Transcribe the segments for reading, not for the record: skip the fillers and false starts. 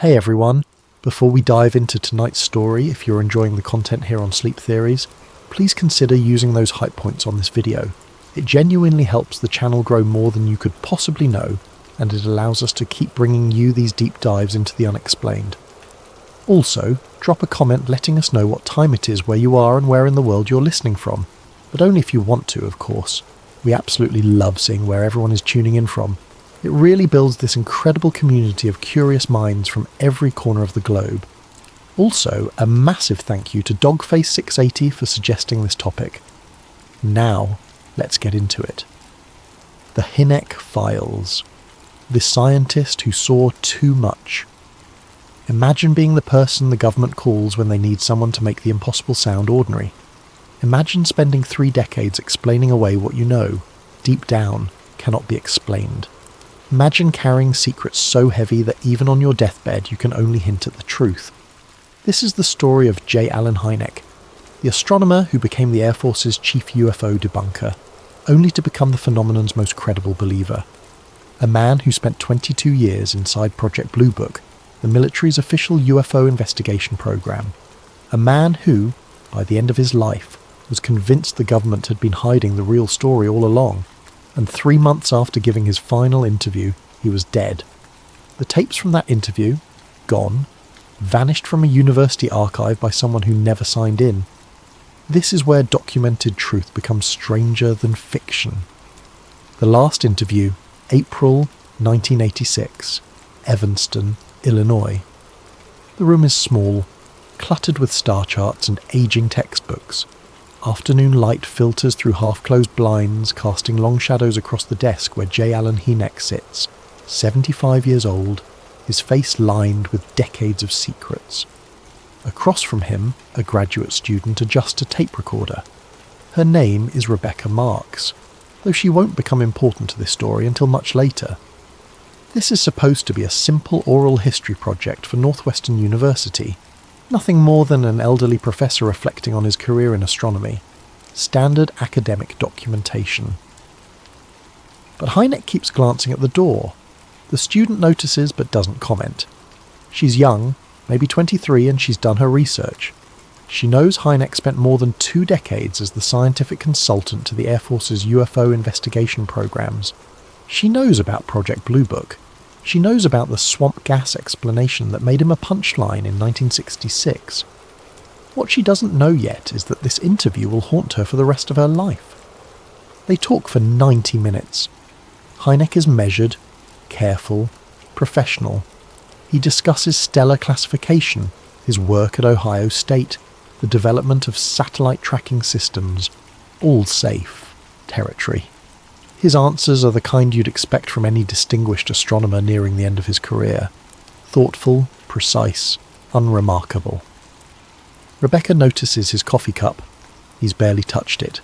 Hey everyone, before we dive into tonight's story, if you're enjoying the content here on Sleep Theories, please consider using those hype points on this video. It genuinely helps the channel grow more than you could possibly know, and it allows us to keep bringing you these deep dives into the unexplained. Also, drop a comment letting us know what time it is where you are and where in the world you're listening from, but only if you want to, of course. We absolutely love seeing where everyone is tuning in from. It really builds this incredible community of curious minds from every corner of the globe. Also, a massive thank you to Dogface680 for suggesting this topic. Now, let's get into it. The Hynek Files. The scientist who saw too much. Imagine being the person the government calls when they need someone to make the impossible sound ordinary. Imagine spending 3 decades explaining away what you know, deep down, cannot be explained. Imagine carrying secrets so heavy that even on your deathbed you can only hint at the truth. This is the story of J. Allen Hynek, the astronomer who became the Air Force's chief UFO debunker, only to become the phenomenon's most credible believer. A man who spent 22 years inside Project Blue Book, the military's official UFO investigation program. A man who, by the end of his life, was convinced the government had been hiding the real story all along. And 3 months after giving his final interview, he was dead. The tapes from that interview, gone, vanished from a university archive by someone who never signed in. This is where documented truth becomes stranger than fiction. The last interview, April 1986, Evanston, Illinois. The room is small, cluttered with star charts and aging textbooks. Afternoon light filters through half-closed blinds, casting long shadows across the desk where J. Allen Hynek sits, 75 years old, his face lined with decades of secrets. Across from him, a graduate student adjusts a tape recorder. Her name is Rebecca Marks, though she won't become important to this story until much later. This is supposed to be a simple oral history project for Northwestern University, nothing more than an elderly professor reflecting on his career in astronomy. Standard academic documentation. But Hynek keeps glancing at the door. The student notices but doesn't comment. She's young, maybe 23, and she's done her research. She knows Hynek spent more than 2 decades as the scientific consultant to the Air Force's UFO investigation programs. She knows about Project Blue Book. She knows about the swamp gas explanation that made him a punchline in 1966. What she doesn't know yet is that this interview will haunt her for the rest of her life. They talk for 90 minutes. Hynek is measured, careful, professional. He discusses stellar classification, his work at Ohio State, the development of satellite tracking systems, all safe territory. His answers are the kind you'd expect from any distinguished astronomer nearing the end of his career. Thoughtful, precise, unremarkable. Rebecca notices his coffee cup. He's barely touched it.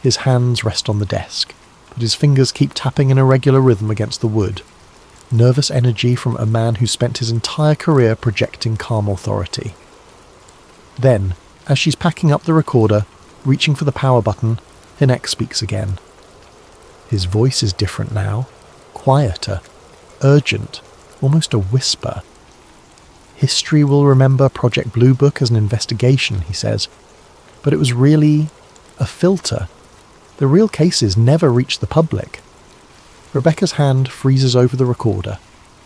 His hands rest on the desk, but his fingers keep tapping in a regular rhythm against the wood. Nervous energy from a man who spent his entire career projecting calm authority. Then, as she's packing up the recorder, reaching for the power button, Hynek speaks again. His voice is different now, quieter, urgent, almost a whisper. History will remember Project Blue Book as an investigation, he says, but it was really a filter. The real cases never reached the public. Rebecca's hand freezes over the recorder.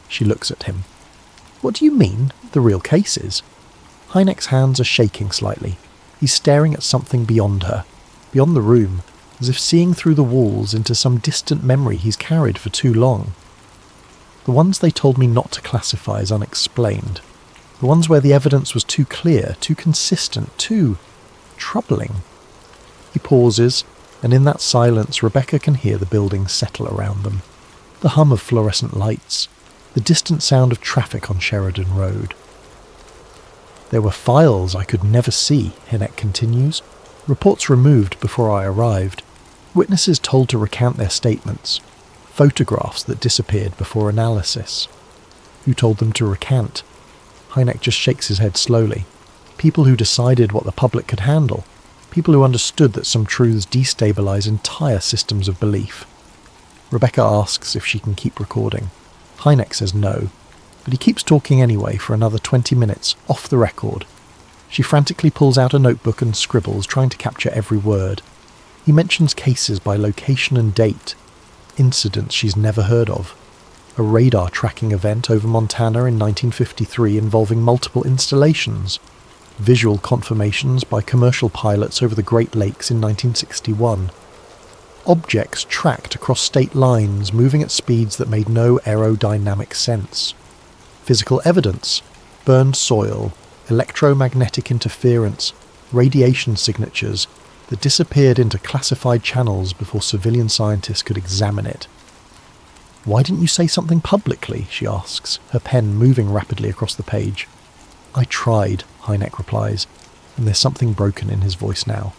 She looks at him. What do you mean, the real cases? Hynek's hands are shaking slightly. He's staring at something beyond her, beyond the room, as if seeing through the walls into some distant memory he's carried for too long. The ones they told me not to classify as unexplained. The ones where the evidence was too clear, too consistent, too troubling. He pauses, and in that silence Rebecca can hear the buildings settle around them. The hum of fluorescent lights, the distant sound of traffic on Sheridan Road. There were files I could never see, Hynek continues. Reports removed before I arrived. Witnesses told to recant their statements. Photographs that disappeared before analysis. Who told them to recant? Hynek just shakes his head slowly. People who decided what the public could handle. People who understood that some truths destabilize entire systems of belief. Rebecca asks if she can keep recording. Hynek says no. but he keeps talking anyway for another 20 minutes, off the record. She frantically pulls out a notebook and scribbles, trying to capture every word. He mentions cases by location and date, incidents she's never heard of. A radar tracking event over Montana in 1953 involving multiple installations. Visual confirmations by commercial pilots over the Great Lakes in 1961. Objects tracked across state lines, moving at speeds that made no aerodynamic sense. Physical evidence, burned soil, electromagnetic interference, radiation signatures that disappeared into classified channels before civilian scientists could examine it. "Why didn't you say something publicly?" she asks, her pen moving rapidly across the page. "I tried," Hynek replies, and there's something broken in his voice now.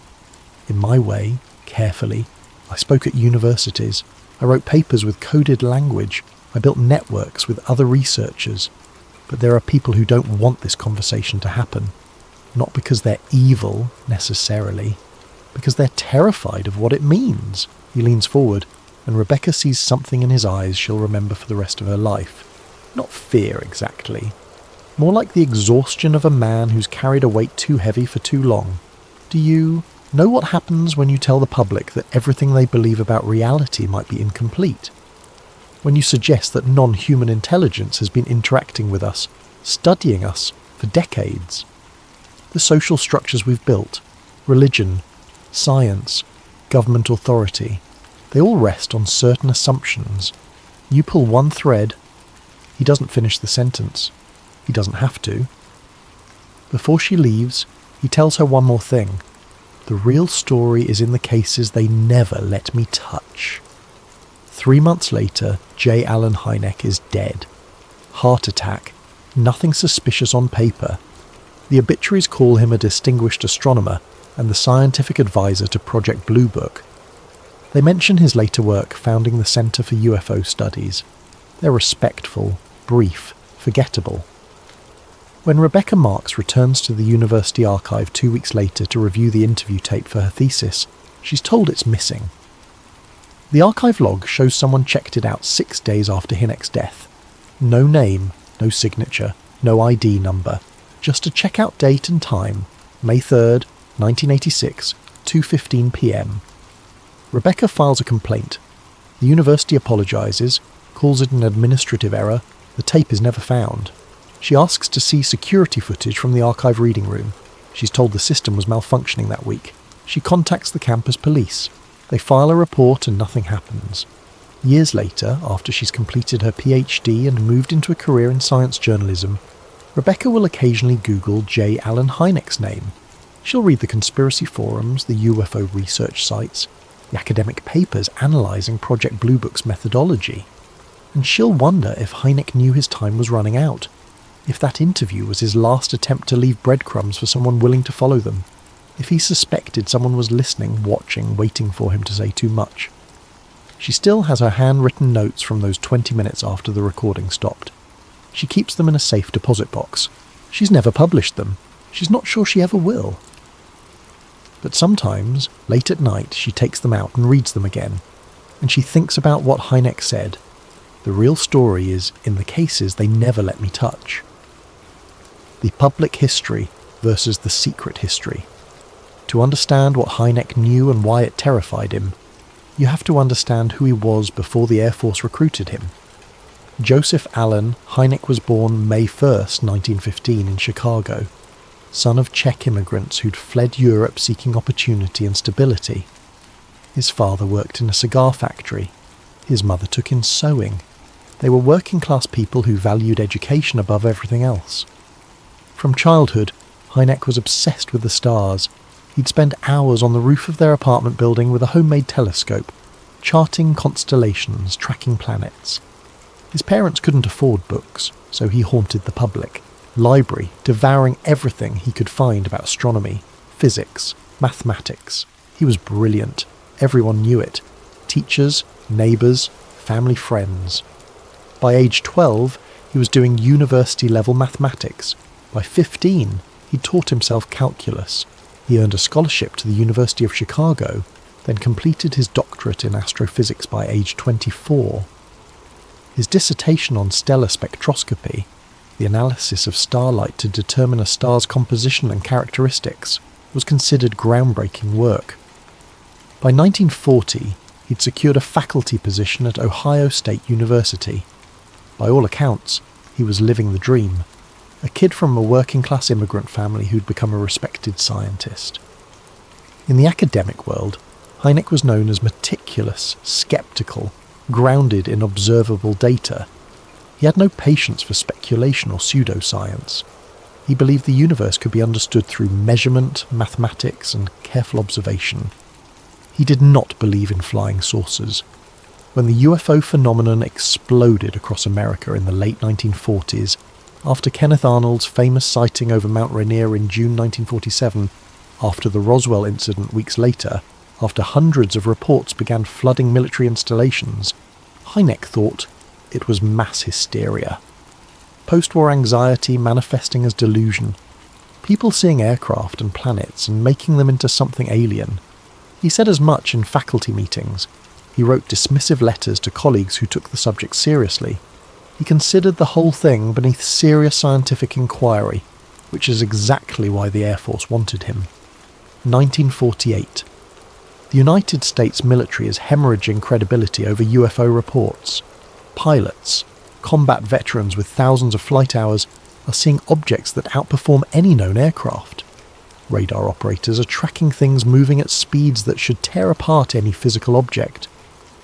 "In my way, carefully. I spoke at universities. I wrote papers with coded language. I built networks with other researchers. But there are people who don't want this conversation to happen. Not because they're evil, necessarily. Because they're terrified of what it means." He leans forward, and Rebecca sees something in his eyes she'll remember for the rest of her life. Not fear, exactly. More like the exhaustion of a man who's carried a weight too heavy for too long. Do you know what happens when you tell the public that everything they believe about reality might be incomplete? When you suggest that non-human intelligence has been interacting with us, studying us, for decades? The social structures we've built, religion, science, government authority, they all rest on certain assumptions. You pull one thread. He doesn't finish the sentence. He doesn't have to. Before she leaves, he tells her one more thing. The real story is in the cases they never let me touch. 3 months later, J. Allen Hynek is dead. Heart attack. Nothing suspicious on paper. The obituaries call him a distinguished astronomer and the scientific advisor to Project Blue Book. They mention his later work founding the Center for UFO Studies. They're respectful, brief, forgettable. When Rebecca Marks returns to the university archive 2 weeks later to review the interview tape for her thesis, she's told it's missing. The archive log shows someone checked it out 6 days after Hynek's death. No name, no signature, no ID number, just a checkout date and time, May 3rd, 1986, 2:15 p.m. Rebecca files a complaint. The university apologises, calls it an administrative error. The tape is never found. She asks to see security footage from the archive reading room. She's told the system was malfunctioning that week. She contacts the campus police. They file a report and nothing happens. Years later, after she's completed her PhD and moved into a career in science journalism, Rebecca will occasionally Google J. Allen Hynek's name. She'll read the conspiracy forums, the UFO research sites, the academic papers analysing Project Blue Book's methodology. And she'll wonder if Hynek knew his time was running out, if that interview was his last attempt to leave breadcrumbs for someone willing to follow them, if he suspected someone was listening, watching, waiting for him to say too much. She still has her handwritten notes from those 20 minutes after the recording stopped. She keeps them in a safe deposit box. She's never published them. She's not sure she ever will. But sometimes, late at night, she takes them out and reads them again, and she thinks about what Hynek said. The real story is in the cases they never let me touch. The public history versus the secret history. To understand what Hynek knew and why it terrified him, you have to understand who he was before the Air Force recruited him. Joseph Allen Hynek was born May 1st, 1915 in Chicago, son of Czech immigrants who'd fled Europe seeking opportunity and stability. His father worked in a cigar factory. His mother took in sewing. They were working-class people who valued education above everything else. From childhood, Hynek was obsessed with the stars. He'd spend hours on the roof of their apartment building with a homemade telescope, charting constellations, tracking planets. His parents couldn't afford books, so he haunted the public library, devouring everything he could find about astronomy, physics, mathematics. He was brilliant. Everyone knew it. Teachers, neighbours, family friends. By age 12, he was doing university-level mathematics. By 15, he taught himself calculus. He earned a scholarship to the University of Chicago, then completed his doctorate in astrophysics by age 24. His dissertation on stellar spectroscopy, the analysis of starlight to determine a star's composition and characteristics, was considered groundbreaking work. By 1940, he'd secured a faculty position at Ohio State University. By all accounts, he was living the dream, a kid from a working-class immigrant family who'd become a respected scientist. In the academic world, Hynek was known as meticulous, skeptical, grounded in observable data. He had no patience for speculation or pseudoscience. He believed the universe could be understood through measurement, mathematics, and careful observation. He did not believe in flying saucers. When the UFO phenomenon exploded across America in the late 1940s, after Kenneth Arnold's famous sighting over Mount Rainier in June 1947, after the Roswell incident weeks later, after hundreds of reports began flooding military installations, Hynek thought it was mass hysteria. Post-war anxiety manifesting as delusion. People seeing aircraft and planets and making them into something alien. He said as much in faculty meetings. He wrote dismissive letters to colleagues who took the subject seriously. He considered the whole thing beneath serious scientific inquiry, which is exactly why the Air Force wanted him. 1948. The United States military is hemorrhaging credibility over UFO reports. Pilots, combat veterans with thousands of flight hours, are seeing objects that outperform any known aircraft. Radar operators are tracking things moving at speeds that should tear apart any physical object.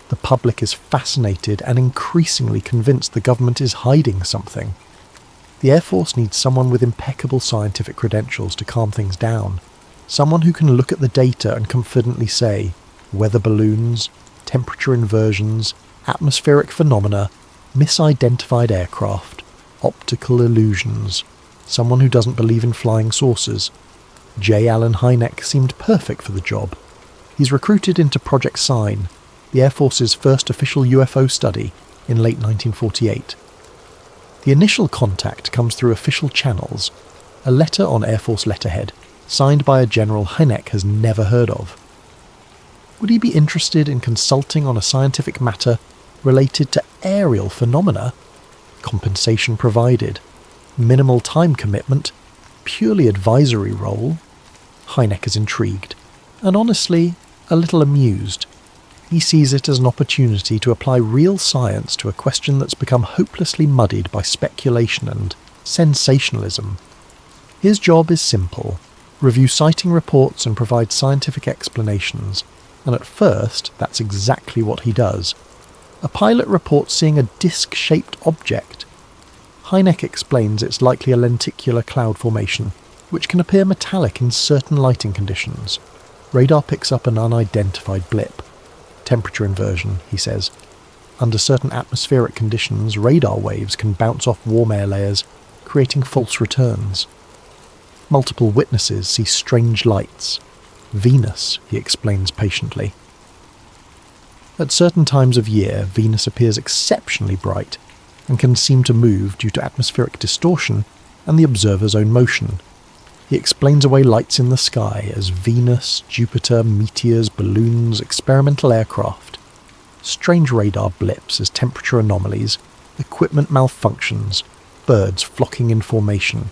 The public is fascinated and increasingly convinced the government is hiding something. The Air Force needs someone with impeccable scientific credentials to calm things down. Someone who can look at the data and confidently say, weather balloons, temperature inversions, atmospheric phenomena, misidentified aircraft, optical illusions. Someone who doesn't believe in flying saucers. J. Allen Hynek seemed perfect for the job. He's recruited into Project Sign, the Air Force's first official UFO study, in late 1948. The initial contact comes through official channels, a letter on Air Force letterhead, signed by a general Hynek has never heard of. Would he be interested in consulting on a scientific matter related to aerial phenomena? Compensation provided. Minimal time commitment. Purely advisory role. Hynek is intrigued, and honestly, a little amused. He sees it as an opportunity to apply real science to a question that's become hopelessly muddied by speculation and sensationalism. His job is simple. Review sighting reports and provide scientific explanations, and at first, that's exactly what he does. A pilot reports seeing a disc-shaped object. Hynek explains it's likely a lenticular cloud formation, which can appear metallic in certain lighting conditions. Radar picks up an unidentified blip. Temperature inversion, he says. Under certain atmospheric conditions, radar waves can bounce off warm air layers, creating false returns. Multiple witnesses see strange lights. Venus, he explains patiently. At certain times of year, Venus appears exceptionally bright and can seem to move due to atmospheric distortion and the observer's own motion. He explains away lights in the sky as Venus, Jupiter, meteors, balloons, experimental aircraft, strange radar blips as temperature anomalies, equipment malfunctions, birds flocking in formation.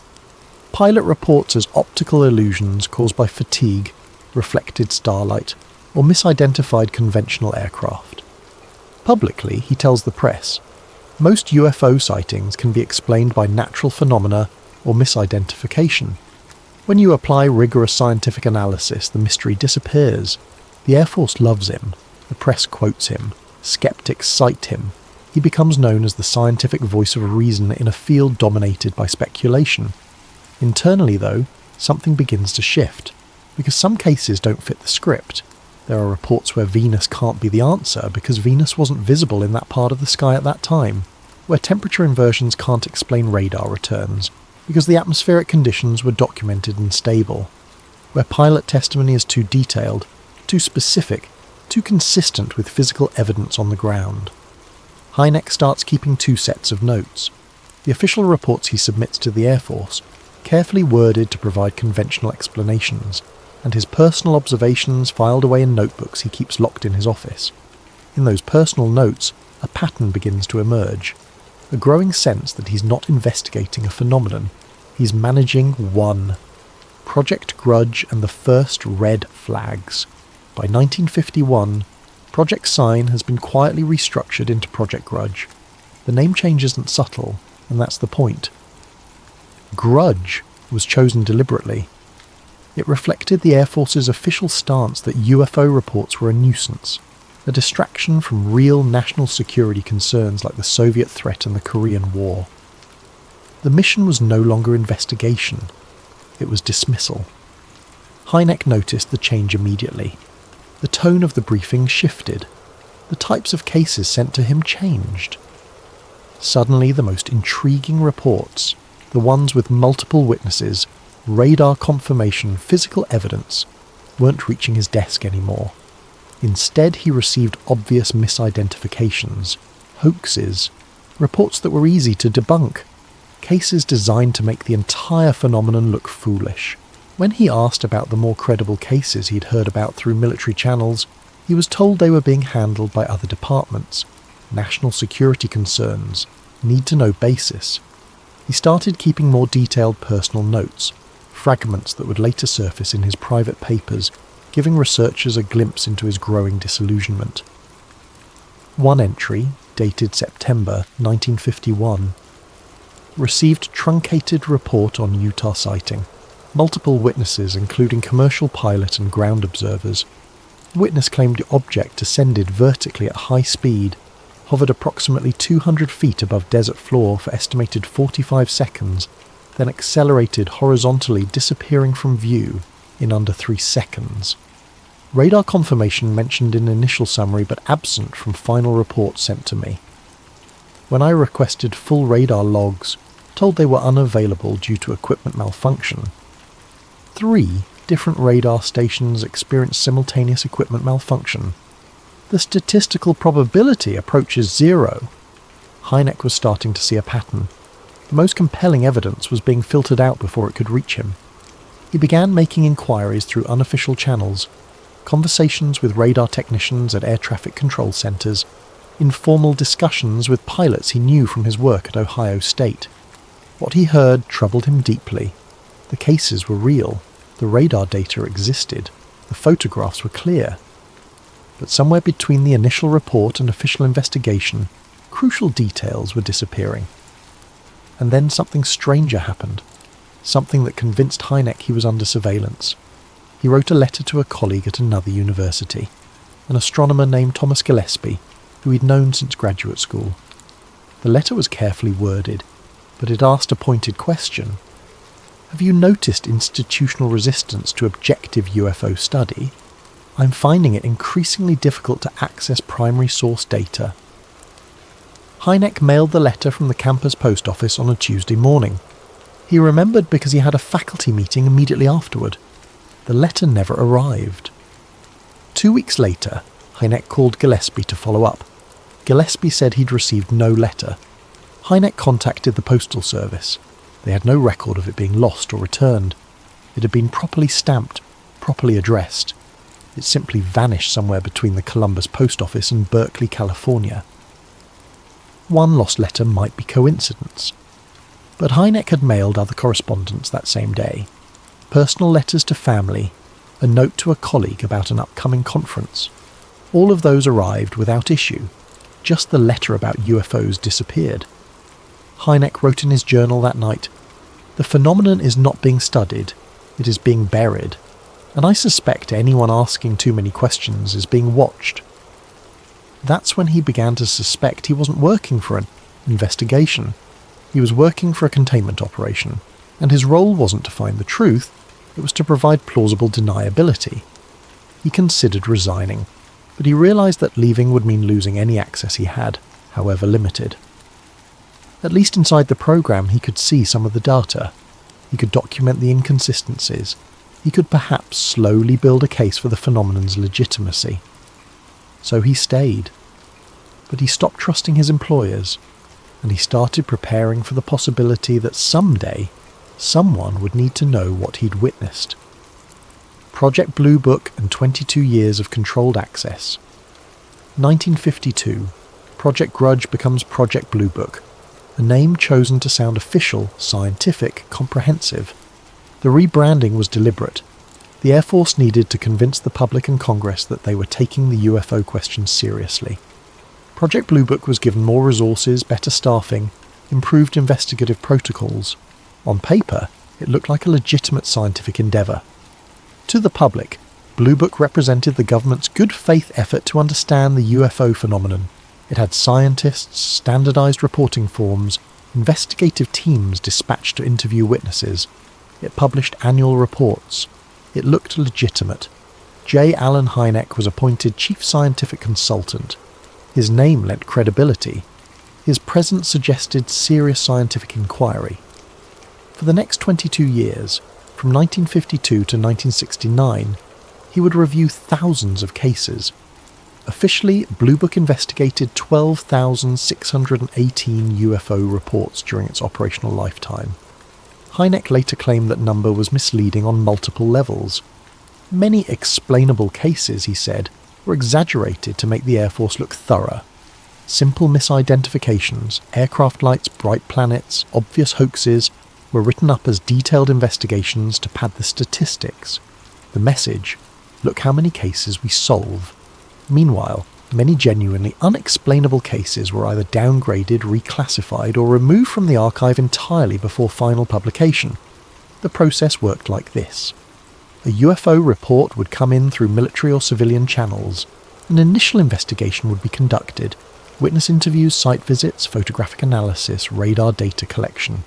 Pilot reports as optical illusions caused by fatigue, reflected starlight, or misidentified conventional aircraft. Publicly, he tells the press, most UFO sightings can be explained by natural phenomena or misidentification. When you apply rigorous scientific analysis, the mystery disappears. The Air Force loves him. The press quotes him. Skeptics cite him. He becomes known as the scientific voice of reason in a field dominated by speculation. Internally, though, something begins to shift, because some cases don't fit the script. There are reports where Venus can't be the answer because Venus wasn't visible in that part of the sky at that time, where temperature inversions can't explain radar returns, because the atmospheric conditions were documented and stable, where pilot testimony is too detailed, too specific, too consistent with physical evidence on the ground. Hynek starts keeping two sets of notes. The official reports he submits to the Air Force, carefully worded to provide conventional explanations, and his personal observations filed away in notebooks he keeps locked in his office. In those personal notes, a pattern begins to emerge. a growing sense that he's not investigating a phenomenon, he's managing one. Project Grudge and the First Red Flags. By 1951, Project Sign has been quietly restructured into Project Grudge. The name change isn't subtle, and that's the point. Grudge was chosen deliberately. It reflected the Air Force's official stance that UFO reports were a nuisance, a distraction from real national security concerns like the Soviet threat and the Korean War. The mission was no longer investigation, it was dismissal. Hynek noticed the change immediately. The tone of the briefing shifted. The types of cases sent to him changed. Suddenly the most intriguing reports, the ones with multiple witnesses, radar confirmation, physical evidence, weren't reaching his desk anymore. Instead he received obvious misidentifications, hoaxes, reports that were easy to debunk, cases designed to make the entire phenomenon look foolish. When he asked about the more credible cases he'd heard about through military channels, he was told they were being handled by other departments, national security concerns, need-to-know basis. He started keeping more detailed personal notes, fragments that would later surface in his private papers, giving researchers a glimpse into his growing disillusionment. One entry, dated September 1951, received truncated report on Utah sighting. Multiple witnesses, including commercial pilot and ground observers. Witness claimed the object descended vertically at high speed, hovered approximately 200 feet above desert floor for estimated 45 seconds, then accelerated horizontally, disappearing from view in under 3 seconds. Radar confirmation mentioned in initial summary but absent from final report sent to me. When I requested full radar logs, told they were unavailable due to equipment malfunction. 3 different radar stations experienced simultaneous equipment malfunction. The statistical probability approaches 0. Hynek was starting to see a pattern. The most compelling evidence was being filtered out before it could reach him. He began making inquiries through unofficial channels, conversations with radar technicians at air traffic control centres, informal discussions with pilots he knew from his work at Ohio State. What he heard troubled him deeply. The cases were real. The radar data existed. The photographs were clear. But somewhere between the initial report and official investigation, crucial details were disappearing. And then something stranger happened. Something that convinced Hynek he was under surveillance. He wrote a letter to a colleague at another university, an astronomer named Thomas Gillespie, who he'd known since graduate school. The letter was carefully worded, but it asked a pointed question. Have you noticed institutional resistance to objective UFO study? I'm finding it increasingly difficult to access primary source data. Hynek mailed the letter from the campus post office on a Tuesday morning. He remembered because he had a faculty meeting immediately afterward. The letter never arrived. 2 weeks later, Hynek called Gillespie to follow up. Gillespie said he'd received no letter. Hynek contacted the postal service. They had no record of it being lost or returned. It had been properly stamped, properly addressed. It simply vanished somewhere between the Columbus post office and Berkeley, California. One lost letter might be coincidence. But Hynek had mailed other correspondence that same day. Personal letters to family, a note to a colleague about an upcoming conference. All of those arrived without issue. Just the letter about UFOs disappeared. Hynek wrote in his journal that night, "The phenomenon is not being studied, it is being buried, and I suspect anyone asking too many questions is being watched." That's when he began to suspect he wasn't working for an investigation. He was working for a containment operation, and his role wasn't to find the truth, it was to provide plausible deniability. He considered resigning, but he realised that leaving would mean losing any access he had, however limited. At least inside the program he could see some of the data. He could document the inconsistencies. He could perhaps slowly build a case for the phenomenon's legitimacy. So he stayed. But he stopped trusting his employers, and he started preparing for the possibility that someday someone would need to know what he'd witnessed. Project Blue Book and 22 years of controlled access. 1952. Project Grudge becomes Project Blue Book. a name chosen to sound official, scientific, comprehensive. The rebranding was deliberate. The Air Force needed to convince the public and Congress that they were taking the UFO question seriously. Project Blue Book was given more resources, better staffing, improved investigative protocols. On paper, it looked like a legitimate scientific endeavour. To the public, Blue Book represented the government's good faith effort to understand the UFO phenomenon. It had scientists, standardised reporting forms, investigative teams dispatched to interview witnesses. It published annual reports. It looked legitimate. J. Allen Hynek was appointed chief scientific consultant. His name lent credibility. His presence suggested serious scientific inquiry. For the next 22 years, from 1952 to 1969, he would review thousands of cases. Officially, Blue Book investigated 12,618 UFO reports during its operational lifetime. Hynek later claimed that number was misleading on multiple levels. Many explainable cases, he said, were exaggerated to make the Air Force look thorough. Simple misidentifications, aircraft lights, bright planets, obvious hoaxes, were written up as detailed investigations to pad the statistics. The message: look how many cases we solve. Meanwhile, many genuinely unexplainable cases were either downgraded, reclassified, or removed from the archive entirely before final publication. The process worked like this. A UFO report would come in through military or civilian channels. An initial investigation would be conducted. Witness interviews, site visits, photographic analysis, radar data collection.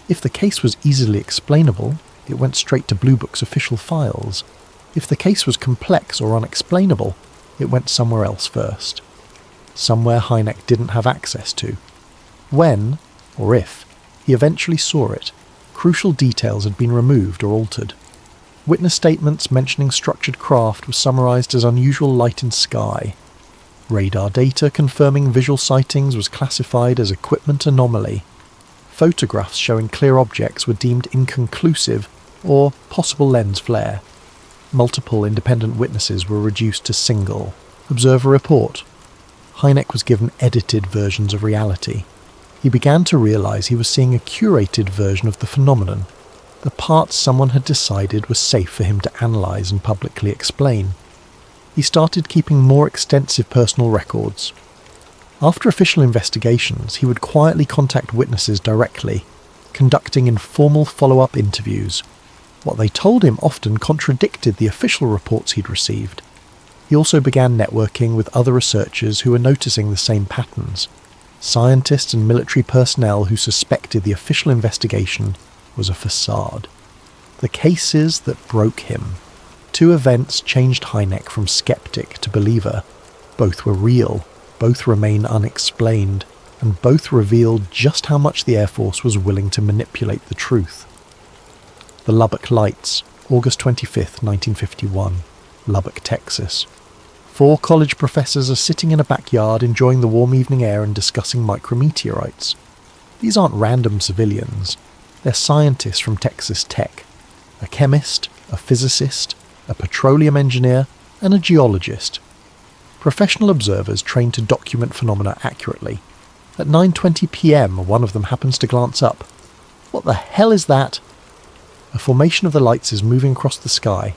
If the case was easily explainable, it went straight to Blue Book's official files. If the case was complex or unexplainable, it went somewhere else first. Somewhere Hynek didn't have access to. When, or if, he eventually saw it, crucial details had been removed or altered. Witness statements mentioning structured craft were summarised as unusual light in sky. Radar data confirming visual sightings was classified as equipment anomaly. Photographs showing clear objects were deemed inconclusive or possible lens flare. Multiple independent witnesses were reduced to single. Observer report. Hynek was given edited versions of reality. He began to realise he was seeing a curated version of the phenomenon, the parts someone had decided were safe for him to analyse and publicly explain. He started keeping more extensive personal records. After official investigations, he would quietly contact witnesses directly, conducting informal follow-up interviews. What they told him often contradicted the official reports he'd received. He also began networking with other researchers who were noticing the same patterns. Scientists and military personnel who suspected the official investigation was a facade. The cases that broke him. 2 events changed Hynek from skeptic to believer. Both were real, both remain unexplained, and both revealed just how much the Air Force was willing to manipulate the truth. The Lubbock Lights, August 25, 1951, Lubbock, Texas. 4 college professors are sitting in a backyard enjoying the warm evening air and discussing micrometeorites. These aren't random civilians. They're scientists from Texas Tech. A chemist, a physicist, a petroleum engineer, and a geologist. Professional observers trained to document phenomena accurately. At 9:20 p.m, one of them happens to glance up. What the hell is that? A formation of the lights is moving across the sky.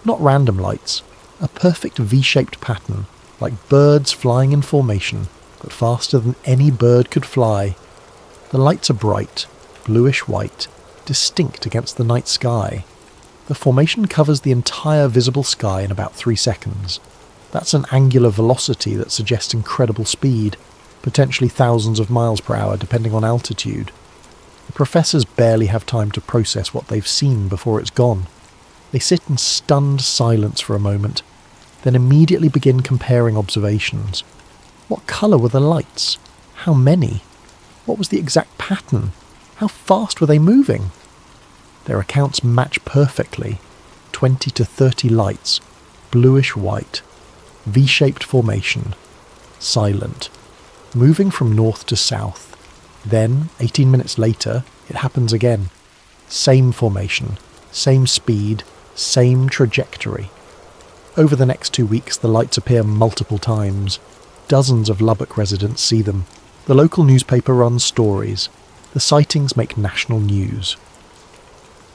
Not random lights. A perfect V-shaped pattern, like birds flying in formation, but faster than any bird could fly. The lights are bright, bluish-white, distinct against the night sky. The formation covers the entire visible sky in about 3 seconds. That's an angular velocity that suggests incredible speed, potentially thousands of miles per hour depending on altitude. The professors barely have time to process what they've seen before it's gone. They sit in stunned silence for a moment, then immediately begin comparing observations. What colour were the lights? How many? What was the exact pattern? How fast were they moving? Their accounts match perfectly. 20 to 30 lights, bluish-white, V-shaped formation, silent, moving from north to south. Then, 18 minutes later, it happens again. Same formation, same speed, same trajectory. Over the next 2 weeks, the lights appear multiple times. Dozens of Lubbock residents see them. The local newspaper runs stories. The sightings make national news.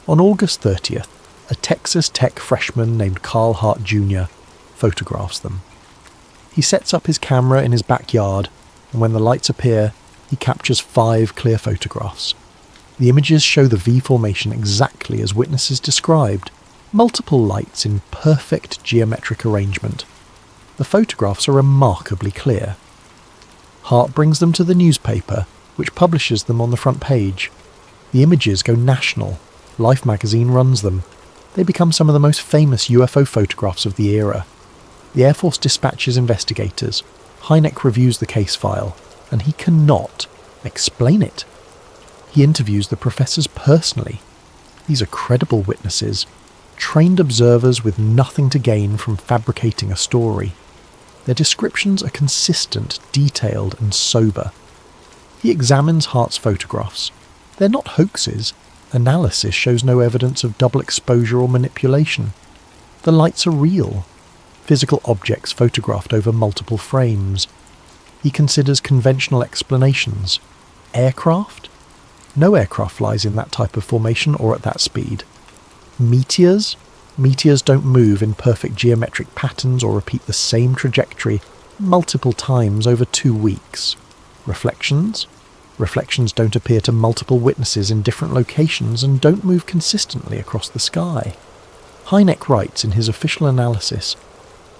On August 30th, a Texas Tech freshman named Carl Hart Jr. photographs them. He sets up his camera in his backyard, and when the lights appear, he captures 5 clear photographs. The images show the V formation exactly as witnesses described, multiple lights in perfect geometric arrangement. The photographs are remarkably clear. Hart brings them to the newspaper, which publishes them on the front page. The images go national. Life magazine runs them. They become some of the most famous UFO photographs of the era. The Air Force dispatches investigators. Hynek reviews the case file, and he cannot explain it. He interviews the professors personally. These are credible witnesses, trained observers with nothing to gain from fabricating a story. Their descriptions are consistent, detailed, and sober. He examines Hart's photographs. They're not hoaxes. Analysis shows no evidence of double exposure or manipulation. The lights are real. Physical objects photographed over multiple frames. He considers conventional explanations. Aircraft? No aircraft flies in that type of formation or at that speed. Meteors? Meteors don't move in perfect geometric patterns or repeat the same trajectory multiple times over 2 weeks. Reflections? Reflections don't appear to multiple witnesses in different locations and don't move consistently across the sky. Hynek writes in his official analysis,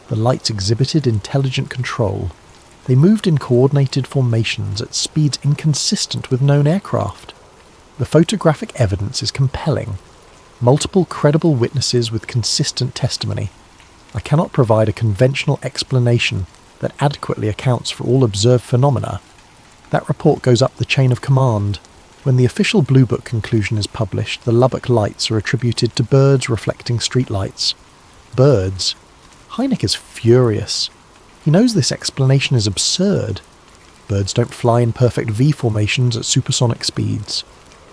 "The lights exhibited intelligent control. They moved in coordinated formations at speeds inconsistent with known aircraft. The photographic evidence is compelling. Multiple credible witnesses with consistent testimony. I cannot provide a conventional explanation that adequately accounts for all observed phenomena." That report goes up the chain of command. When the official Blue Book conclusion is published, the Lubbock lights are attributed to birds reflecting streetlights. Birds? Hynek is furious. He knows this explanation is absurd. Birds don't fly in perfect V formations at supersonic speeds.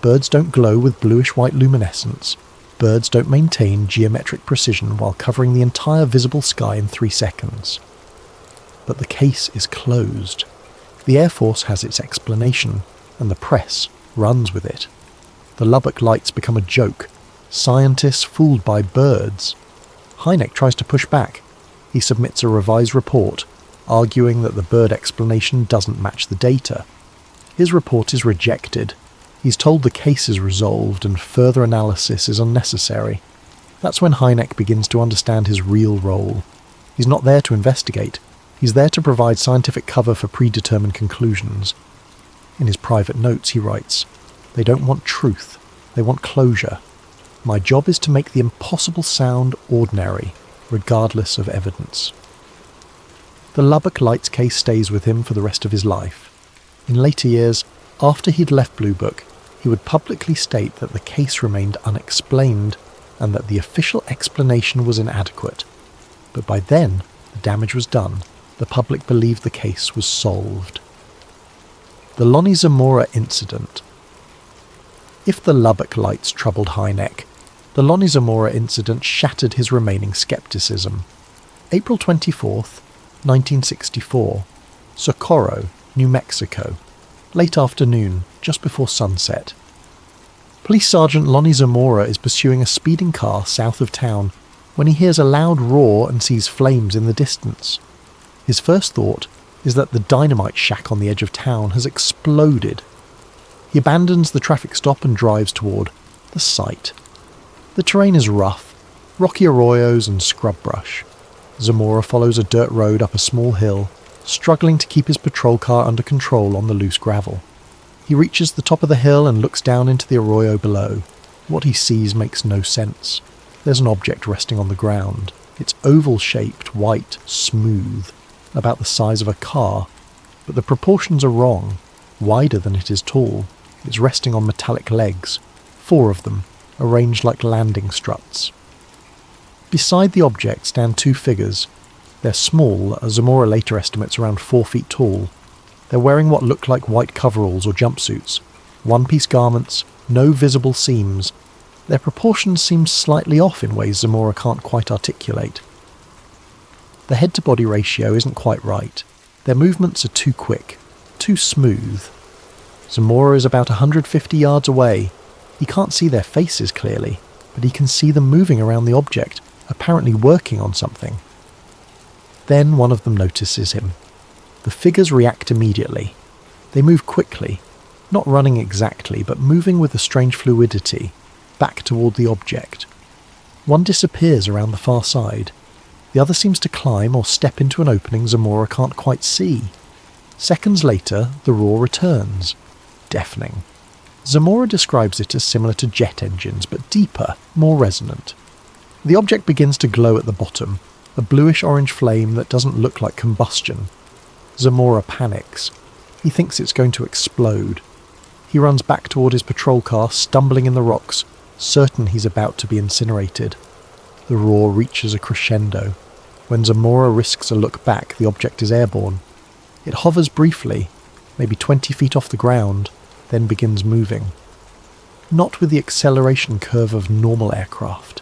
Birds don't glow with bluish-white luminescence. Birds don't maintain geometric precision while covering the entire visible sky in 3 seconds. But the case is closed. The Air Force has its explanation, and the press runs with it. The Lubbock lights become a joke. Scientists fooled by birds. Hynek tries to push back. He submits a revised report, arguing that the bird explanation doesn't match the data. His report is rejected. He's told the case is resolved and further analysis is unnecessary. That's when Hynek begins to understand his real role. He's not there to investigate. He's there to provide scientific cover for predetermined conclusions. In his private notes he writes, "They don't want truth, they want closure. My job is to make the impossible sound ordinary, regardless of evidence." The Lubbock Lights case stays with him for the rest of his life. In later years, after he'd left Blue Book, he would publicly state that the case remained unexplained and that the official explanation was inadequate. But by then, the damage was done. The public believed the case was solved. The Lonnie Zamora incident. If the Lubbock lights troubled Hynek, the Lonnie Zamora incident shattered his remaining skepticism. April 24th, 1964, Socorro, New Mexico. Late afternoon, just before sunset. Police Sergeant Lonnie Zamora is pursuing a speeding car south of town when he hears a loud roar and sees flames in the distance. His first thought is that the dynamite shack on the edge of town has exploded. He abandons the traffic stop and drives toward the site. The terrain is rough, rocky arroyos and scrub brush. Zamora follows a dirt road up a small hill, struggling to keep his patrol car under control on the loose gravel. He reaches the top of the hill and looks down into the arroyo below. What he sees makes no sense. There's an object resting on the ground. It's oval-shaped, white, smooth, about the size of a car, but the proportions are wrong, wider than it is tall. It's resting on metallic legs, 4 of them, arranged like landing struts. Beside the object stand 2 figures. They're small, as Zamora later estimates around 4 feet tall. They're wearing what look like white coveralls or jumpsuits, one-piece garments, no visible seams. Their proportions seem slightly off in ways Zamora can't quite articulate. The head-to-body ratio isn't quite right. Their movements are too quick, too smooth. Zamora is about 150 yards away. He can't see their faces clearly, but he can see them moving around the object, apparently working on something. Then one of them notices him. The figures react immediately. They move quickly, not running exactly, but moving with a strange fluidity, back toward the object. One disappears around the far side. The other seems to climb or step into an opening Zamora can't quite see. Seconds later, the roar returns. Deafening. Zamora describes it as similar to jet engines, but deeper, more resonant. The object begins to glow at the bottom, a bluish-orange flame that doesn't look like combustion. Zamora panics. He thinks it's going to explode. He runs back toward his patrol car, stumbling in the rocks, certain he's about to be incinerated. The roar reaches a crescendo. When Zamora risks a look back, the object is airborne. It hovers briefly, maybe 20 feet off the ground, then begins moving. Not with the acceleration curve of normal aircraft.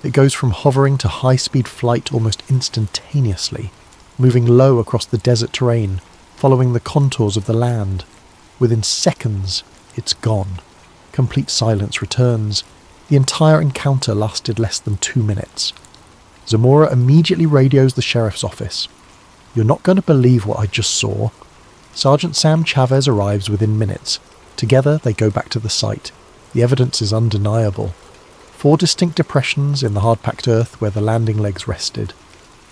It goes from hovering to high-speed flight almost instantaneously, moving low across the desert terrain, following the contours of the land. Within seconds, it's gone. Complete silence returns. The entire encounter lasted less than 2 minutes. Zamora immediately radios the sheriff's office. "You're not going to believe what I just saw." Sergeant Sam Chavez arrives within minutes. Together, they go back to the site. The evidence is undeniable. 4 distinct depressions in the hard-packed earth where the landing legs rested.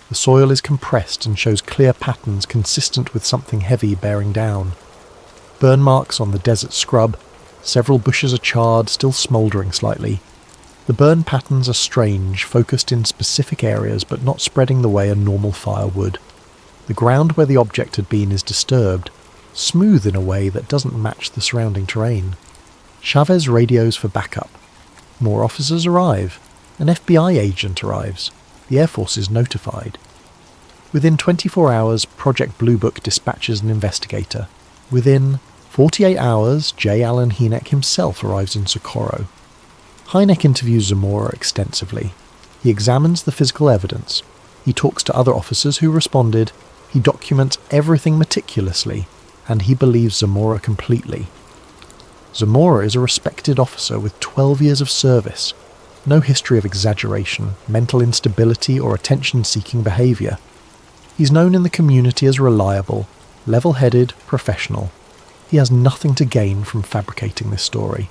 The soil is compressed and shows clear patterns consistent with something heavy bearing down. Burn marks on the desert scrub. Several bushes are charred, still smouldering slightly. The burn patterns are strange, focused in specific areas but not spreading the way a normal fire would. The ground where the object had been is disturbed, smooth in a way that doesn't match the surrounding terrain. Chavez radios for backup. More officers arrive. An FBI agent arrives. The Air Force is notified. Within 24 hours, Project Blue Book dispatches an investigator. Within 48 hours, J. Allen Hynek himself arrives in Socorro. Hynek interviews Zamora extensively. He examines the physical evidence. He talks to other officers who responded. He documents everything meticulously, and he believes Zamora completely. Zamora is a respected officer with 12 years of service. No history of exaggeration, mental instability, or attention-seeking behaviour. He's known in the community as reliable, level-headed, professional. He has nothing to gain from fabricating this story.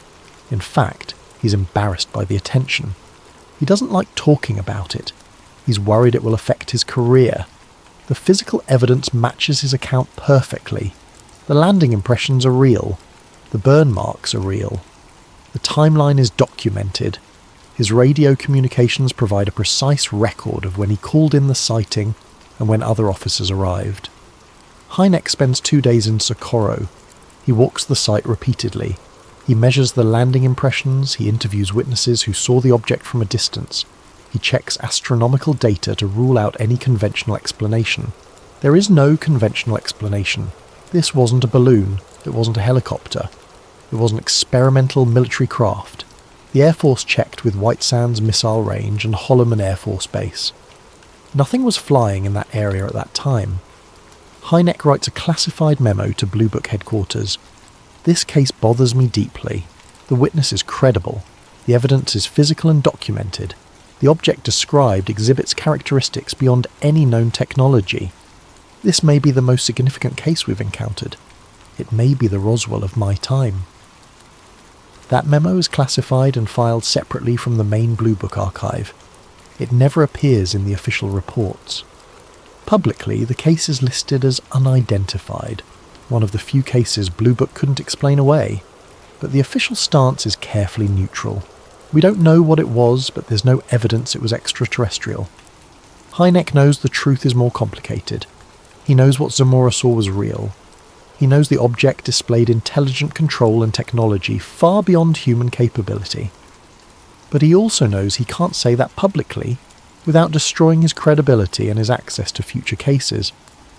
In fact, he's embarrassed by the attention. He doesn't like talking about it. He's worried it will affect his career. The physical evidence matches his account perfectly. The landing impressions are real. The burn marks are real. The timeline is documented. His radio communications provide a precise record of when he called in the sighting and when other officers arrived. Hynek spends 2 days in Socorro. He walks the site repeatedly. He measures the landing impressions, he interviews witnesses who saw the object from a distance. He checks astronomical data to rule out any conventional explanation. There is no conventional explanation. This wasn't a balloon. It wasn't a helicopter. It was an experimental military craft. The Air Force checked with White Sands Missile Range and Holloman Air Force Base. Nothing was flying in that area at that time. Hynek writes a classified memo to Blue Book headquarters. "This case bothers me deeply. The witness is credible. The evidence is physical and documented. The object described exhibits characteristics beyond any known technology. This may be the most significant case we've encountered. It may be the Roswell of my time." That memo is classified and filed separately from the main Blue Book archive. It never appears in the official reports. Publicly, the case is listed as unidentified, one of the few cases Blue Book couldn't explain away, but the official stance is carefully neutral. We don't know what it was, but there's no evidence it was extraterrestrial. Hynek knows the truth is more complicated. He knows what Zamora saw was real. He knows the object displayed intelligent control and technology far beyond human capability. But he also knows he can't say that publicly without destroying his credibility and his access to future cases.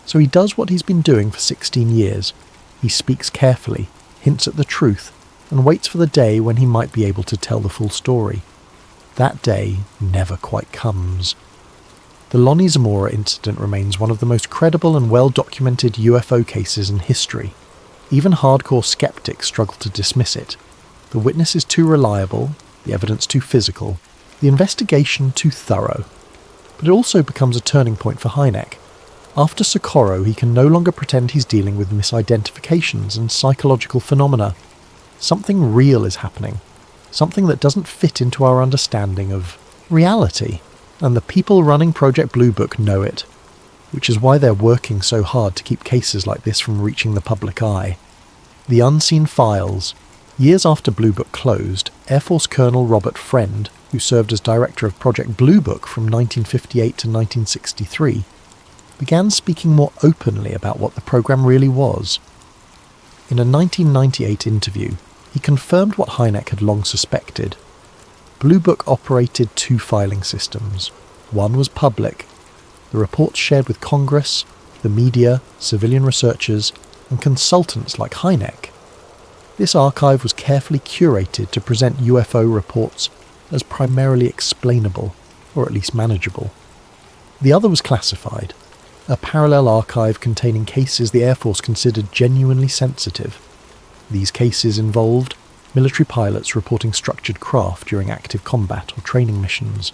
So he does what he's been doing for 16 years. He speaks carefully, hints at the truth, and waits for the day when he might be able to tell the full story. That day never quite comes. The Lonnie Zamora incident remains one of the most credible and well-documented UFO cases in history. Even hardcore skeptics struggle to dismiss it. The witness is too reliable, the evidence too physical, the investigation too thorough. But it also becomes a turning point for Hynek. After Socorro, he can no longer pretend he's dealing with misidentifications and psychological phenomena. Something real is happening. Something that doesn't fit into our understanding of reality. And the people running Project Blue Book know it, which is why they're working so hard to keep cases like this from reaching the public eye. The Unseen Files. Years after Blue Book closed, Air Force Colonel Robert Friend, who served as director of Project Blue Book from 1958 to 1963, began speaking more openly about what the program really was. In a 1998 interview, he confirmed what Hynek had long suspected. Blue Book operated two filing systems. One was public. The reports shared with Congress, the media, civilian researchers, and consultants like Hynek. This archive was carefully curated to present UFO reports as primarily explainable, or at least manageable. The other was classified, a parallel archive containing cases the Air Force considered genuinely sensitive. These cases involved military pilots reporting structured craft during active combat or training missions,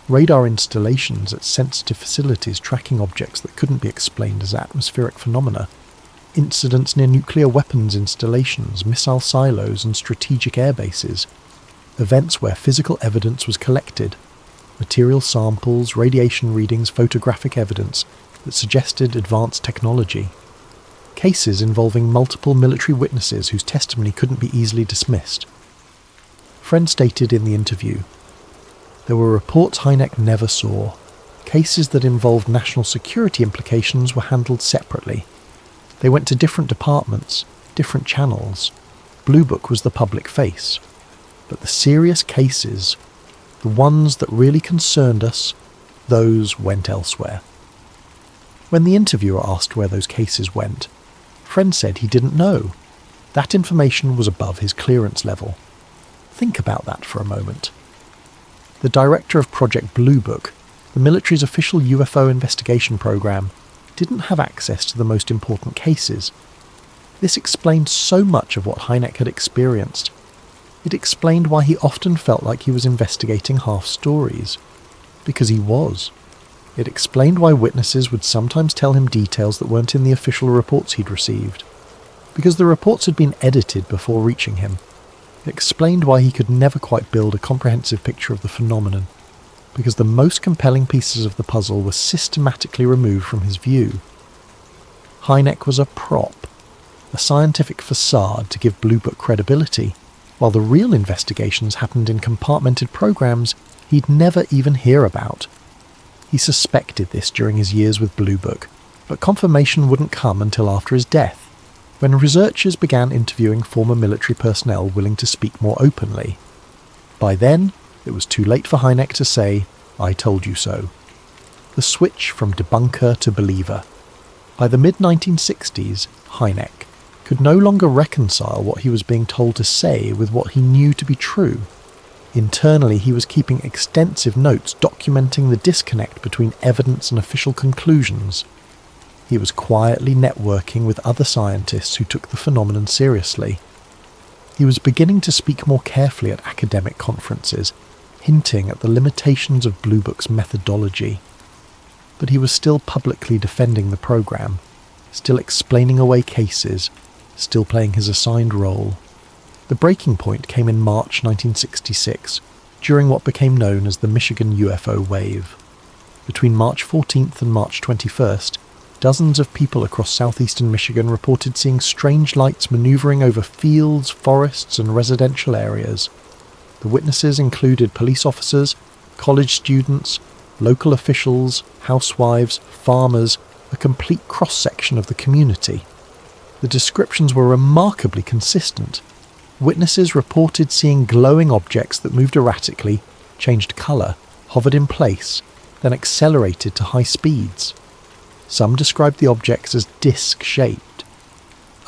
radar installations at sensitive facilities tracking objects that couldn't be explained as atmospheric phenomena, incidents near nuclear weapons installations, missile silos and strategic air bases, events where physical evidence was collected, material samples, radiation readings, photographic evidence that suggested advanced technology, cases involving multiple military witnesses whose testimony couldn't be easily dismissed. Friend stated in the interview, "There were reports Hynek never saw. Cases that involved national security implications were handled separately. They went to different departments, different channels. Blue Book was the public face. But the serious cases, the ones that really concerned us, those went elsewhere." When the interviewer asked where those cases went, Friend said he didn't know. That information was above his clearance level. Think about that for a moment. The director of Project Blue Book, the military's official UFO investigation program, didn't have access to the most important cases. This explained so much of what Hynek had experienced. It explained why he often felt like he was investigating half stories. Because he was. It explained why witnesses would sometimes tell him details that weren't in the official reports he'd received. Because the reports had been edited before reaching him. It explained why he could never quite build a comprehensive picture of the phenomenon. Because the most compelling pieces of the puzzle were systematically removed from his view. Hynek was a prop, a scientific facade to give Blue Book credibility, while the real investigations happened in compartmented programs he'd never even hear about. He suspected this during his years with Blue Book, but confirmation wouldn't come until after his death, when researchers began interviewing former military personnel willing to speak more openly. By then, it was too late for Hynek to say, "I told you so." The switch from debunker to believer. By the mid-1960s, Hynek could no longer reconcile what he was being told to say with what he knew to be true. Internally, he was keeping extensive notes documenting the disconnect between evidence and official conclusions. He was quietly networking with other scientists who took the phenomenon seriously. He was beginning to speak more carefully at academic conferences, hinting at the limitations of Blue Book's methodology. But he was still publicly defending the program, still explaining away cases, still playing his assigned role. The breaking point came in March 1966, during what became known as the Michigan UFO wave. Between March 14th and March 21st, dozens of people across southeastern Michigan reported seeing strange lights maneuvering over fields, forests, and residential areas. The witnesses included police officers, college students, local officials, housewives, farmers, a complete cross-section of the community. The descriptions were remarkably consistent. Witnesses reported seeing glowing objects that moved erratically, changed colour, hovered in place, then accelerated to high speeds. Some described the objects as disc-shaped.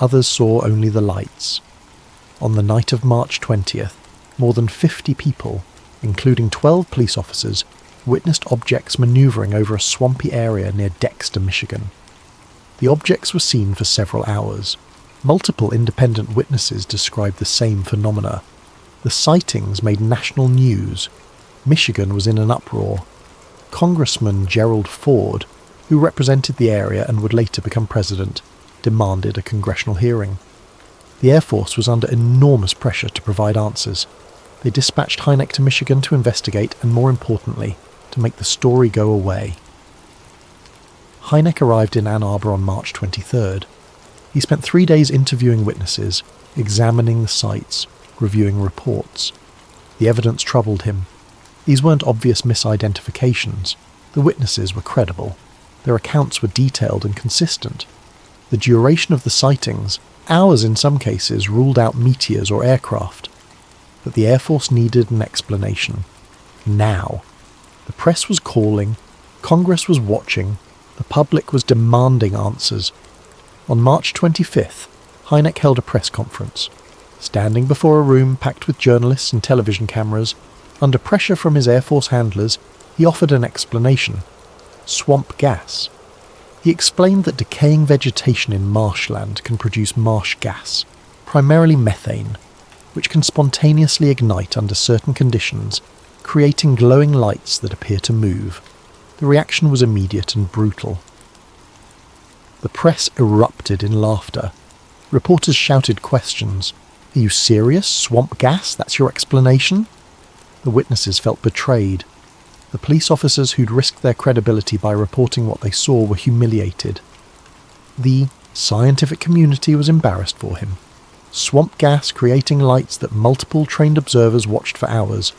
Others saw only the lights. On the night of March 20th, more than 50 people, including 12 police officers, witnessed objects manoeuvring over a swampy area near Dexter, Michigan. The objects were seen for several hours. Multiple independent witnesses described the same phenomena. The sightings made national news. Michigan was in an uproar. Congressman Gerald Ford, who represented the area and would later become president, demanded a congressional hearing. The Air Force was under enormous pressure to provide answers. They dispatched Hynek to Michigan to investigate and, more importantly, to make the story go away. Hynek arrived in Ann Arbor on March 23rd. He spent 3 days interviewing witnesses, examining the sites, reviewing reports. The evidence troubled him. These weren't obvious misidentifications. The witnesses were credible. Their accounts were detailed and consistent. The duration of the sightings, hours in some cases, ruled out meteors or aircraft. But the Air Force needed an explanation. Now. The press was calling, Congress was watching, the public was demanding answers. On March 25th, Hynek held a press conference. Standing before a room packed with journalists and television cameras, under pressure from his Air Force handlers, he offered an explanation. Swamp gas. He explained that decaying vegetation in marshland can produce marsh gas, primarily methane, which can spontaneously ignite under certain conditions, creating glowing lights that appear to move. The reaction was immediate and brutal. The press erupted in laughter. Reporters shouted questions. "Are you serious? Swamp gas? That's your explanation?" The witnesses felt betrayed. The police officers who'd risked their credibility by reporting what they saw were humiliated. The scientific community was embarrassed for him. Swamp gas creating lights that multiple trained observers watched for hours,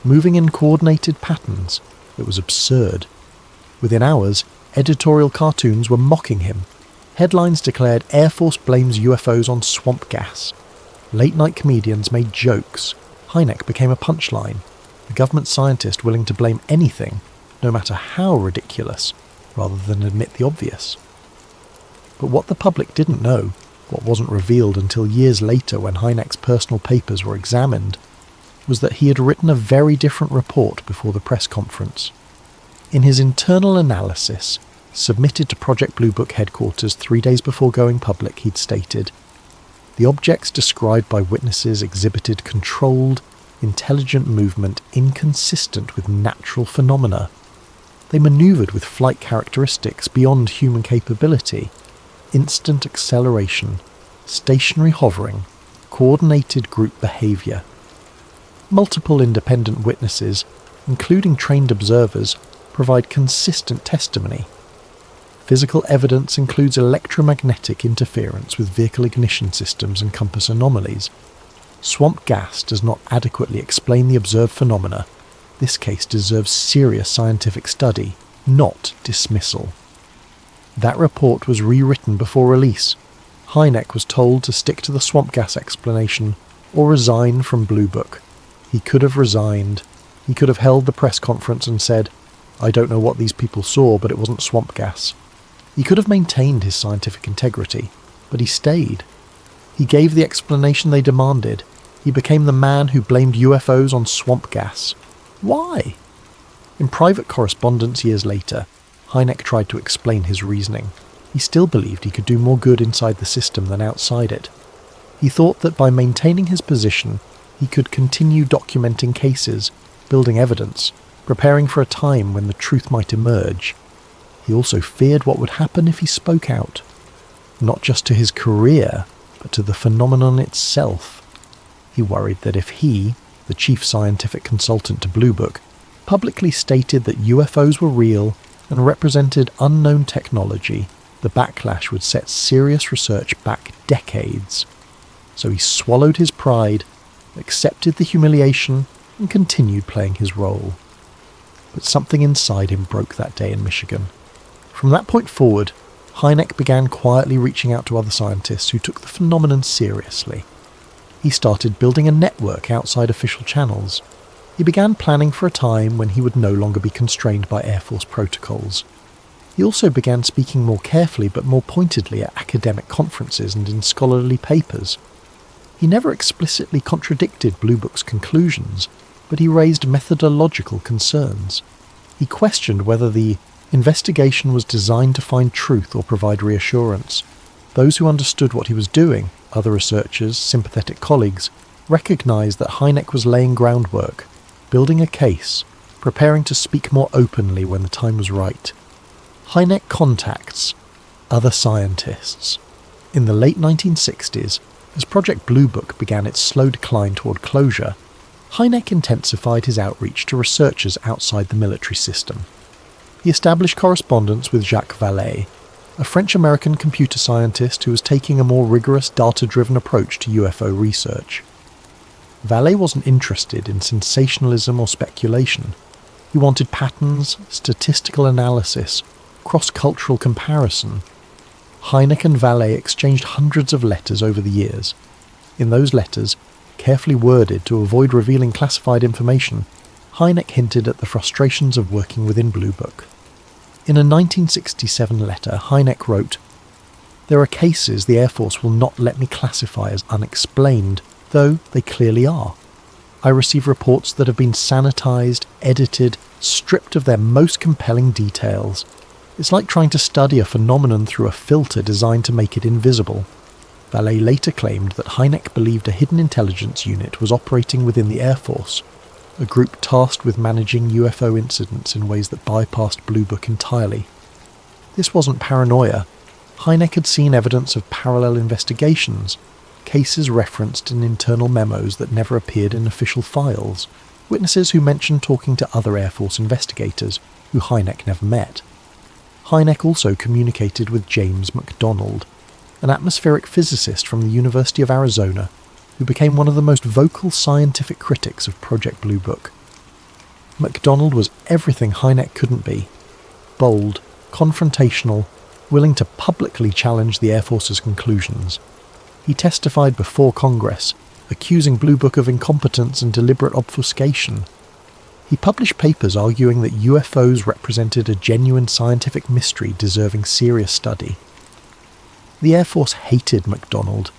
moving in coordinated patterns. It was absurd. Within hours, editorial cartoons were mocking him. Headlines declared Air Force blames UFOs on swamp gas. Late-night comedians made jokes. Hynek became a punchline. A government scientist willing to blame anything, no matter how ridiculous, rather than admit the obvious. But what the public didn't know, what wasn't revealed until years later when Hynek's personal papers were examined, was that he had written a very different report before the press conference. In his internal analysis, submitted to Project Blue Book headquarters 3 days before going public, he'd stated, "The objects described by witnesses exhibited controlled, intelligent movement inconsistent with natural phenomena. They manoeuvred with flight characteristics beyond human capability, instant acceleration, stationary hovering, coordinated group behaviour." Multiple independent witnesses, including trained observers, provide consistent testimony. Physical evidence includes electromagnetic interference with vehicle ignition systems and compass anomalies. Swamp gas does not adequately explain the observed phenomena. This case deserves serious scientific study, not dismissal. That report was rewritten before release. Hynek was told to stick to the swamp gas explanation or resign from Blue Book. He could have resigned. He could have held the press conference and said, "I don't know what these people saw, but it wasn't swamp gas." He could have maintained his scientific integrity, but he stayed. He gave the explanation they demanded. He became the man who blamed UFOs on swamp gas. Why? In private correspondence years later, Hynek tried to explain his reasoning. He still believed he could do more good inside the system than outside it. He thought that by maintaining his position, he could continue documenting cases, building evidence, preparing for a time when the truth might emerge. He also feared what would happen if he spoke out, not just to his career, but to the phenomenon itself. He worried that if he, the chief scientific consultant to Blue Book, publicly stated that UFOs were real and represented unknown technology, the backlash would set serious research back decades. So he swallowed his pride, accepted the humiliation, and continued playing his role. But something inside him broke that day in Michigan. From that point forward, Hynek began quietly reaching out to other scientists who took the phenomenon seriously. He started building a network outside official channels. He began planning for a time when he would no longer be constrained by Air Force protocols. He also began speaking more carefully but more pointedly at academic conferences and in scholarly papers. He never explicitly contradicted Blue Book's conclusions, but he raised methodological concerns. He questioned whether the investigation was designed to find truth or provide reassurance, Those who understood what he was doing, other researchers, sympathetic colleagues, recognised that Hynek was laying groundwork, building a case, preparing to speak more openly when the time was right. Hynek contacts other scientists. In the late 1960s, as Project Blue Book began its slow decline toward closure, Hynek intensified his outreach to researchers outside the military system. He established correspondence with Jacques Vallée, a French-American computer scientist who was taking a more rigorous data-driven approach to UFO research. Vallée wasn't interested in sensationalism or speculation. He wanted patterns, statistical analysis, cross-cultural comparison. Hynek and Vallée exchanged hundreds of letters over the years. In those letters, carefully worded to avoid revealing classified information, Hynek hinted at the frustrations of working within Blue Book. In a 1967 letter, Hynek wrote, "There are cases the Air Force will not let me classify as unexplained, though they clearly are. I receive reports that have been sanitized, edited, stripped of their most compelling details. It's like trying to study a phenomenon through a filter designed to make it invisible." Vallée later claimed that Hynek believed a hidden intelligence unit was operating within the Air Force, a group tasked with managing UFO incidents in ways that bypassed Blue Book entirely. This wasn't paranoia. Hynek had seen evidence of parallel investigations, cases referenced in internal memos that never appeared in official files, witnesses who mentioned talking to other Air Force investigators, who Hynek never met. Hynek also communicated with James McDonald, an atmospheric physicist from the University of Arizona, who became one of the most vocal scientific critics of Project Blue Book. McDonald was everything Hynek couldn't be: bold, confrontational, willing to publicly challenge the Air Force's conclusions. He testified before Congress, accusing Blue Book of incompetence and deliberate obfuscation. He published papers arguing that UFOs represented a genuine scientific mystery deserving serious study. The Air Force hated McDonald.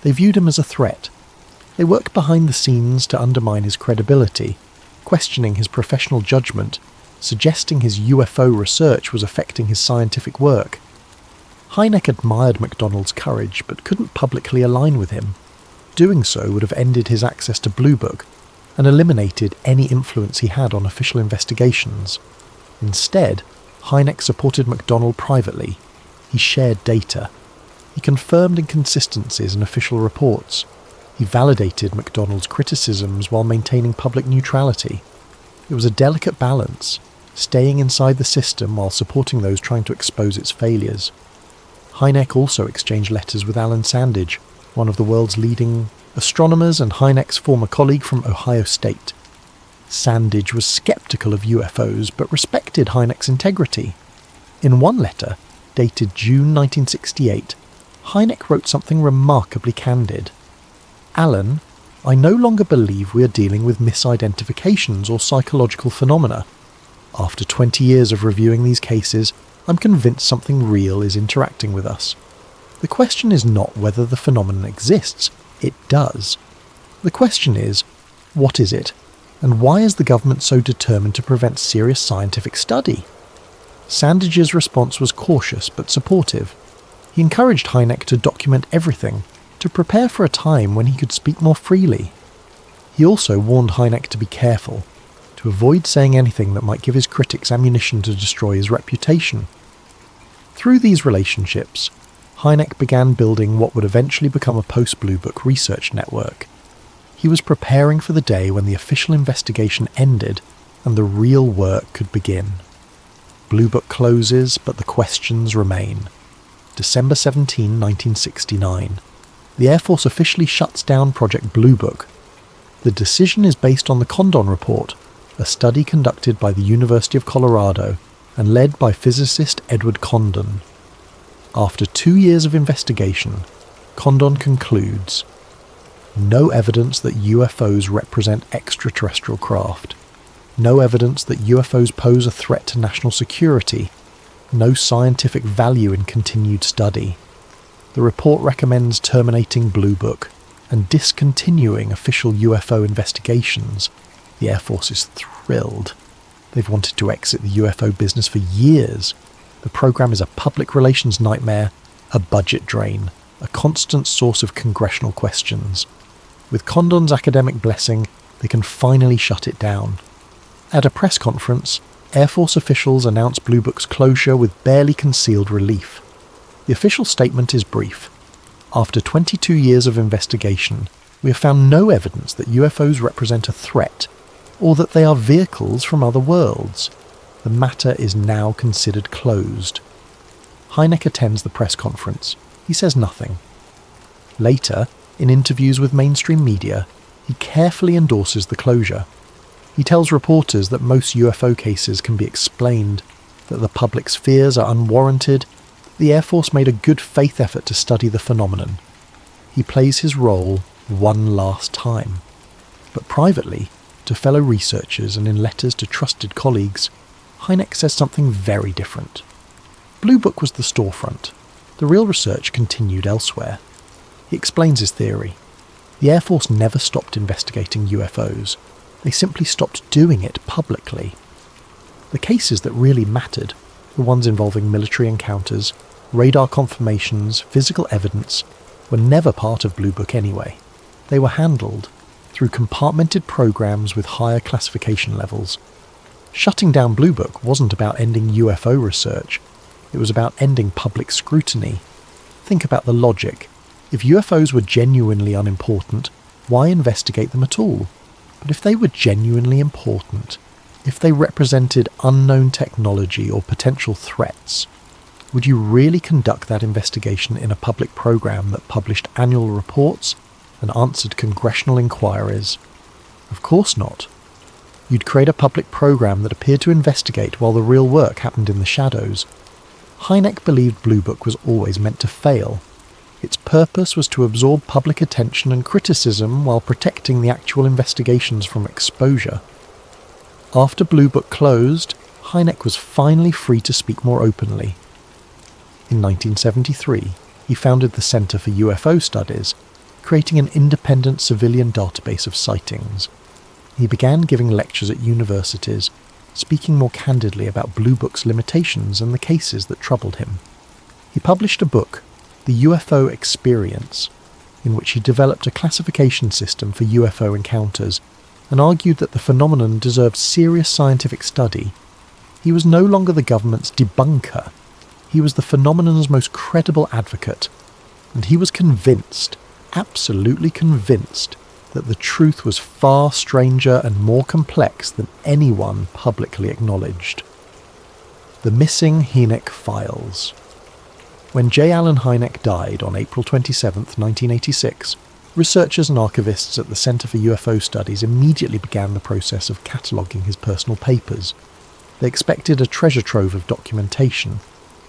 They viewed him as a threat. They worked behind the scenes to undermine his credibility, questioning his professional judgment, suggesting his UFO research was affecting his scientific work. Hynek admired McDonald's courage, but couldn't publicly align with him. Doing so would have ended his access to Blue Book and eliminated any influence he had on official investigations. Instead, Hynek supported McDonald privately. He shared data. He confirmed inconsistencies in official reports. He validated McDonald's criticisms while maintaining public neutrality. It was a delicate balance, staying inside the system while supporting those trying to expose its failures. Hynek also exchanged letters with Alan Sandage, one of the world's leading astronomers and Hynek's former colleague from Ohio State. Sandage was skeptical of UFOs but respected Hynek's integrity. In one letter, dated June 1968, Hynek wrote something remarkably candid. "Alan, I no longer believe we are dealing with misidentifications or psychological phenomena. After 20 years of reviewing these cases, I'm convinced something real is interacting with us. The question is not whether the phenomenon exists. It does. The question is, what is it? And why is the government so determined to prevent serious scientific study?" Sandage's response was cautious but supportive. He encouraged Hynek to document everything, to prepare for a time when he could speak more freely. He also warned Hynek to be careful, to avoid saying anything that might give his critics ammunition to destroy his reputation. Through these relationships, Hynek began building what would eventually become a post-Blue Book research network. He was preparing for the day when the official investigation ended and the real work could begin. Blue Book closes, but the questions remain. December 17, 1969. The Air Force officially shuts down Project Blue Book. The decision is based on the Condon Report, a study conducted by the University of Colorado and led by physicist Edward Condon. After 2 years of investigation, Condon concludes, no evidence that UFOs represent extraterrestrial craft, no evidence that UFOs pose a threat to national security, no scientific value in continued study. The report recommends terminating Blue Book and discontinuing official UFO investigations. The Air Force is thrilled. They've wanted to exit the UFO business for years. The program is a public relations nightmare, A budget drain, a constant source of congressional questions. With Condon's academic blessing, they can finally shut it down. At a press conference, Air Force officials announce Blue Book's closure with barely concealed relief. The official statement is brief. After 22 years of investigation, we have found no evidence that UFOs represent a threat, or that they are vehicles from other worlds. The matter is now considered closed. Hynek attends the press conference. He says nothing. Later, in interviews with mainstream media, he carefully endorses the closure. He tells reporters that most UFO cases can be explained, that the public's fears are unwarranted, that the Air Force made a good faith effort to study the phenomenon. He plays his role one last time. But privately, to fellow researchers and in letters to trusted colleagues, Hynek says something very different. Blue Book was the storefront. The real research continued elsewhere. He explains his theory. The Air Force never stopped investigating UFOs. They simply stopped doing it publicly. The cases that really mattered, the ones involving military encounters, radar confirmations, physical evidence, were never part of Blue Book anyway. They were handled through compartmented programs with higher classification levels. Shutting down Blue Book wasn't about ending UFO research. It was about ending public scrutiny. Think about the logic. If UFOs were genuinely unimportant, why investigate them at all? But if they were genuinely important, if they represented unknown technology or potential threats, would you really conduct that investigation in a public program that published annual reports and answered congressional inquiries? Of course not. You'd create a public program that appeared to investigate while the real work happened in the shadows. Hynek believed Blue Book was always meant to fail. Its purpose was to absorb public attention and criticism while protecting the actual investigations from exposure. After Blue Book closed, Hynek was finally free to speak more openly. In 1973, he founded the Center for UFO Studies, creating an independent civilian database of sightings. He began giving lectures at universities, speaking more candidly about Blue Book's limitations and the cases that troubled him. He published a book, The UFO Experience, in which he developed a classification system for UFO encounters and argued that the phenomenon deserved serious scientific study. He was no longer the government's debunker. He was the phenomenon's most credible advocate, and he was convinced, absolutely convinced, that the truth was far stranger and more complex than anyone publicly acknowledged. The Missing Hynek Files. When J. Allen Hynek died on April 27, 1986, researchers and archivists at the Center for UFO Studies immediately began the process of cataloguing his personal papers. They expected a treasure trove of documentation.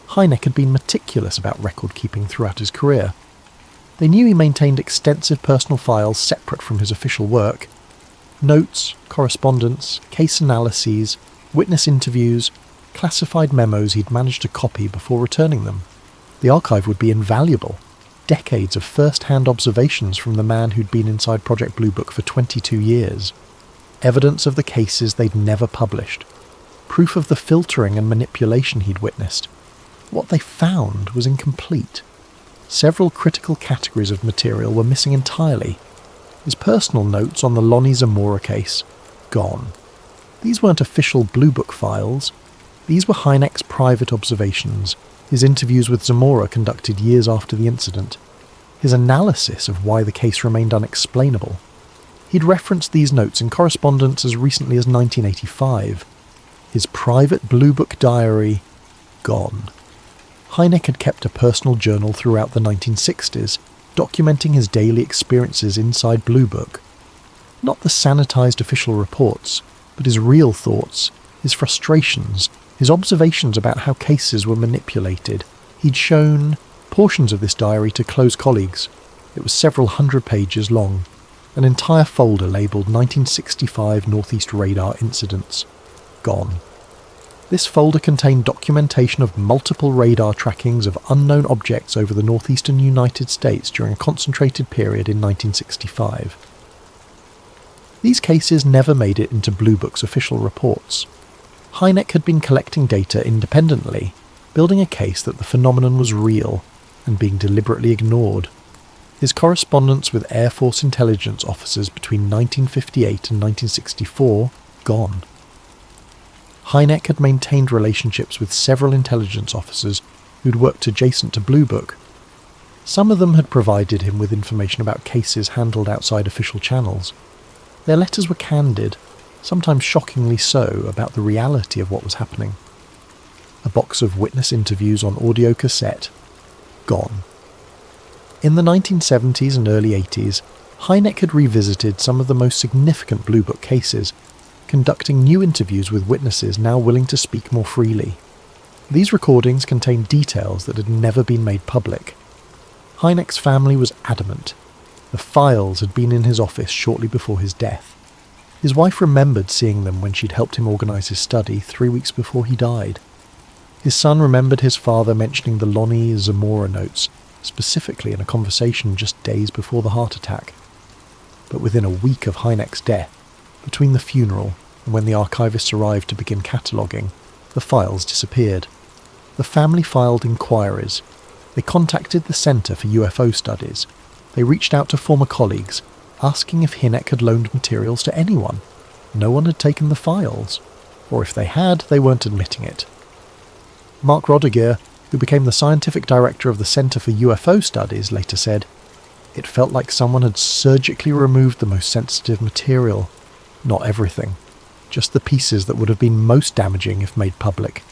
Hynek had been meticulous about record-keeping throughout his career. They knew he maintained extensive personal files separate from his official work. Notes, correspondence, case analyses, witness interviews, classified memos he'd managed to copy before returning them. The archive would be invaluable. Decades of first-hand observations from the man who'd been inside Project Blue Book for 22 years. Evidence of the cases they'd never published. Proof of the filtering and manipulation he'd witnessed. What they found was incomplete. Several critical categories of material were missing entirely. His personal notes on the Lonnie Zamora case, gone. These weren't official Blue Book files. These were Hynek's private observations, his interviews with Zamora conducted years after the incident, his analysis of why the case remained unexplainable. He'd referenced these notes in correspondence as recently as 1985. His private Blue Book diary, gone. Hynek had kept a personal journal throughout the 1960s, documenting his daily experiences inside Blue Book. Not the sanitized official reports, but his real thoughts, his frustrations, his observations about how cases were manipulated. He'd shown portions of this diary to close colleagues. It was several hundred pages long, an entire folder labelled 1965 Northeast Radar Incidents. Gone. This folder contained documentation of multiple radar trackings of unknown objects over the northeastern United States during a concentrated period in 1965. These cases never made it into Blue Book's official reports. Hynek had been collecting data independently, building a case that the phenomenon was real, and being deliberately ignored. His correspondence with Air Force intelligence officers between 1958 and 1964 gone. Hynek had maintained relationships with several intelligence officers who'd worked adjacent to Blue Book. Some of them had provided him with information about cases handled outside official channels. Their letters were candid, sometimes shockingly so, about the reality of what was happening. A box of witness interviews on audio cassette, gone. In the 1970s and early 80s, Hynek had revisited some of the most significant Blue Book cases, conducting new interviews with witnesses now willing to speak more freely. These recordings contained details that had never been made public. Hynek's family was adamant. The files had been in his office shortly before his death. His wife remembered seeing them when she'd helped him organise his study 3 weeks before he died. His son remembered his father mentioning the Lonnie Zamora notes, specifically in a conversation just days before the heart attack. But within a week of Hynek's death, between the funeral and when the archivists arrived to begin cataloguing, the files disappeared. The family filed inquiries. They contacted the Centre for UFO Studies. They reached out to former colleagues, asking if Hynek had loaned materials to anyone. No one had taken the files, or if they had, they weren't admitting it. Mark Roediger, who became the scientific director of the Centre for UFO Studies, later said, "It felt like someone had surgically removed the most sensitive material. Not everything, just the pieces that would have been most damaging if made public.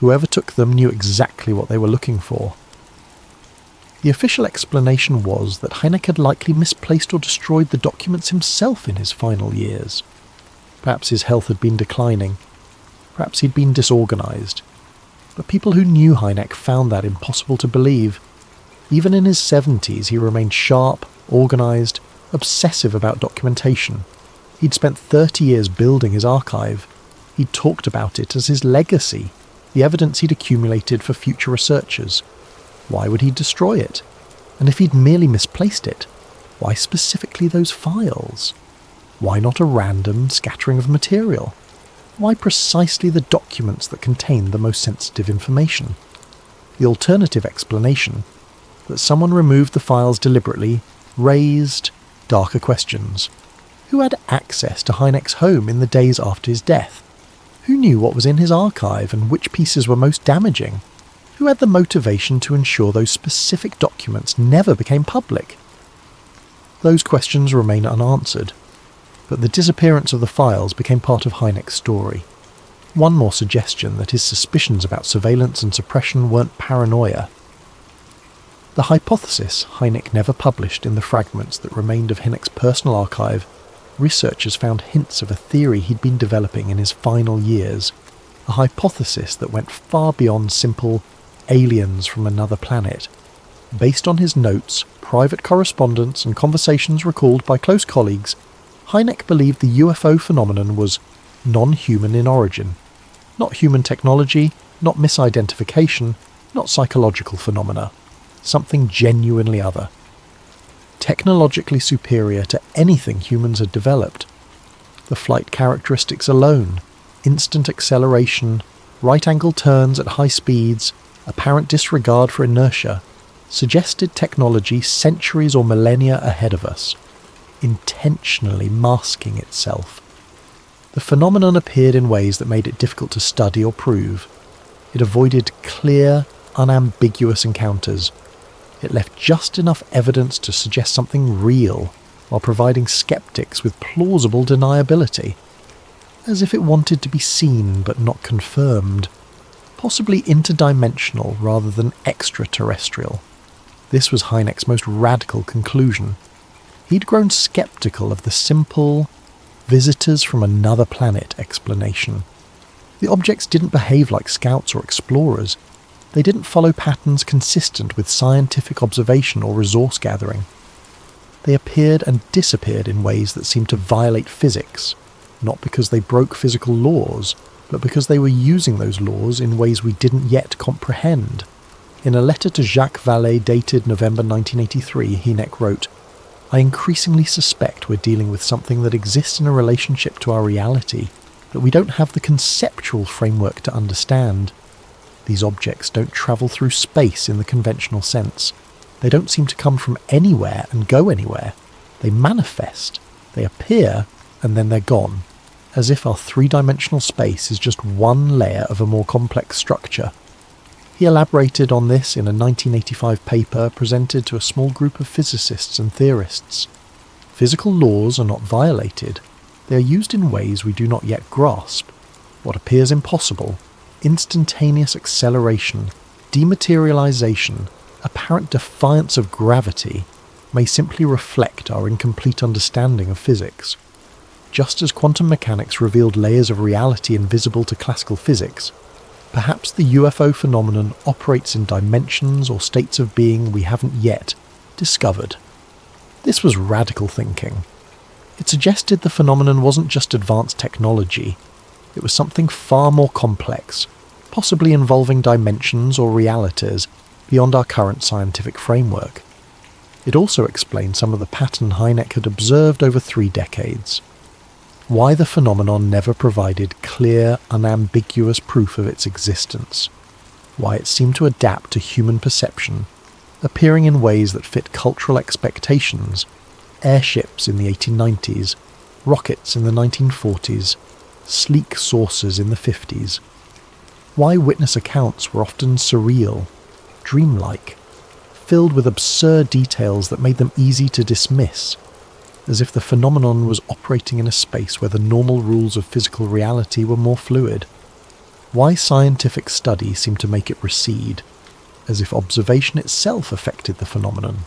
Whoever took them knew exactly what they were looking for." The official explanation was that Hynek had likely misplaced or destroyed the documents himself in his final years. Perhaps his health had been declining. Perhaps he'd been disorganised. But people who knew Hynek found that impossible to believe. Even in his 70s, he remained sharp, organised, obsessive about documentation. He'd spent 30 years building his archive. He'd talked about it as his legacy, the evidence he'd accumulated for future researchers. Why would he destroy it? And if he'd merely misplaced it, why specifically those files? Why not a random scattering of material? Why precisely the documents that contained the most sensitive information? The alternative explanation, that someone removed the files deliberately, raised darker questions. Who had access to Hynek's home in the days after his death? Who knew what was in his archive and which pieces were most damaging? Who had the motivation to ensure those specific documents never became public? Those questions remain unanswered, but the disappearance of the files became part of Hynek's story. One more suggestion that his suspicions about surveillance and suppression weren't paranoia. The hypothesis Hynek never published in the fragments that remained of Hynek's personal archive, researchers found hints of a theory he'd been developing in his final years, a hypothesis that went far beyond simple aliens from another planet. Based on his notes, private correspondence and conversations recalled by close colleagues, Hynek believed the UFO phenomenon was non-human in origin. Not human technology, not misidentification, not psychological phenomena. Something genuinely other. Technologically superior to anything humans had developed. The flight characteristics alone, instant acceleration, right-angle turns at high speeds, apparent disregard for inertia, suggested technology centuries or millennia ahead of us, intentionally masking itself. The phenomenon appeared in ways that made it difficult to study or prove. It avoided clear, unambiguous encounters. It left just enough evidence to suggest something real, while providing skeptics with plausible deniability, as if it wanted to be seen but not confirmed. Possibly interdimensional rather than extraterrestrial. This was Hynek's most radical conclusion. He'd grown skeptical of the simple, visitors from another planet explanation. The objects didn't behave like scouts or explorers. They didn't follow patterns consistent with scientific observation or resource gathering. They appeared and disappeared in ways that seemed to violate physics, not because they broke physical laws, but because they were using those laws in ways we didn't yet comprehend. In a letter to Jacques Vallée dated November 1983, Hynek wrote, "I increasingly suspect we're dealing with something that exists in a relationship to our reality that we don't have the conceptual framework to understand. These objects don't travel through space in the conventional sense. They don't seem to come from anywhere and go anywhere. They manifest, they appear, and then they're gone, as if our three-dimensional space is just one layer of a more complex structure. He elaborated on this in a 1985 paper presented to a small group of physicists and theorists. Physical laws are not violated. They are used in ways we do not yet grasp. What appears impossible, instantaneous acceleration, dematerialization, apparent defiance of gravity, may simply reflect our incomplete understanding of physics. Just as quantum mechanics revealed layers of reality invisible to classical physics, perhaps the UFO phenomenon operates in dimensions or states of being we haven't yet discovered. This was radical thinking. It suggested the phenomenon wasn't just advanced technology. It was something far more complex, possibly involving dimensions or realities beyond our current scientific framework. It also explained some of the pattern Hynek had observed over 3 decades. Why the phenomenon never provided clear, unambiguous proof of its existence. Why it seemed to adapt to human perception, appearing in ways that fit cultural expectations. Airships in the 1890s, rockets in the 1940s, sleek saucers in the 50s. Why witness accounts were often surreal, dreamlike, filled with absurd details that made them easy to dismiss, as if the phenomenon was operating in a space where the normal rules of physical reality were more fluid. Why scientific study seemed to make it recede, as if observation itself affected the phenomenon.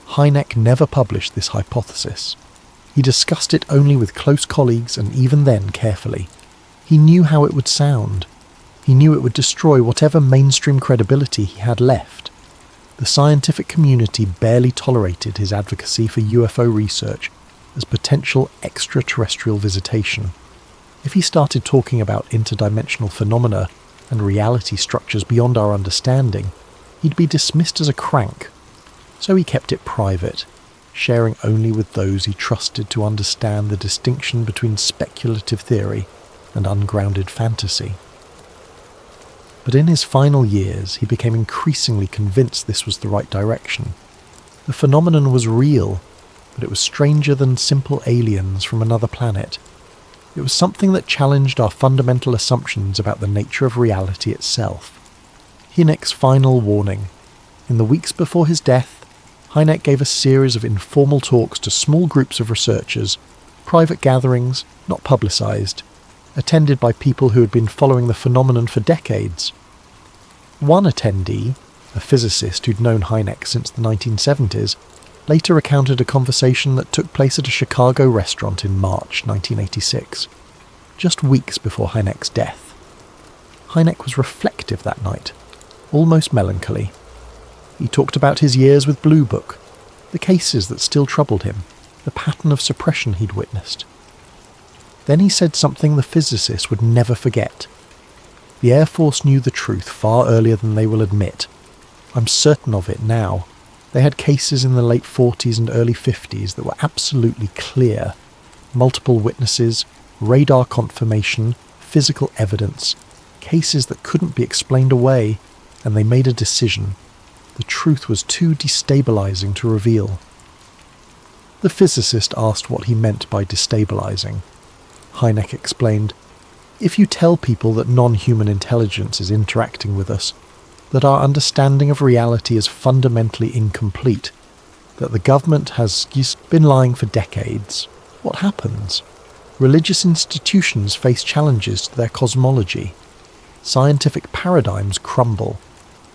Hynek never published this hypothesis. He discussed it only with close colleagues, and even then carefully. He knew how it would sound. He knew it would destroy whatever mainstream credibility he had left. The scientific community barely tolerated his advocacy for UFO research as potential extraterrestrial visitation. If he started talking about interdimensional phenomena and reality structures beyond our understanding, he'd be dismissed as a crank. So he kept it private, sharing only with those he trusted to understand the distinction between speculative theory and ungrounded fantasy. But in his final years, he became increasingly convinced this was the right direction. The phenomenon was real, but it was stranger than simple aliens from another planet. It was something that challenged our fundamental assumptions about the nature of reality itself. Hynek's final warning. In the weeks before his death, Hynek gave a series of informal talks to small groups of researchers, private gatherings, not publicized, attended by people who had been following the phenomenon for decades. One attendee, a physicist who'd known Hynek since the 1970s, later recounted a conversation that took place at a Chicago restaurant in March 1986, just weeks before Hynek's death. Hynek was reflective that night, almost melancholy. He talked about his years with Blue Book, the cases that still troubled him, the pattern of suppression he'd witnessed. Then he said something the physicists would never forget. The Air Force knew the truth far earlier than they will admit. I'm certain of it now. They had cases in the late 40s and early 50s that were absolutely clear. Multiple witnesses, radar confirmation, physical evidence, cases that couldn't be explained away, and they made a decision. The truth was too destabilizing to reveal. The physicist asked what he meant by destabilizing. Hynek explained, "If you tell people that non-human intelligence is interacting with us, that our understanding of reality is fundamentally incomplete, that the government has been lying for decades, what happens? Religious institutions face challenges to their cosmology. Scientific paradigms crumble.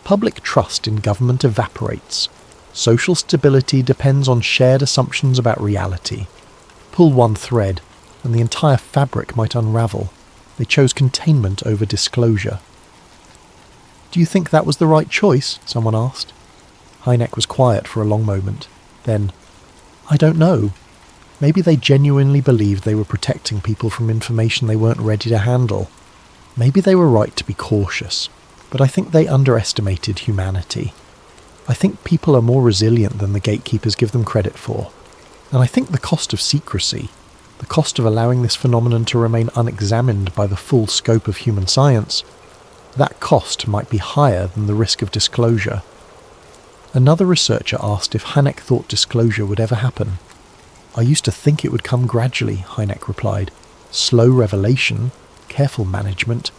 Public trust in government evaporates. Social stability depends on shared assumptions about reality. Pull one thread, and the entire fabric might unravel. They chose containment over disclosure." "Do you think that was the right choice?" someone asked. Hynek was quiet for a long moment. Then, "I don't know. Maybe they genuinely believed they were protecting people from information they weren't ready to handle. Maybe they were right to be cautious. But I think they underestimated humanity. I think people are more resilient than the gatekeepers give them credit for. And I think the cost of secrecy, the cost of allowing this phenomenon to remain unexamined by the full scope of human science, That cost might be higher than the risk of disclosure. Another researcher asked if Hynek thought disclosure would ever happen. "I used to think it would come gradually," Hynek replied. "Slow revelation, careful management.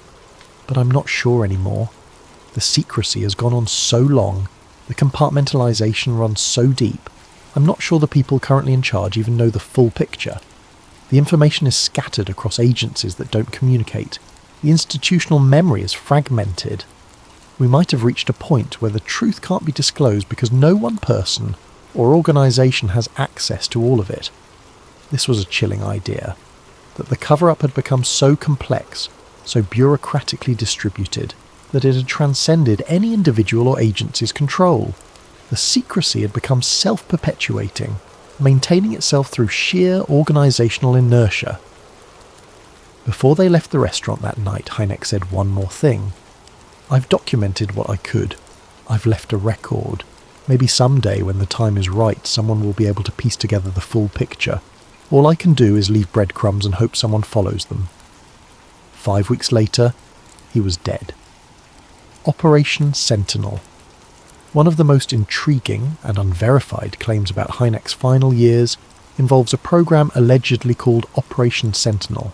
But I'm not sure anymore. The secrecy has gone on so long, the compartmentalization runs so deep, I'm not sure the people currently in charge even know the full picture. The information is scattered across agencies that don't communicate. The institutional memory is fragmented. We might have reached a point where the truth can't be disclosed because no one person or organisation has access to all of it." This was a chilling idea, that the cover-up had become so complex, so bureaucratically distributed, that it had transcended any individual or agency's control. The secrecy had become self-perpetuating, maintaining itself through sheer organisational inertia. Before they left the restaurant that night, Hynek said one more thing. "I've documented what I could. I've left a record. Maybe someday, when the time is right, someone will be able to piece together the full picture. All I can do is leave breadcrumbs and hope someone follows them." 5 weeks later, he was dead. Operation Sentinel. One of the most intriguing and unverified claims about Hynek's final years involves a program allegedly called Operation Sentinel.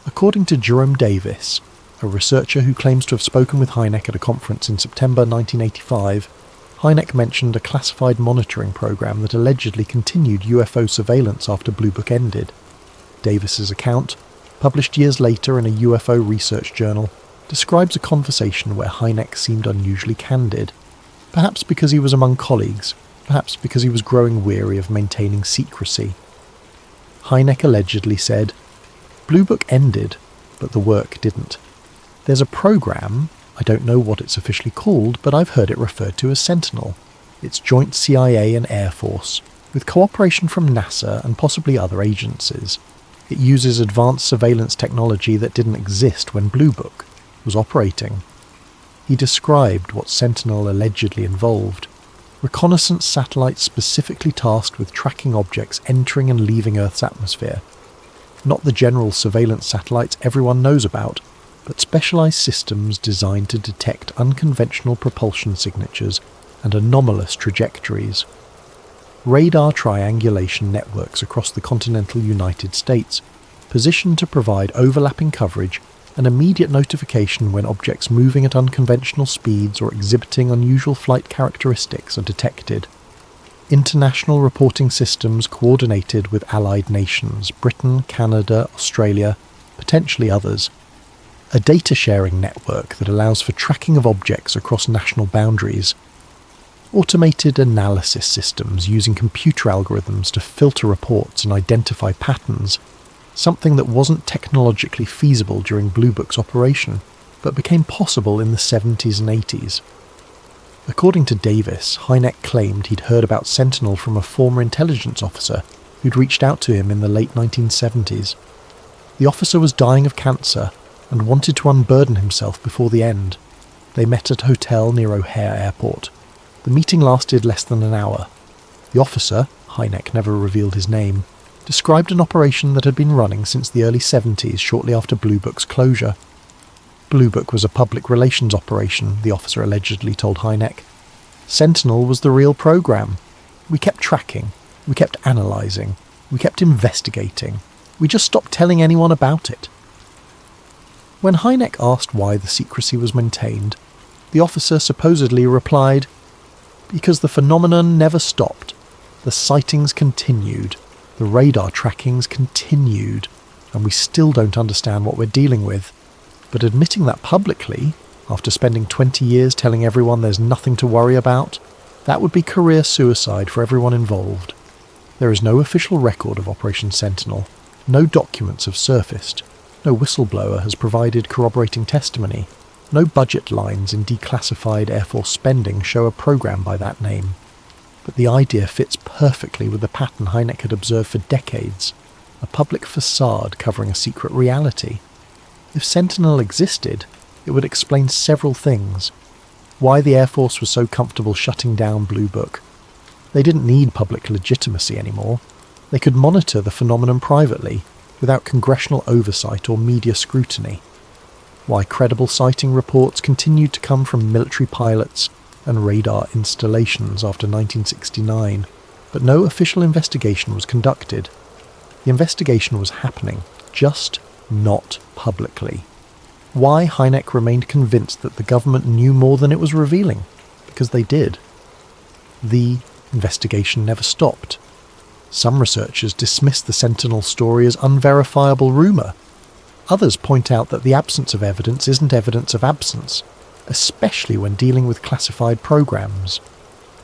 According to Jerome Davis, a researcher who claims to have spoken with Hynek at a conference in September 1985, Hynek mentioned a classified monitoring program that allegedly continued UFO surveillance after Blue Book ended. Davis's account, published years later in a UFO research journal, describes a conversation where Hynek seemed unusually candid. Perhaps because he was among colleagues, perhaps because he was growing weary of maintaining secrecy. Hynek allegedly said, "Blue Book ended, but the work didn't. There's a program, I don't know what it's officially called, but I've heard it referred to as Sentinel. It's joint CIA and Air Force, with cooperation from NASA and possibly other agencies. It uses advanced surveillance technology that didn't exist when Blue Book was operating." He described what Sentinel allegedly involved: reconnaissance satellites specifically tasked with tracking objects entering and leaving Earth's atmosphere. Not the general surveillance satellites everyone knows about, but specialized systems designed to detect unconventional propulsion signatures and anomalous trajectories. Radar triangulation networks across the continental United States, positioned to provide overlapping coverage and immediate notification when objects moving at unconventional speeds or exhibiting unusual flight characteristics are detected. International reporting systems coordinated with allied nations, Britain, Canada, Australia, potentially others. A data-sharing network that allows for tracking of objects across national boundaries. Automated analysis systems using computer algorithms to filter reports and identify patterns, something that wasn't technologically feasible during Blue Book's operation, but became possible in the 70s and 80s. According to Davis, Hynek claimed he'd heard about Sentinel from a former intelligence officer who'd reached out to him in the late 1970s. The officer was dying of cancer and wanted to unburden himself before the end. They met at a hotel near O'Hare Airport. The meeting lasted less than an hour. The officer, Hynek never revealed his name, described an operation that had been running since the early 70s, shortly after Blue Book's closure. Blue Book was a public relations operation, the officer allegedly told Hynek. Sentinel was the real program. We kept tracking, we kept analysing, we kept investigating. We just stopped telling anyone about it. When Hynek asked why the secrecy was maintained, the officer supposedly replied, "Because the phenomenon never stopped. The sightings continued. The radar trackings continued, and we still don't understand what we're dealing with. But admitting that publicly, after spending 20 years telling everyone there's nothing to worry about, that would be career suicide for everyone involved. There is no official record of Operation Sentinel. No documents have surfaced. No whistleblower has provided corroborating testimony. No budget lines in declassified Air Force spending show a program by that name. But the idea fits perfectly with the pattern Hynek had observed for decades, a public facade covering a secret reality. If Sentinel existed, it would explain several things. Why the Air Force was so comfortable shutting down Blue Book. They didn't need public legitimacy anymore. They could monitor the phenomenon privately, without congressional oversight or media scrutiny. why credible sighting reports continued to come from military pilots and radar installations after 1969, but no official investigation was conducted. The investigation was happening, just not publicly. Why Hynek remained convinced that the government knew more than it was revealing? Because they did. The investigation never stopped. Some researchers dismiss the Sentinel story as unverifiable rumour. Others point out that the absence of evidence isn't evidence of absence, especially when dealing with classified programs.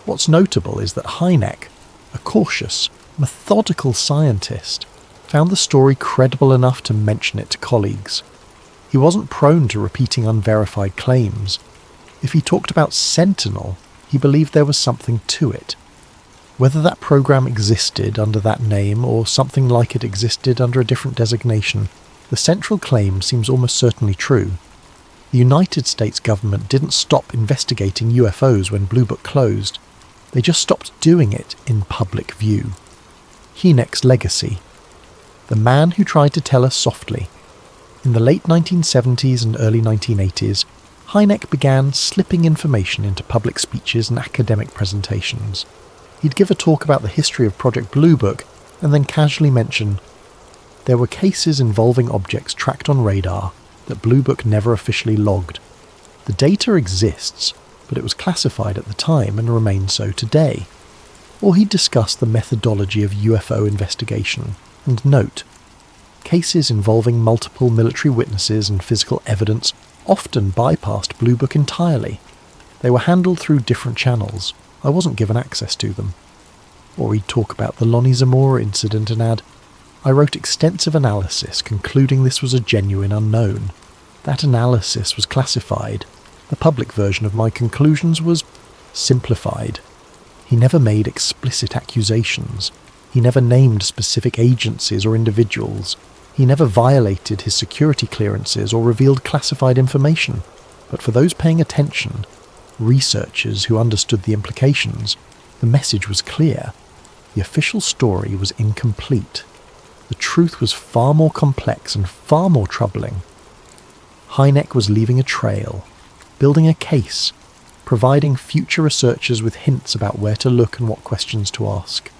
What's notable is that Hynek, a cautious, methodical scientist, found the story credible enough to mention it to colleagues. He wasn't prone to repeating unverified claims. If he talked about Sentinel, he believed there was something to it. Whether that program existed under that name or something like it existed under a different designation, the central claim seems almost certainly true. The United States government didn't stop investigating UFOs when Blue Book closed. They just stopped doing it in public view. Hynek's legacy. The man who tried to tell us softly. In the late 1970s and early 1980s, Hynek began slipping information into public speeches and academic presentations. He'd give a talk about the history of Project Blue Book and then casually mention, there were cases involving objects tracked on radar that Blue Book never officially logged. The data exists, but it was classified at the time and remains so today. Or he'd discuss the methodology of UFO investigation and note, cases involving multiple military witnesses and physical evidence often bypassed Blue Book entirely. They were handled through different channels. I wasn't given access to them. Or he'd talk about the Lonnie Zamora incident and add, I wrote extensive analysis concluding this was a genuine unknown. That analysis was classified. The public version of my conclusions was simplified. He never made explicit accusations. He never named specific agencies or individuals. He never violated his security clearances or revealed classified information. But for those paying attention, researchers who understood the implications, the message was clear. The official story was incomplete. The truth was far more complex and far more troubling. Hynek was leaving a trail, building a case, providing future researchers with hints about where to look and what questions to ask.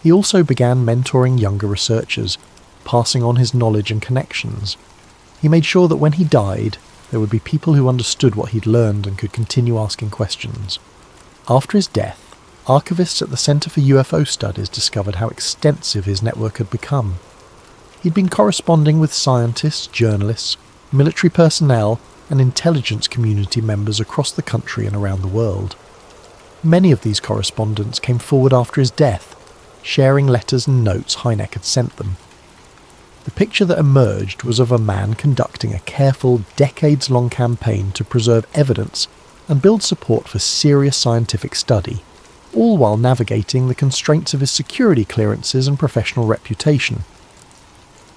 He also began mentoring younger researchers, passing on his knowledge and connections. He made sure that when he died, there would be people who understood what he'd learned and could continue asking questions. After his death, archivists at the Center for UFO Studies discovered how extensive his network had become. He'd been corresponding with scientists, journalists, military personnel, and intelligence community members across the country and around the world. Many of these correspondents came forward after his death, sharing letters and notes Hynek had sent them. The picture that emerged was of a man conducting a careful, decades-long campaign to preserve evidence and build support for serious scientific study, all while navigating the constraints of his security clearances and professional reputation.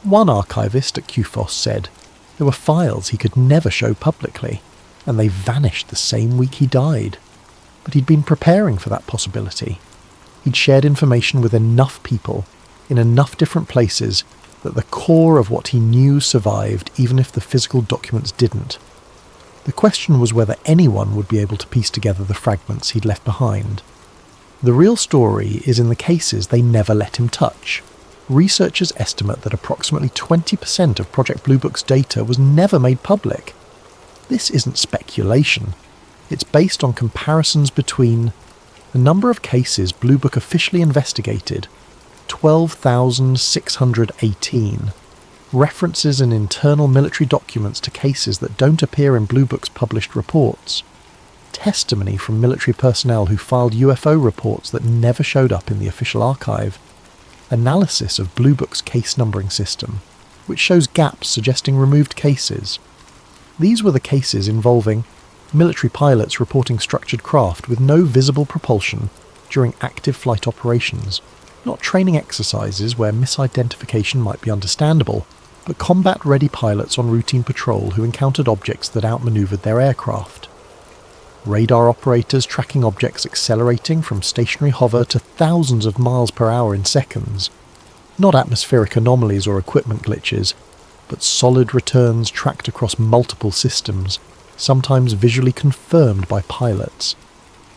One archivist at QFOS said there were files he could never show publicly, and they vanished the same week he died. But he'd been preparing for that possibility. He'd shared information with enough people, in enough different places, that the core of what he knew survived even if the physical documents didn't. The question was whether anyone would be able to piece together the fragments he'd left behind. The real story is in the cases they never let him touch. Researchers estimate that approximately 20% of Project Blue Book's data was never made public. This isn't speculation. It's based on comparisons between the number of cases Blue Book officially investigated, 12,618, references in internal military documents to cases that don't appear in Blue Book's published reports, testimony from military personnel who filed UFO reports that never showed up in the official archive, analysis of Blue Book's case numbering system, which shows gaps suggesting removed cases. These were the cases involving military pilots reporting structured craft with no visible propulsion during active flight operations, not training exercises where misidentification might be understandable, but combat-ready pilots on routine patrol who encountered objects that outmaneuvered their aircraft. Radar operators tracking objects accelerating from stationary hover to thousands of miles per hour in seconds. Not atmospheric anomalies or equipment glitches, but solid returns tracked across multiple systems, sometimes visually confirmed by pilots.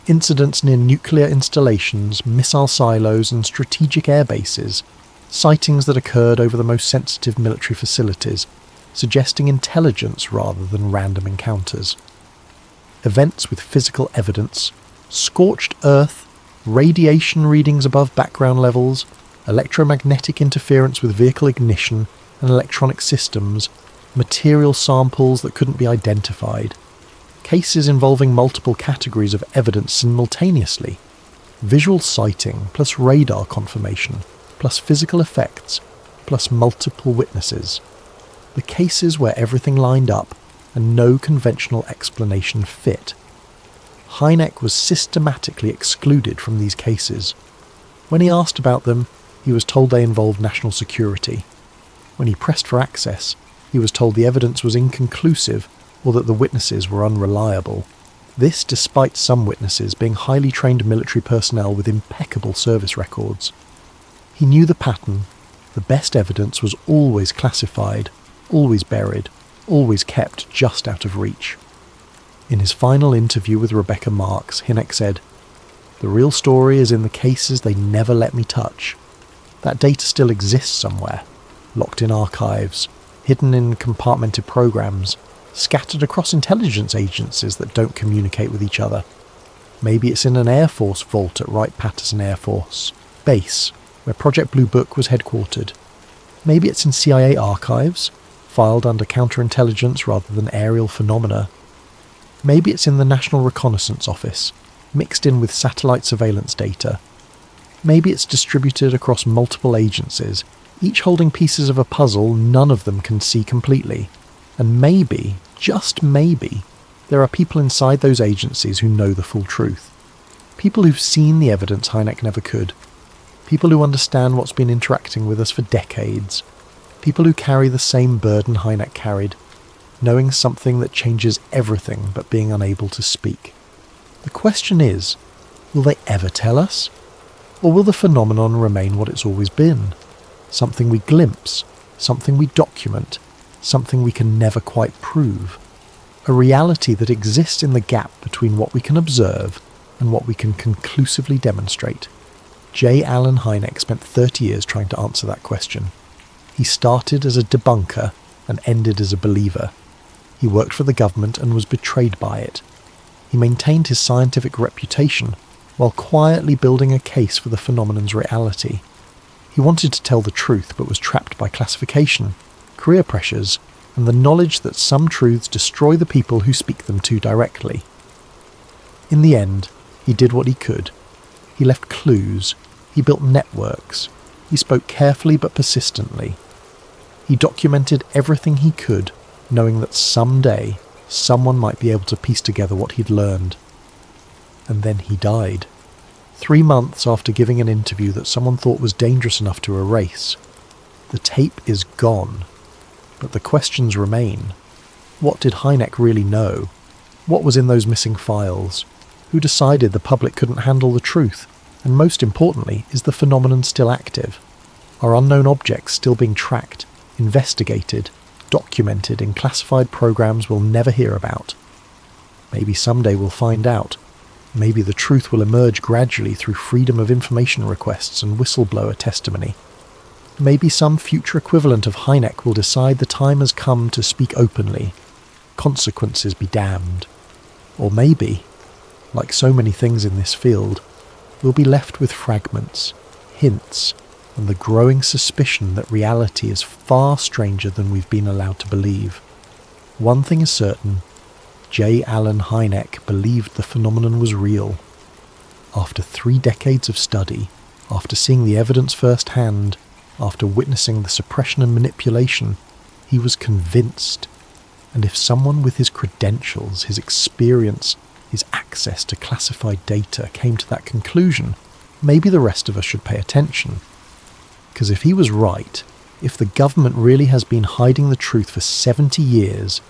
Incidents near nuclear installations, missile silos and strategic air bases, sightings that occurred over the most sensitive military facilities, suggesting intelligence rather than random encounters. Events with physical evidence, scorched earth, radiation readings above background levels, electromagnetic interference with vehicle ignition and electronic systems, material samples that couldn't be identified, cases involving multiple categories of evidence simultaneously, visual sighting plus radar confirmation, plus physical effects, plus multiple witnesses. The cases where everything lined up and no conventional explanation fit. Hynek was systematically excluded from these cases. When he asked about them, he was told they involved national security. When he pressed for access, he was told the evidence was inconclusive or that the witnesses were unreliable. This despite some witnesses being highly trained military personnel with impeccable service records. He knew the pattern. The best evidence was always classified, always buried, always kept just out of reach. In his final interview with Rebecca Marks, Hynek said, "The real story is in the cases they never let me touch. That data still exists somewhere, locked in archives, hidden in compartmented programs, scattered across intelligence agencies that don't communicate with each other. Maybe it's in an Air Force vault at Wright-Patterson Air Force Base, where Project Blue Book was headquartered. Maybe it's in CIA archives, filed under counterintelligence rather than aerial phenomena. Maybe it's in the National Reconnaissance Office, mixed in with satellite surveillance data. Maybe it's distributed across multiple agencies, each holding pieces of a puzzle none of them can see completely. And maybe, just maybe, there are people inside those agencies who know the full truth. People who've seen the evidence Hynek never could. People who understand what's been interacting with us for decades. People who carry the same burden Hynek carried, knowing something that changes everything but being unable to speak. The question is, will they ever tell us? Or will the phenomenon remain what it's always been? Something we glimpse, something we document, something we can never quite prove. A reality that exists in the gap between what we can observe and what we can conclusively demonstrate. J. Allen Hynek spent 30 years trying to answer that question. He started as a debunker and ended as a believer. He worked for the government and was betrayed by it. He maintained his scientific reputation while quietly building a case for the phenomenon's reality. He wanted to tell the truth but was trapped by classification, career pressures, and the knowledge that some truths destroy the people who speak them too directly. In the end, he did what he could. He left clues. He built networks. He spoke carefully but persistently. He documented everything he could, knowing that someday someone might be able to piece together what he'd learned. And then he died. 3 months after giving an interview that someone thought was dangerous enough to erase. The tape is gone. But the questions remain. What did Hynek really know? What was in those missing files? Who decided the public couldn't handle the truth? And most importantly, is the phenomenon still active? Are unknown objects still being tracked, investigated, documented in classified programs we'll never hear about? Maybe someday we'll find out. Maybe the truth will emerge gradually through freedom of information requests and whistleblower testimony. Maybe some future equivalent of Hynek will decide the time has come to speak openly. Consequences be damned. Or maybe, like so many things in this field, we'll be left with fragments, hints, and the growing suspicion that reality is far stranger than we've been allowed to believe. One thing is certain, J. Allen Hynek believed the phenomenon was real. After 3 decades of study, after seeing the evidence firsthand, after witnessing the suppression and manipulation, he was convinced. And if someone with his credentials, his experience, his access to classified data came to that conclusion, maybe the rest of us should pay attention. Because if he was right, if the government really has been hiding the truth for 70 years,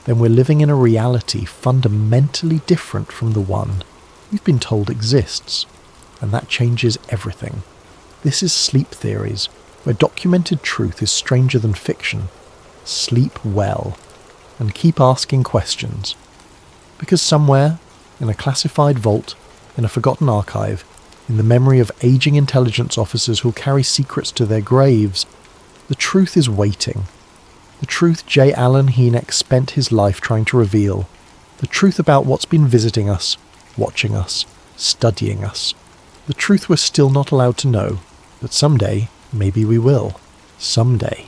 then we're living in a reality fundamentally different from the one we've been told exists. And that changes everything. This is Sleep Theories, where documented truth is stranger than fiction. sleep well, and keep asking questions. Because somewhere, in a classified vault, in a forgotten archive, in the memory of aging intelligence officers who'll carry secrets to their graves, the truth is waiting. The truth J. Allen Hynek spent his life trying to reveal. The truth about what's been visiting us, watching us, studying us. The truth we're still not allowed to know, but someday, maybe we will. Someday.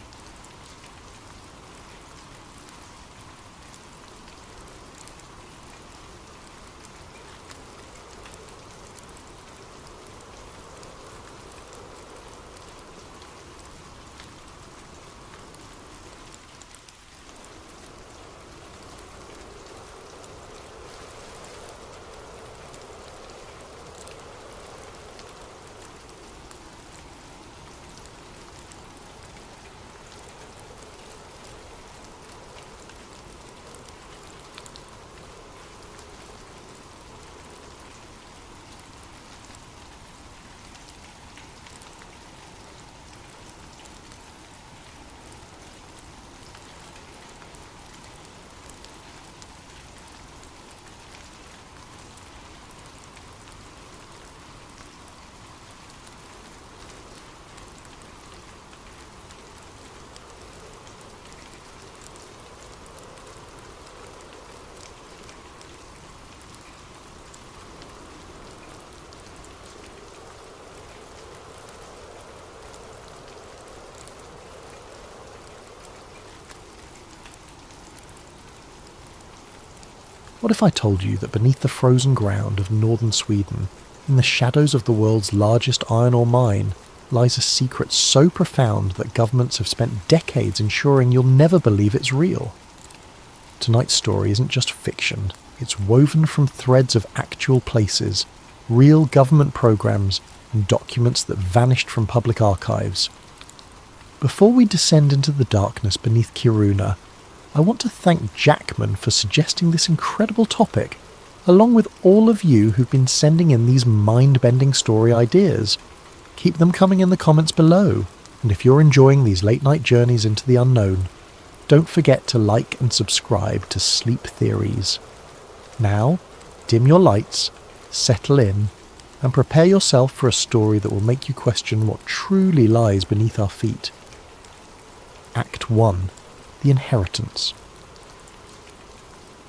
What if I told you that beneath the frozen ground of northern Sweden, in the shadows of the world's largest iron ore mine, lies a secret so profound that governments have spent decades ensuring you'll never believe it's real? Tonight's story isn't just fiction, it's woven from threads of actual places, real government programs, and documents that vanished from public archives. Before we descend into the darkness beneath Kiruna, I want to thank Jackman for suggesting this incredible topic, along with all of you who've been sending in these mind-bending story ideas. Keep them coming in the comments below, and if you're enjoying these late-night journeys into the unknown, don't forget to like and subscribe to Sleep Theories. Now, dim your lights, settle in, and prepare yourself for a story that will make you question what truly lies beneath our feet. Act 1. The Inheritance.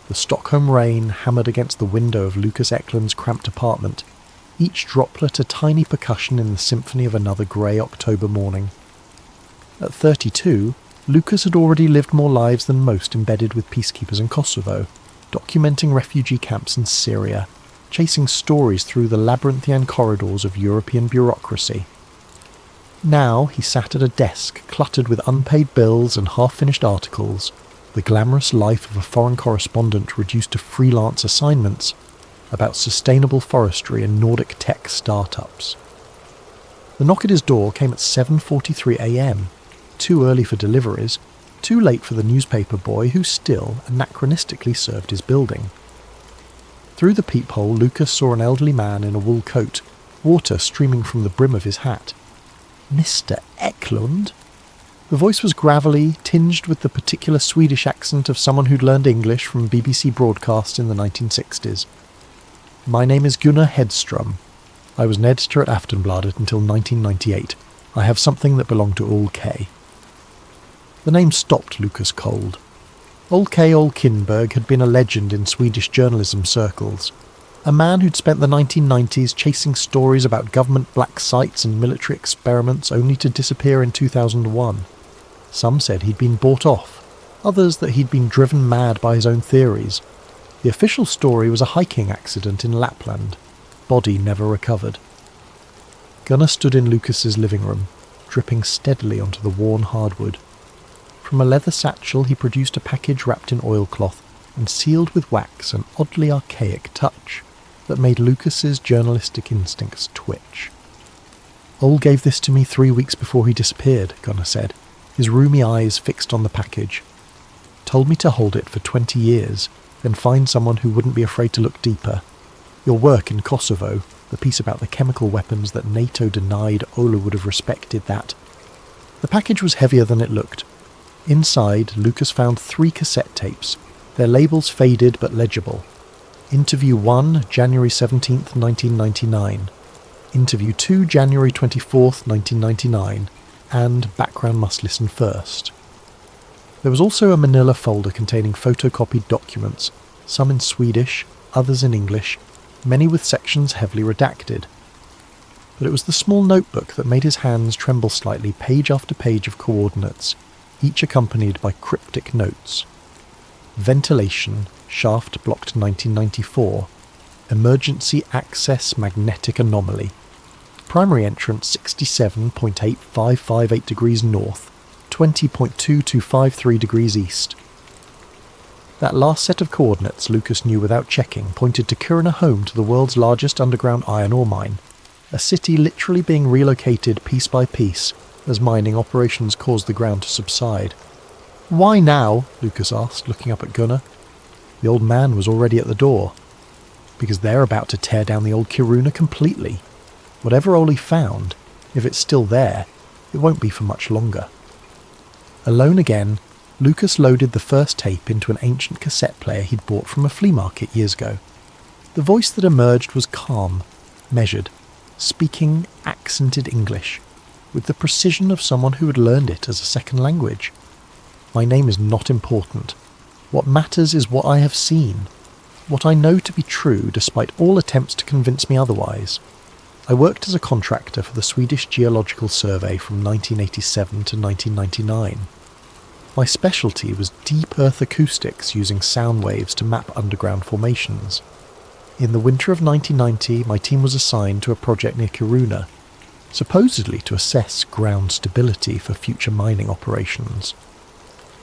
The Stockholm rain hammered against the window of Lucas Eklund's cramped apartment, each droplet a tiny percussion in the symphony of another grey October morning. At 32, Lucas had already lived more lives than most embedded with peacekeepers in Kosovo, documenting refugee camps in Syria, chasing stories through the labyrinthian corridors of European bureaucracy. Now he sat at a desk cluttered with unpaid bills and half-finished articles, the glamorous life of a foreign correspondent reduced to freelance assignments about sustainable forestry and Nordic tech startups. The knock at his door came at 7:43 a.m, too early for deliveries, too late for the newspaper boy who still anachronistically served his building. Through the peephole, Lucas saw an elderly man in a wool coat, water streaming from the brim of his hat. Mr. Eklund? The voice was gravelly, tinged with the particular Swedish accent of someone who'd learned English from BBC broadcasts in the 1960s. My name is Gunnar Hedström. I was an editor at Aftonbladet until 1998. I have something that belonged to Ole K. The name stopped Lucas cold. Ole K. Ole Kinberg had been a legend in Swedish journalism circles. A man who'd spent the 1990s chasing stories about government black sites and military experiments only to disappear in 2001. Some said he'd been bought off, others that he'd been driven mad by his own theories. The official story was a hiking accident in Lapland. Body never recovered. Gunnar stood in Lucas's living room, dripping steadily onto the worn hardwood. From a leather satchel he produced a package wrapped in oilcloth and sealed with wax an oddly archaic touch that made Lucas's journalistic instincts twitch. Ole gave this to me 3 weeks before he disappeared, Gunnar said, his roomy eyes fixed on the package. Told me to hold it for 20 years, then find someone who wouldn't be afraid to look deeper. Your work in Kosovo, the piece about the chemical weapons that NATO denied Ole would have respected that. The package was heavier than it looked. Inside, Lucas found 3 cassette tapes, their labels faded but legible. Interview 1, January 17th, 1999. Interview 2, January 24th, 1999. And Background Must Listen First. There was also a manila folder containing photocopied documents, some in Swedish, others in English, many with sections heavily redacted. But it was the small notebook that made his hands tremble slightly, page after page of coordinates, each accompanied by cryptic notes. Ventilation, shaft blocked 1994. Emergency access magnetic anomaly. Primary entrance 67.8558 degrees north, 20.2253 degrees east. That last set of coordinates, Lucas knew without checking, pointed to Kiruna, home to the world's largest underground iron ore mine, a city literally being relocated piece by piece as mining operations caused the ground to subside. "Why now?" Lucas asked, looking up at Gunnar. The old man was already at the door. "Because they're about to tear down the old Kiruna completely. Whatever Oli found, if it's still there, it won't be for much longer." Alone again, Lucas loaded the first tape into an ancient cassette player he'd bought from a flea market years ago. The voice that emerged was calm, measured, speaking accented English, with the precision of someone who had learned it as a second language. "My name is not important. What matters is what I have seen, what I know to be true despite all attempts to convince me otherwise. I worked as a contractor for the Swedish Geological Survey from 1987 to 1999. My specialty was deep earth acoustics using sound waves to map underground formations. In the winter of 1990, my team was assigned to a project near Kiruna, supposedly to assess ground stability for future mining operations."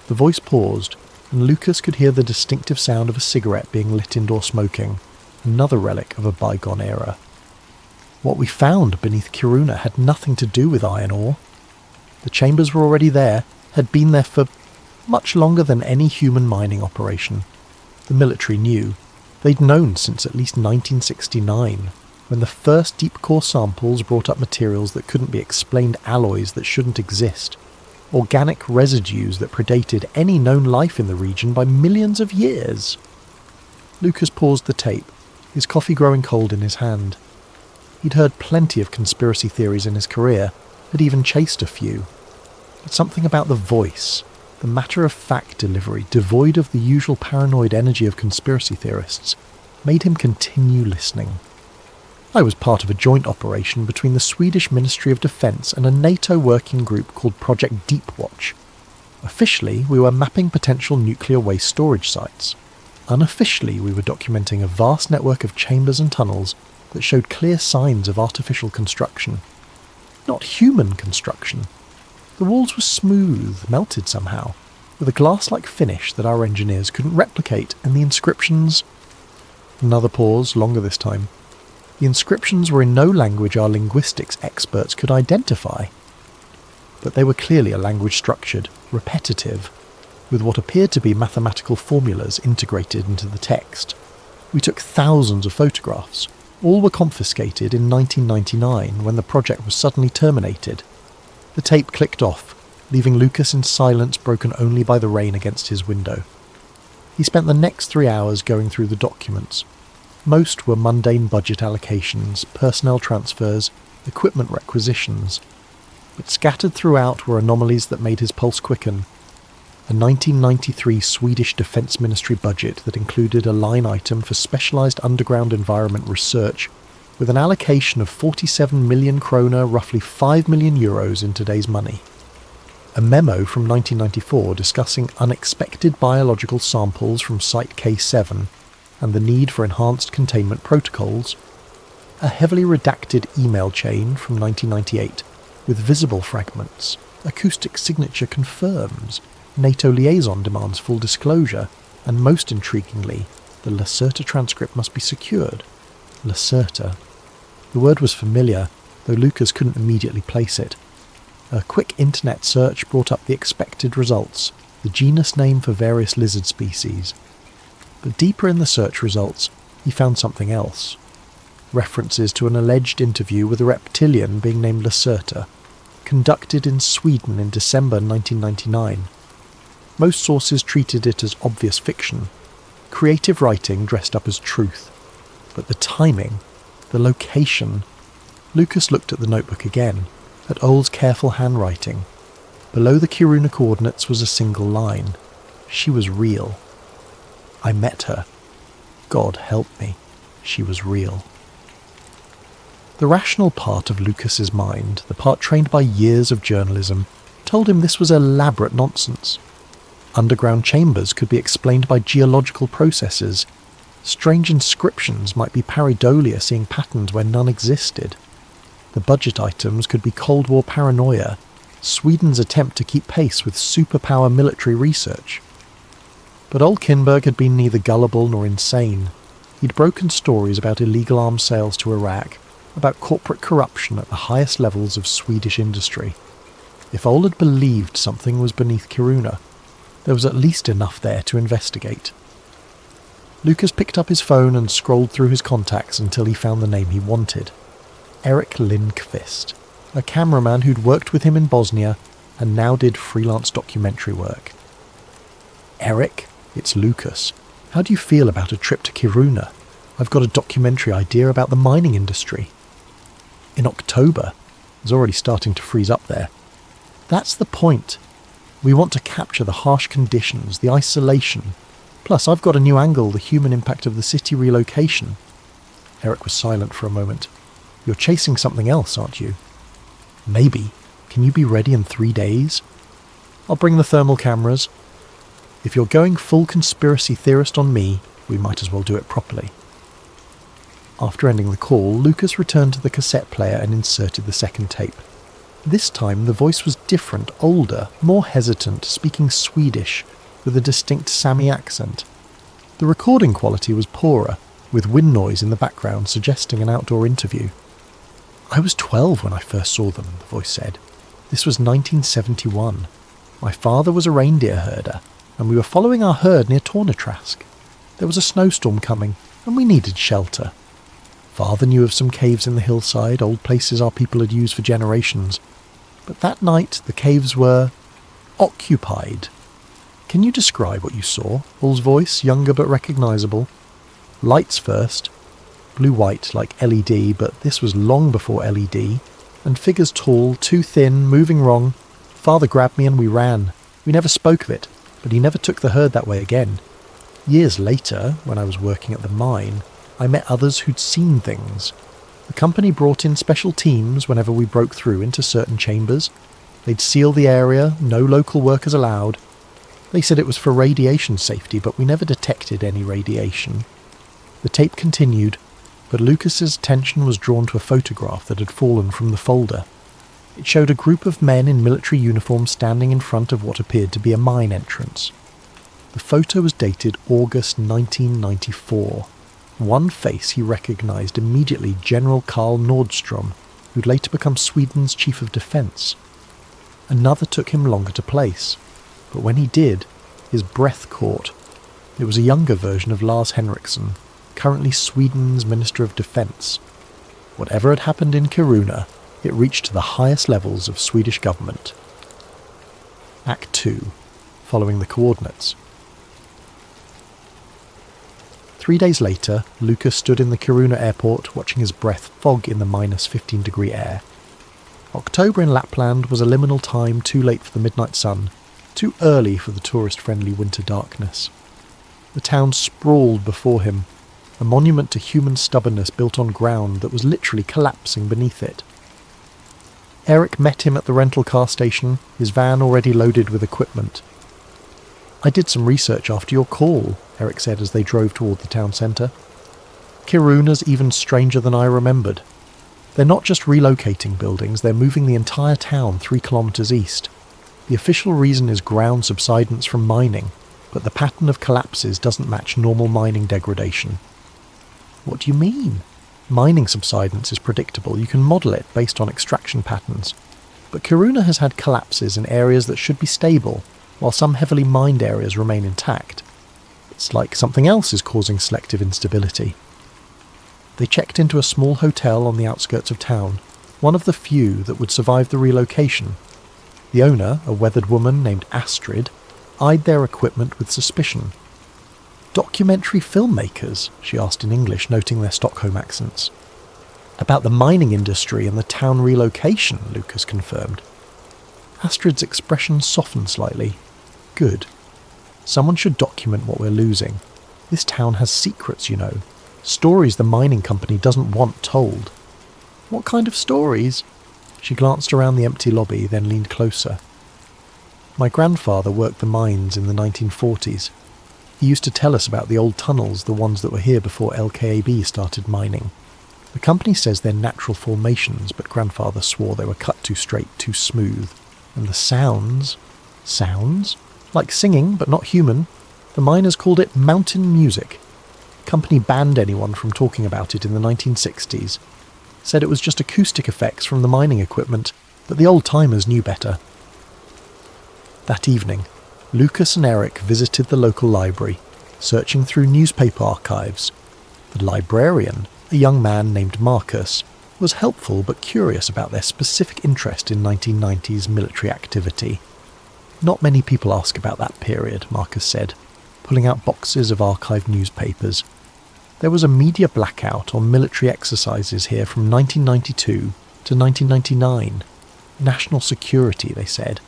The voice paused, and Lucas could hear the distinctive sound of a cigarette being lit indoor smoking, another relic of a bygone era. "What we found beneath Kiruna had nothing to do with iron ore. The chambers were already there, had been there for much longer than any human mining operation. The military knew. They'd known since at least 1969, when the first deep core samples brought up materials that couldn't be explained, alloys that shouldn't exist, organic residues that predated any known life in the region by millions of years." Lucas paused the tape, his coffee growing cold in his hand. He'd heard plenty of conspiracy theories in his career, had even chased a few. But something about the voice, the matter-of-fact delivery, devoid of the usual paranoid energy of conspiracy theorists, made him continue listening. "I was part of a joint operation between the Swedish Ministry of Defence and a NATO working group called Project Deepwatch. Officially, we were mapping potential nuclear waste storage sites. Unofficially, we were documenting a vast network of chambers and tunnels that showed clear signs of artificial construction. Not human construction. The walls were smooth, melted somehow, with a glass-like finish that our engineers couldn't replicate, and the inscriptions..." Another pause, longer this time. "The inscriptions were in no language our linguistics experts could identify. But they were clearly a language structured, repetitive, with what appeared to be mathematical formulas integrated into the text. We took thousands of photographs. All were confiscated in 1999 when the project was suddenly terminated." The tape clicked off, leaving Lucas in silence broken only by the rain against his window. He spent the next 3 hours going through the documents. Most were mundane budget allocations, personnel transfers, equipment requisitions. But scattered throughout were anomalies that made his pulse quicken. A 1993 Swedish Defence Ministry budget that included a line item for specialised underground environment research, with an allocation of 47 million krona, roughly 5 million euros in today's money. A memo from 1994 discussing unexpected biological samples from Site K7 and the need for enhanced containment protocols. A heavily redacted email chain from 1998 with visible fragments. Acoustic signature confirms. NATO liaison demands full disclosure, and most intriguingly, the Lacerta transcript must be secured. Lacerta. The word was familiar, though Lucas couldn't immediately place it. A quick internet search brought up the expected results, the genus name for various lizard species. But deeper in the search results, he found something else. References to an alleged interview with a reptilian being named Lacerta, conducted in Sweden in December 1999. Most sources treated it as obvious fiction, creative writing dressed up as truth. But the timing, the location... Lucas looked at the notebook again, at Ole's careful handwriting. Below the Kiruna coordinates was a single line. She was real. I met her. God help me. She was real. The rational part of Lucas's mind, the part trained by years of journalism, told him this was elaborate nonsense. Underground chambers could be explained by geological processes. Strange inscriptions might be pareidolia seeing patterns where none existed. The budget items could be Cold War paranoia, Sweden's attempt to keep pace with superpower military research. But old Kinberg had been neither gullible nor insane. He'd broken stories about illegal arms sales to Iraq, about corporate corruption at the highest levels of Swedish industry. If Ole had believed something was beneath Kiruna, there was at least enough there to investigate. Lucas picked up his phone and scrolled through his contacts until he found the name he wanted. Eric Lindqvist, a cameraman who'd worked with him in Bosnia and now did freelance documentary work. Eric, it's Lucas. How do you feel about a trip to Kiruna? I've got a documentary idea about the mining industry. In October. It's already starting to freeze up there. That's the point. We want to capture the harsh conditions, the isolation. Plus, I've got a new angle, the human impact of the city relocation. Eric was silent for a moment. You're chasing something else, aren't you? Maybe. Can you be ready in 3 days? I'll bring the thermal cameras. If you're going full conspiracy theorist on me, we might as well do it properly. After ending the call, Lucas returned to the cassette player and inserted the second tape. This time the voice was different, older, more hesitant, speaking Swedish, with a distinct Sami accent. The recording quality was poorer, with wind noise in the background suggesting an outdoor interview. I was 12 when I first saw them, the voice said. This was 1971. My father was a reindeer herder, and we were following our herd near Tornetrask. There was a snowstorm coming, and we needed shelter. Father knew of some caves in the hillside, old places our people had used for generations. But that night the caves were occupied. Can you describe what you saw? Ole's voice, younger but recognisable. Lights first. Blue-white like LED, but this was long before LED. And figures tall, too thin, moving wrong. Father grabbed me and we ran. We never spoke of it, but he never took the herd that way again. Years later, when I was working at the mine, I met others who'd seen things. The company brought in special teams whenever we broke through into certain chambers. They'd seal the area, no local workers allowed. They said it was for radiation safety, but we never detected any radiation. The tape continued, but Lucas's attention was drawn to a photograph that had fallen from the folder. It showed a group of men in military uniform standing in front of what appeared to be a mine entrance. The photo was dated August 1994. One face he recognised immediately, General Carl Nordstrom, who'd later become Sweden's Chief of Defence. Another took him longer to place, but when he did, his breath caught. It was a younger version of Lars Henriksson, currently Sweden's Minister of Defence. Whatever had happened in Kiruna, it reached the highest levels of Swedish government. Act 2. Following the coordinates. 3 days later, Lucas stood in the Kiruna airport watching his breath fog in the minus 15-degree air. October in Lapland was a liminal time too late for the midnight sun, too early for the tourist-friendly winter darkness. The town sprawled before him, a monument to human stubbornness built on ground that was literally collapsing beneath it. Eric met him at the rental car station, his van already loaded with equipment. I did some research after your call, Eric said as they drove toward the town centre. Kiruna's even stranger than I remembered. They're not just relocating buildings, they're moving the entire town 3 kilometres east. The official reason is ground subsidence from mining, but the pattern of collapses doesn't match normal mining degradation. What do you mean? Mining subsidence is predictable, you can model it based on extraction patterns. But Kiruna has had collapses in areas that should be stable, while some heavily mined areas remain intact. It's like something else is causing selective instability. They checked into a small hotel on the outskirts of town, one of the few that would survive the relocation. The owner, a weathered woman named Astrid, eyed their equipment with suspicion. "Documentary filmmakers?" she asked in English, noting their Stockholm accents. "About the mining industry and the town relocation," Lucas confirmed. Astrid's expression softened slightly. "Good. Someone should document what we're losing. This town has secrets, you know. Stories the mining company doesn't want told." "What kind of stories?" She glanced around the empty lobby, then leaned closer. "My grandfather worked the mines in the 1940s. He used to tell us about the old tunnels, the ones that were here before LKAB started mining. The company says they're natural formations, but Grandfather swore they were cut too straight, too smooth. And the sounds... Sounds? Like singing, but not human. The miners called it mountain music. The company banned anyone from talking about it in the 1960s. Said it was just acoustic effects from the mining equipment, but the old-timers knew better." That evening, Lucas and Eric visited the local library, searching through newspaper archives. The librarian, a young man named Marcus, was helpful but curious about their specific interest in 1990s military activity. "Not many people ask about that period," Marcus said, pulling out boxes of archived newspapers. "There was a media blackout on military exercises here from 1992 to 1999. National security, they said.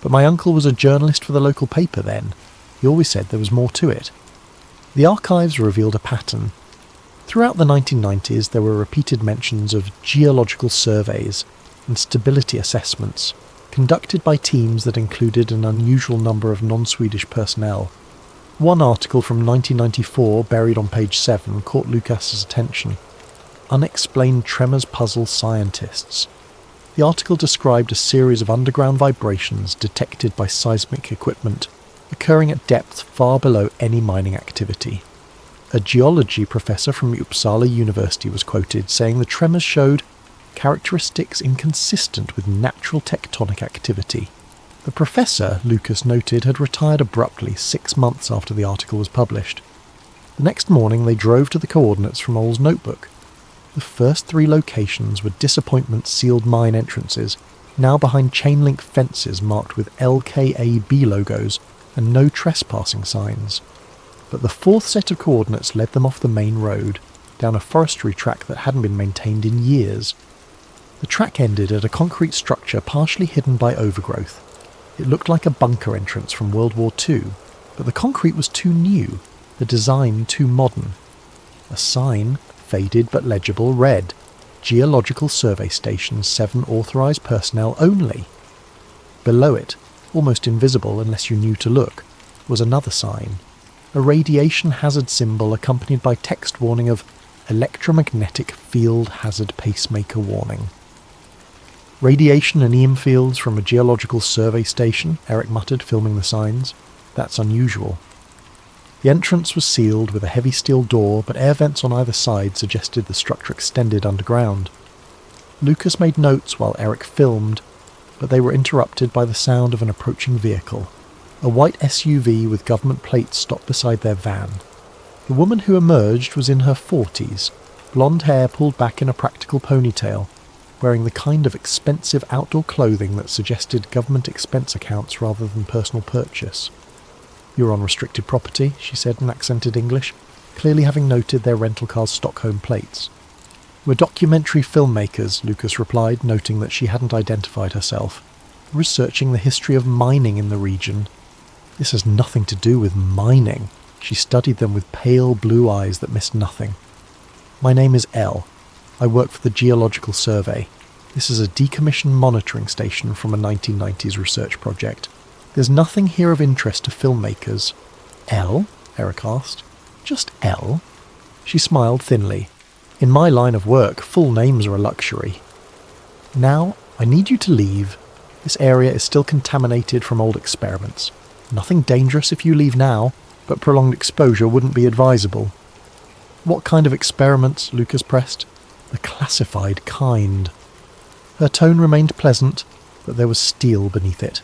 But my uncle was a journalist for the local paper then. He always said there was more to it." The archives revealed a pattern. Throughout the 1990s, there were repeated mentions of geological surveys and stability assessments conducted by teams that included an unusual number of non-Swedish personnel. One article from 1994, buried on page 7, caught Lucas's attention. "Unexplained Tremors Puzzle Scientists." The article described a series of underground vibrations detected by seismic equipment, occurring at depths far below any mining activity. A geology professor from Uppsala University was quoted saying the tremors showed characteristics inconsistent with natural tectonic activity. The professor, Lucas noted, had retired abruptly 6 months after the article was published. The next morning they drove to the coordinates from Oll's notebook. The first 3 locations were disappointment-sealed mine entrances, now behind chain-link fences marked with LKAB logos and no trespassing signs. But the 4th set of coordinates led them off the main road, down a forestry track that hadn't been maintained in years. The track ended at a concrete structure partially hidden by overgrowth. It looked like a bunker entrance from World War II, but the concrete was too new, the design too modern. A sign, faded but legible, read, "Geological Survey Station 7 authorised personnel only." Below it, almost invisible unless you knew to look, was another sign, a radiation hazard symbol accompanied by text warning of "Electromagnetic Field Hazard Pacemaker Warning." "Radiation and EM fields from a geological survey station," Eric muttered, filming the signs. "That's unusual." The entrance was sealed with a heavy steel door, but air vents on either side suggested the structure extended underground. Lucas made notes while Eric filmed, but they were interrupted by the sound of an approaching vehicle. A white SUV with government plates stopped beside their van. The woman who emerged was in her 40s, blonde hair pulled back in a practical ponytail, wearing the kind of expensive outdoor clothing that suggested government expense accounts rather than personal purchase. "You're on restricted property," she said in accented English, clearly having noted their rental car's Stockholm plates. "We're documentary filmmakers," Lucas replied, noting that she hadn't identified herself. "Researching the history of mining in the region." "This has nothing to do with mining." She studied them with pale blue eyes that missed nothing. "My name is Elle. I work for the Geological Survey. This is a decommissioned monitoring station from a 1990s research project. There's nothing here of interest to filmmakers." "Elle?" Eric asked. "Just Elle?" She smiled thinly. "In my line of work, full names are a luxury. Now, I need you to leave. This area is still contaminated from old experiments. Nothing dangerous if you leave now, but prolonged exposure wouldn't be advisable." "What kind of experiments?" Lucas pressed. "The classified kind." Her tone remained pleasant, but there was steel beneath it.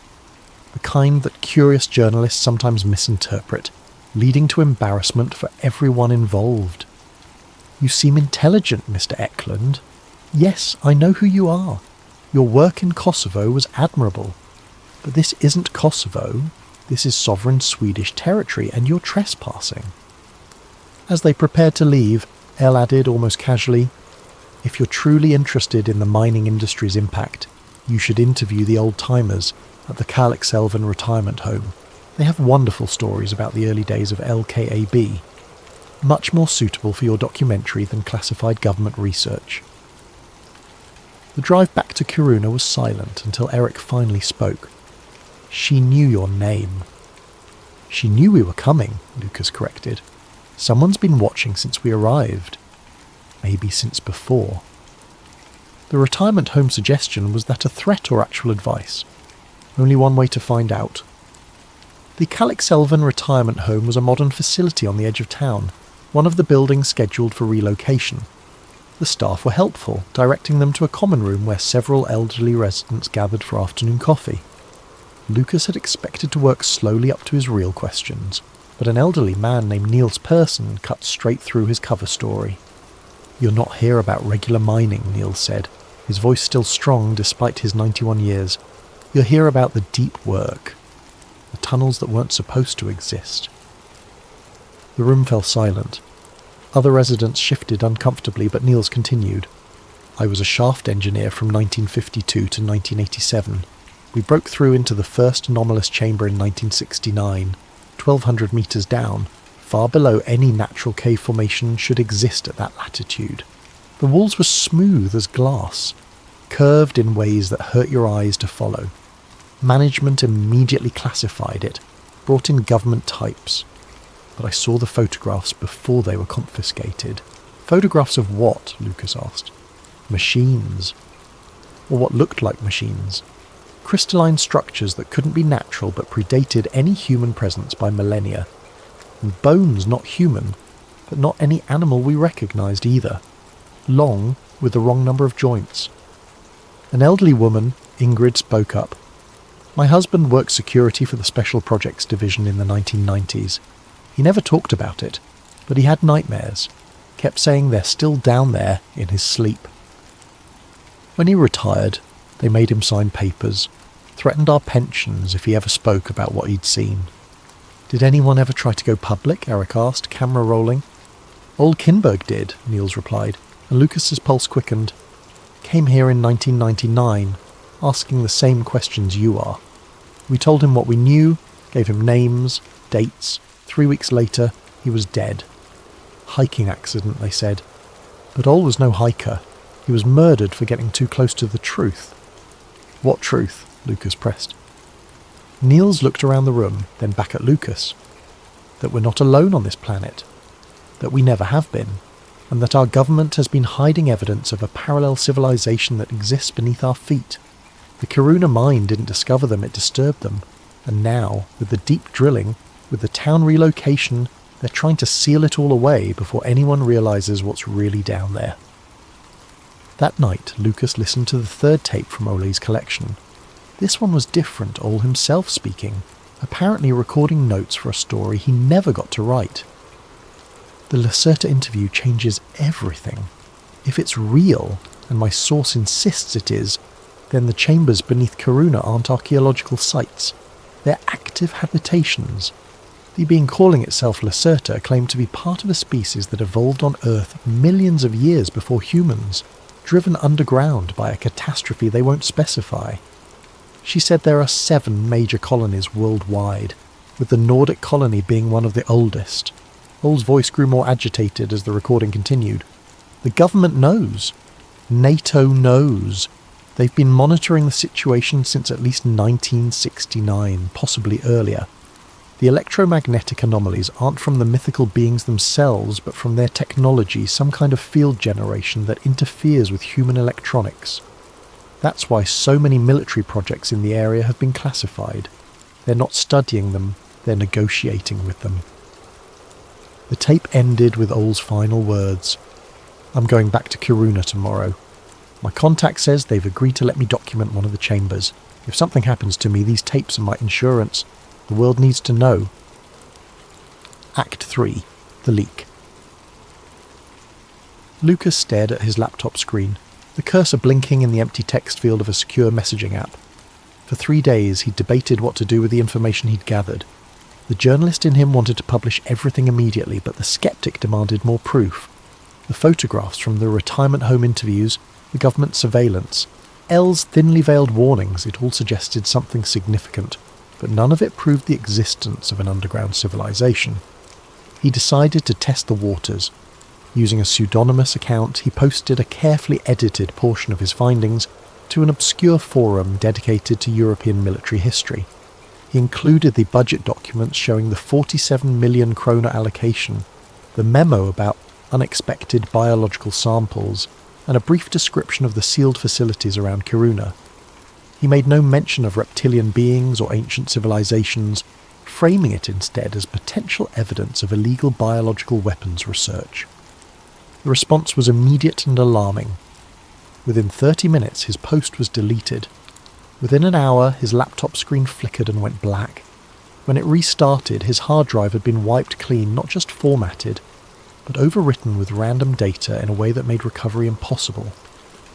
The kind that curious journalists sometimes misinterpret, leading to embarrassment for everyone involved. "You seem intelligent, Mr. Eklund." "Yes, I know who you are. Your work in Kosovo was admirable. But this isn't Kosovo. This is sovereign Swedish territory and you're trespassing." As they prepared to leave, Elle added almost casually, "If you're truly interested in the mining industry's impact, you should interview the old-timers at the Kalixälven retirement home. They have wonderful stories about the early days of LKAB, much more suitable for your documentary than classified government research." The drive back to Kiruna was silent until Eric finally spoke. "She knew your name." "She knew we were coming," Lucas corrected. "Someone's been watching since we arrived. Maybe since before." The retirement home suggestion was that a threat or actual advice? Only one way to find out. The Kalixälven retirement home was a modern facility on the edge of town, one of the buildings scheduled for relocation. The staff were helpful, directing them to a common room where several elderly residents gathered for afternoon coffee. Lucas had expected to work slowly up to his real questions, but an elderly man named Niels Persson cut straight through his cover story. "You're not here about regular mining," Niels said, his voice still strong despite his 91 years. "You're here about the deep work, the tunnels that weren't supposed to exist." The room fell silent. Other residents shifted uncomfortably, but Niels continued. "I was a shaft engineer from 1952 to 1987. We broke through into the first anomalous chamber in 1969, 1,200 metres down, far below any natural cave formation should exist at that latitude. The walls were smooth as glass, curved in ways that hurt your eyes to follow. Management immediately classified it, brought in government types. But I saw the photographs before they were confiscated." "Photographs of what?" Lucas asked. "Machines. Or what looked like machines. Crystalline structures that couldn't be natural but predated any human presence by millennia. And bones not human, but not any animal we recognised either. Long, with the wrong number of joints." An elderly woman, Ingrid, spoke up. "My husband worked security for the Special Projects Division in the 1990s. He never talked about it, but he had nightmares, kept saying they're still down there in his sleep. When he retired, they made him sign papers, threatened our pensions if he ever spoke about what he'd seen." "Did anyone ever try to go public?" Eric asked, camera rolling. "Old Kinberg did," Niels replied, and Lucas's pulse quickened. "Came here in 1999, asking the same questions you are. We told him what we knew, gave him names, dates. 3 weeks later, he was dead. Hiking accident, they said. But Ol was no hiker. He was murdered for getting too close to the truth." "What truth?" Lucas pressed. Niels looked around the room, then back at Lucas. "That we're not alone on this planet. That we never have been. And that our government has been hiding evidence of a parallel civilization that exists beneath our feet. The Kiruna mine didn't discover them, it disturbed them. And now, with the deep drilling, with the town relocation, they're trying to seal it all away before anyone realises what's really down there." That night, Lucas listened to the third tape from Ole's collection. This one was different, Ole himself speaking, apparently recording notes for a story he never got to write. The Lacerta interview changes everything. If it's real, and my source insists it is, then the chambers beneath Kiruna aren't archaeological sites. They're active habitations. The being calling itself Lacerta claimed to be part of a species that evolved on Earth millions of years before humans, driven underground by a catastrophe they won't specify. She said there are 7 major colonies worldwide, with the Nordic colony being one of the oldest. Ole's voice grew more agitated as the recording continued. "The government knows. NATO knows. They've been monitoring the situation since at least 1969, possibly earlier. The electromagnetic anomalies aren't from the mythical beings themselves, but from their technology, some kind of field generation that interferes with human electronics. That's why so many military projects in the area have been classified. They're not studying them, they're negotiating with them." The tape ended with Ole's final words. "I'm going back to Kiruna tomorrow. My contact says they've agreed to let me document one of the chambers. If something happens to me, these tapes are my insurance. The world needs to know." Act 3. The Leak. Lucas stared at his laptop screen, the cursor blinking in the empty text field of a secure messaging app. For 3 days he debated what to do with the information he'd gathered. The journalist in him wanted to publish everything immediately, but the skeptic demanded more proof. The photographs from the retirement home interviews, the government surveillance, L's thinly veiled warnings, it all suggested something significant, but none of it proved the existence of an underground civilization. He decided to test the waters. Using a pseudonymous account, he posted a carefully edited portion of his findings to an obscure forum dedicated to European military history. He included the budget documents showing the 47 million kroner allocation, the memo about unexpected biological samples, and a brief description of the sealed facilities around Kiruna. He made no mention of reptilian beings or ancient civilizations, framing it instead as potential evidence of illegal biological weapons research. The response was immediate and alarming. Within 30 minutes his post was deleted. Within an hour his laptop screen flickered and went black. When it restarted, his hard drive had been wiped clean, not just formatted, but overwritten with random data in a way that made recovery impossible.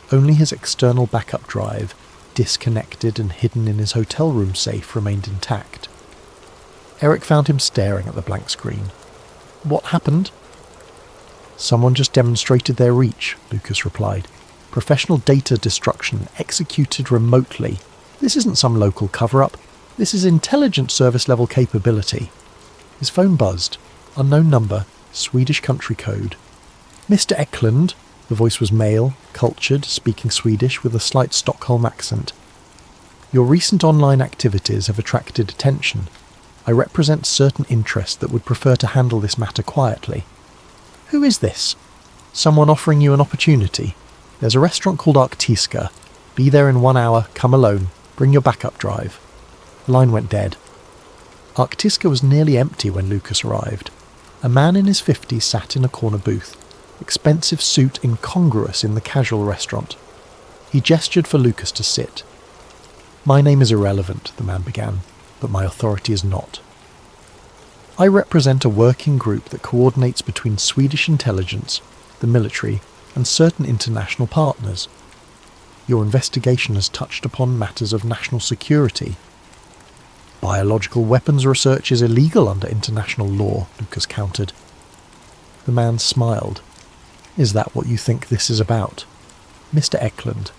Only his external backup drive, disconnected and hidden in his hotel room safe, remained intact. Eric found him staring at the blank screen. "What happened?" "Someone just demonstrated their reach," Lucas replied. "Professional data destruction executed remotely. This isn't some local cover-up. This is intelligence service level capability." His phone buzzed. Unknown number, Swedish country code. "Mr. Eklund," the voice was male, cultured, speaking Swedish with a slight Stockholm accent. "Your recent online activities have attracted attention. I represent certain interests that would prefer to handle this matter quietly." "Who is this?" "Someone offering you an opportunity. There's a restaurant called Arktiska. Be there in 1 hour, come alone, bring your backup drive." The line went dead. Arktiska was nearly empty when Lucas arrived. A man in his 50s sat in a corner booth, expensive suit incongruous in the casual restaurant. He gestured for Lucas to sit. "My name is irrelevant," the man began, "but my authority is not. I represent a working group that coordinates between Swedish intelligence, the military, and certain international partners. Your investigation has touched upon matters of national security. Biological weapons research is illegal under international law," Lucas countered. The man smiled. "Is that what you think this is about? Mr. Eklund,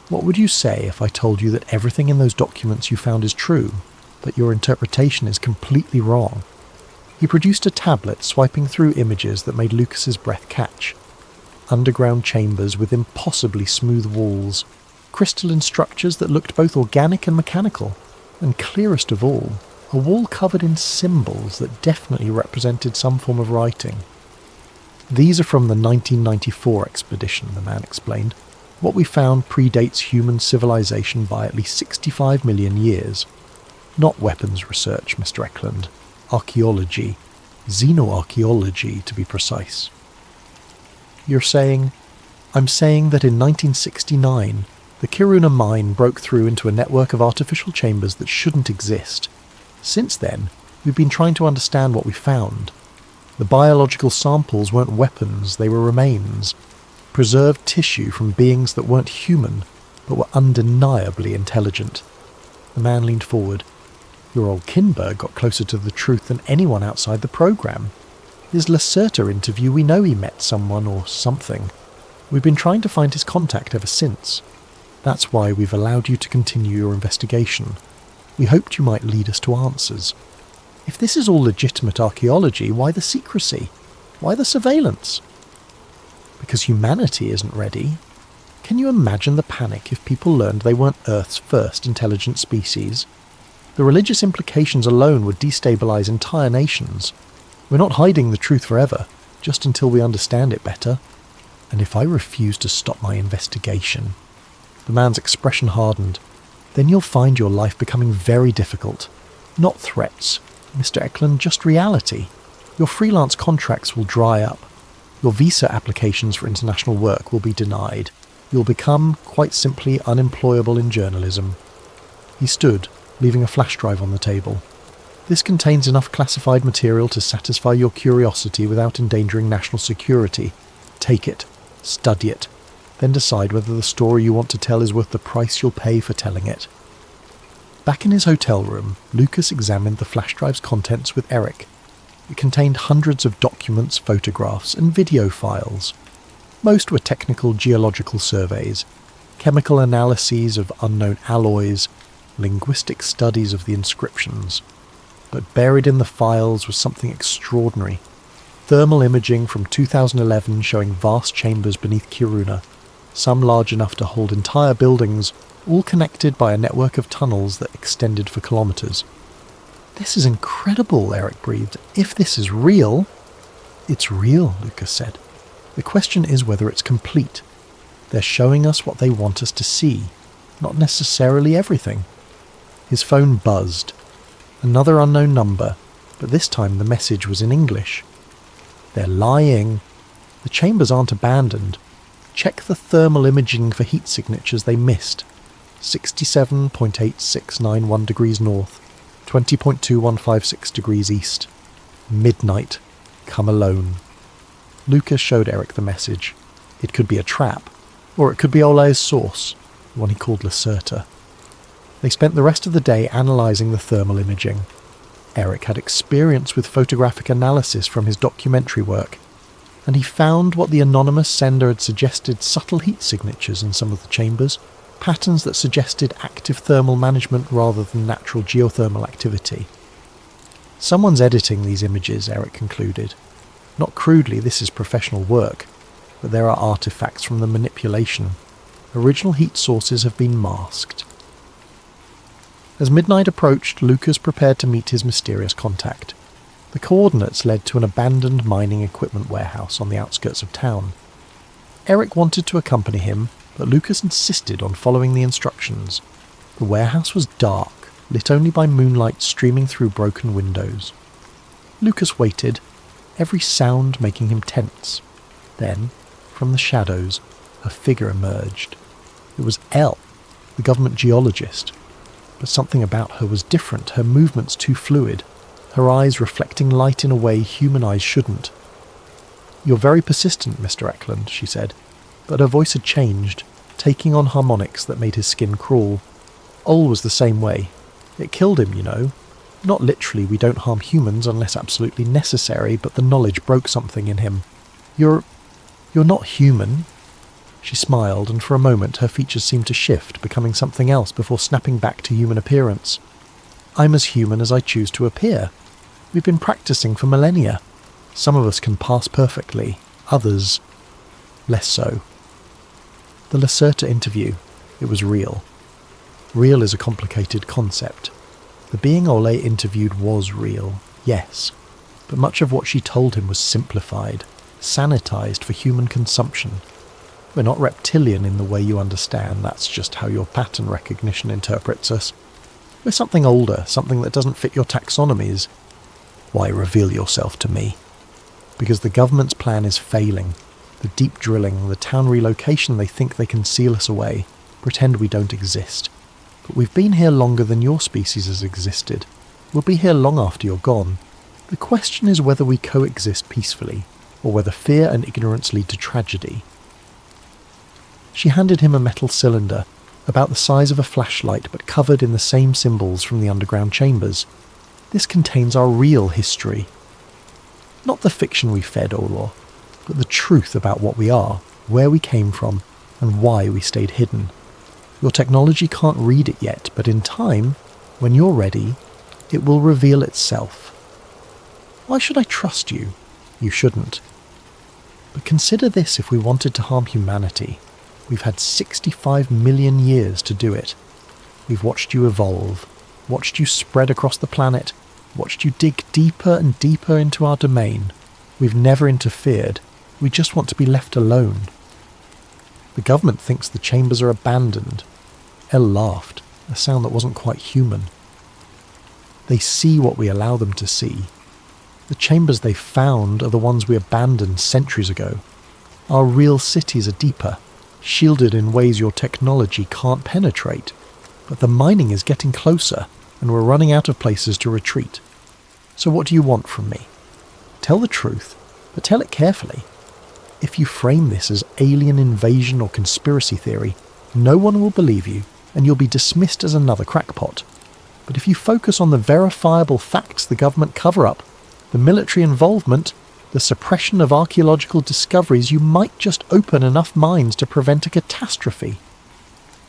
what would you say if I told you that everything in those documents you found is true, but your interpretation is completely wrong?" He produced a tablet, swiping through images that made Lucas's breath catch. Underground chambers with impossibly smooth walls, crystalline structures that looked both organic and mechanical, and clearest of all, a wall covered in symbols that definitely represented some form of writing. "These are from the 1994 expedition," the man explained. "What we found predates human civilization by at least 65 million years. Not weapons research, Mr. Eklund. Archaeology. Xenoarchaeology, to be precise." "You're saying—" "I'm saying that in 1969, the Kiruna mine broke through into a network of artificial chambers that shouldn't exist. Since then, we've been trying to understand what we found. The biological samples weren't weapons, they were remains. Preserved tissue from beings that weren't human, but were undeniably intelligent." The man leaned forward. "Your old Kinberg got closer to the truth than anyone outside the program. His Lacerta interview, we know he met someone or something. We've been trying to find his contact ever since. That's why we've allowed you to continue your investigation. We hoped you might lead us to answers. If this is all legitimate archaeology, why the secrecy? Why the surveillance?" "Because humanity isn't ready. Can you imagine the panic if people learned they weren't Earth's first intelligent species? The religious implications alone would destabilize entire nations. We're not hiding the truth forever, just until we understand it better. And if I refuse to stop my investigation—" The man's expression hardened. "Then you'll find your life becoming very difficult. Not threats, Mr. Eklund, just reality. Your freelance contracts will dry up. Your visa applications for international work will be denied. You'll become, quite simply, unemployable in journalism." He stood, leaving a flash drive on the table. "This contains enough classified material to satisfy your curiosity without endangering national security. Take it, study it, then decide whether the story you want to tell is worth the price you'll pay for telling it." Back in his hotel room, Lucas examined the flash drive's contents with Eric. It contained hundreds of documents, photographs, and video files. Most were technical geological surveys, chemical analyses of unknown alloys, linguistic studies of the inscriptions. But buried in the files was something extraordinary. Thermal imaging from 2011 showing vast chambers beneath Kiruna, some large enough to hold entire buildings, all connected by a network of tunnels that extended for kilometres. "This is incredible," Eric breathed. "If this is real..." "It's real," Lucas said. "The question is whether it's complete. They're showing us what they want us to see, not necessarily everything." His phone buzzed. Another unknown number, but this time the message was in English. "They're lying. The chambers aren't abandoned. Check the thermal imaging for heat signatures they missed. 67.8691 degrees north, 20.2156 degrees east. Midnight. Come alone." Lucas showed Eric the message. It could be a trap, or it could be Ole's source, the one he called Lacerta. They spent the rest of the day analysing the thermal imaging. Eric had experience with photographic analysis from his documentary work, and he found what the anonymous sender had suggested: subtle heat signatures in some of the chambers, patterns that suggested active thermal management rather than natural geothermal activity. "Someone's editing these images," Eric concluded. "Not crudely, this is professional work, but there are artifacts from the manipulation. Original heat sources have been masked." As midnight approached, Lucas prepared to meet his mysterious contact. The coordinates led to an abandoned mining equipment warehouse on the outskirts of town. Eric wanted to accompany him, but Lucas insisted on following the instructions. The warehouse was dark, lit only by moonlight streaming through broken windows. Lucas waited, every sound making him tense. Then, from the shadows, a figure emerged. It was Elle, the government geologist. But something about her was different, her movements too fluid, her eyes reflecting light in a way human eyes shouldn't. "You're very persistent, Mr. Eklund," she said, but her voice had changed, taking on harmonics that made his skin crawl. Ole was the same way. It killed him, you know. Not literally, we don't harm humans unless absolutely necessary, but the knowledge broke something in him. You're not human." She smiled, and for a moment her features seemed to shift, becoming something else before snapping back to human appearance. "I'm as human as I choose to appear. We've been practicing for millennia. Some of us can pass perfectly, others less so." The Lacerta interview, it was real. Real is a complicated concept. The being Ole interviewed was real, yes, but much of what she told him was simplified, sanitized for human consumption. We're not reptilian in the way you understand, that's just how your pattern recognition interprets us. We're something older, something that doesn't fit your taxonomies. Why reveal yourself to me? Because the government's plan is failing. The deep drilling, the town relocation, they think they can seal us away, pretend we don't exist. But we've been here longer than your species has existed. We'll be here long after you're gone. The question is whether we coexist peacefully, or whether fear and ignorance lead to tragedy. She handed him a metal cylinder, about the size of a flashlight but covered in the same symbols from the underground chambers. "This contains our real history. Not the fiction we fed, Olor, but the truth about what we are, where we came from, and why we stayed hidden. Your technology can't read it yet, but in time, when you're ready, it will reveal itself. Why should I trust you? You shouldn't. But consider this: if we wanted to harm humanity, we've had 65 million years to do it. We've watched you evolve, watched you spread across the planet, watched you dig deeper and deeper into our domain. We've never interfered. We just want to be left alone. The government thinks the chambers are abandoned." Elle laughed, a sound that wasn't quite human. "They see what we allow them to see. The chambers they found are the ones we abandoned centuries ago. Our real cities are deeper, shielded in ways your technology can't penetrate. But the mining is getting closer, and we're running out of places to retreat. So what do you want from me? Tell the truth, but tell it carefully. If you frame this as alien invasion or conspiracy theory, no one will believe you, and you'll be dismissed as another crackpot. But if you focus on the verifiable facts, the government cover-up, the military involvement, the suppression of archaeological discoveries, you might just open enough minds to prevent a catastrophe."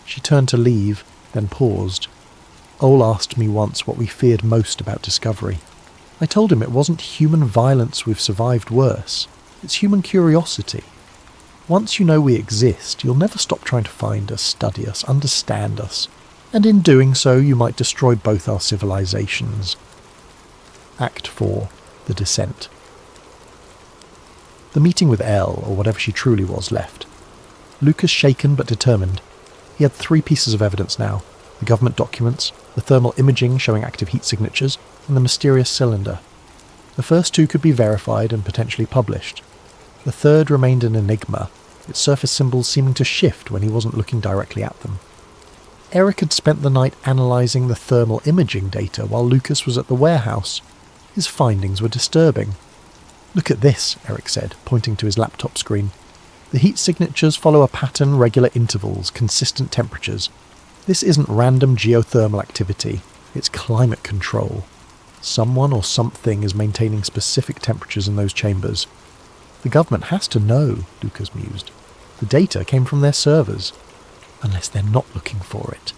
She turned to leave, then paused. Ole asked me once what we feared most about discovery. I told him it wasn't human violence we've survived worse. It's human curiosity. Once you know we exist, you'll never stop trying to find us, study us, understand us. And in doing so, you might destroy both our civilizations. Act 4. The Descent. The meeting with Elle, or whatever she truly was, left. Lucas shaken but determined. He had 3 pieces of evidence now: the government documents, the thermal imaging showing active heat signatures, and the mysterious cylinder. The first 2 could be verified and potentially published. The third remained an enigma, its surface symbols seeming to shift when he wasn't looking directly at them. Eric had spent the night analysing the thermal imaging data while Lucas was at the warehouse. His findings were disturbing. "Look at this," Eric said, pointing to his laptop screen. "The heat signatures follow a pattern, regular intervals, consistent temperatures. This isn't random geothermal activity, it's climate control. Someone or something is maintaining specific temperatures in those chambers." "The government has to know," Lucas mused. "The data came from their servers. Unless they're not looking for it.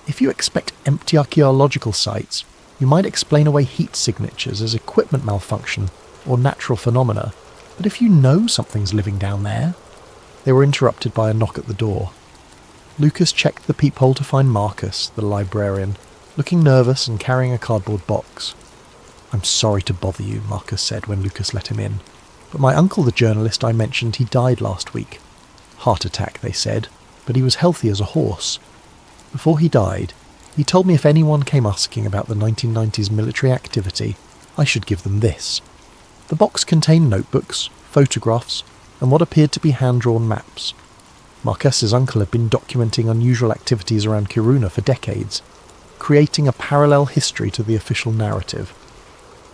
If you expect empty archaeological sites, you might explain away heat signatures as equipment malfunction or natural phenomena. But if you know something's living down there..." They were interrupted by a knock at the door. Lucas checked the peephole to find Marcus, the librarian, looking nervous and carrying a cardboard box. "I'm sorry to bother you," Marcus said when Lucas let him in. "But my uncle, the journalist I mentioned, he died last week. Heart attack, they said, but he was healthy as a horse. Before he died, he told me if anyone came asking about the 1990s military activity, I should give them this." The box contained notebooks, photographs, and what appeared to be hand-drawn maps. Marcus's uncle had been documenting unusual activities around Kiruna for decades, creating a parallel history to the official narrative.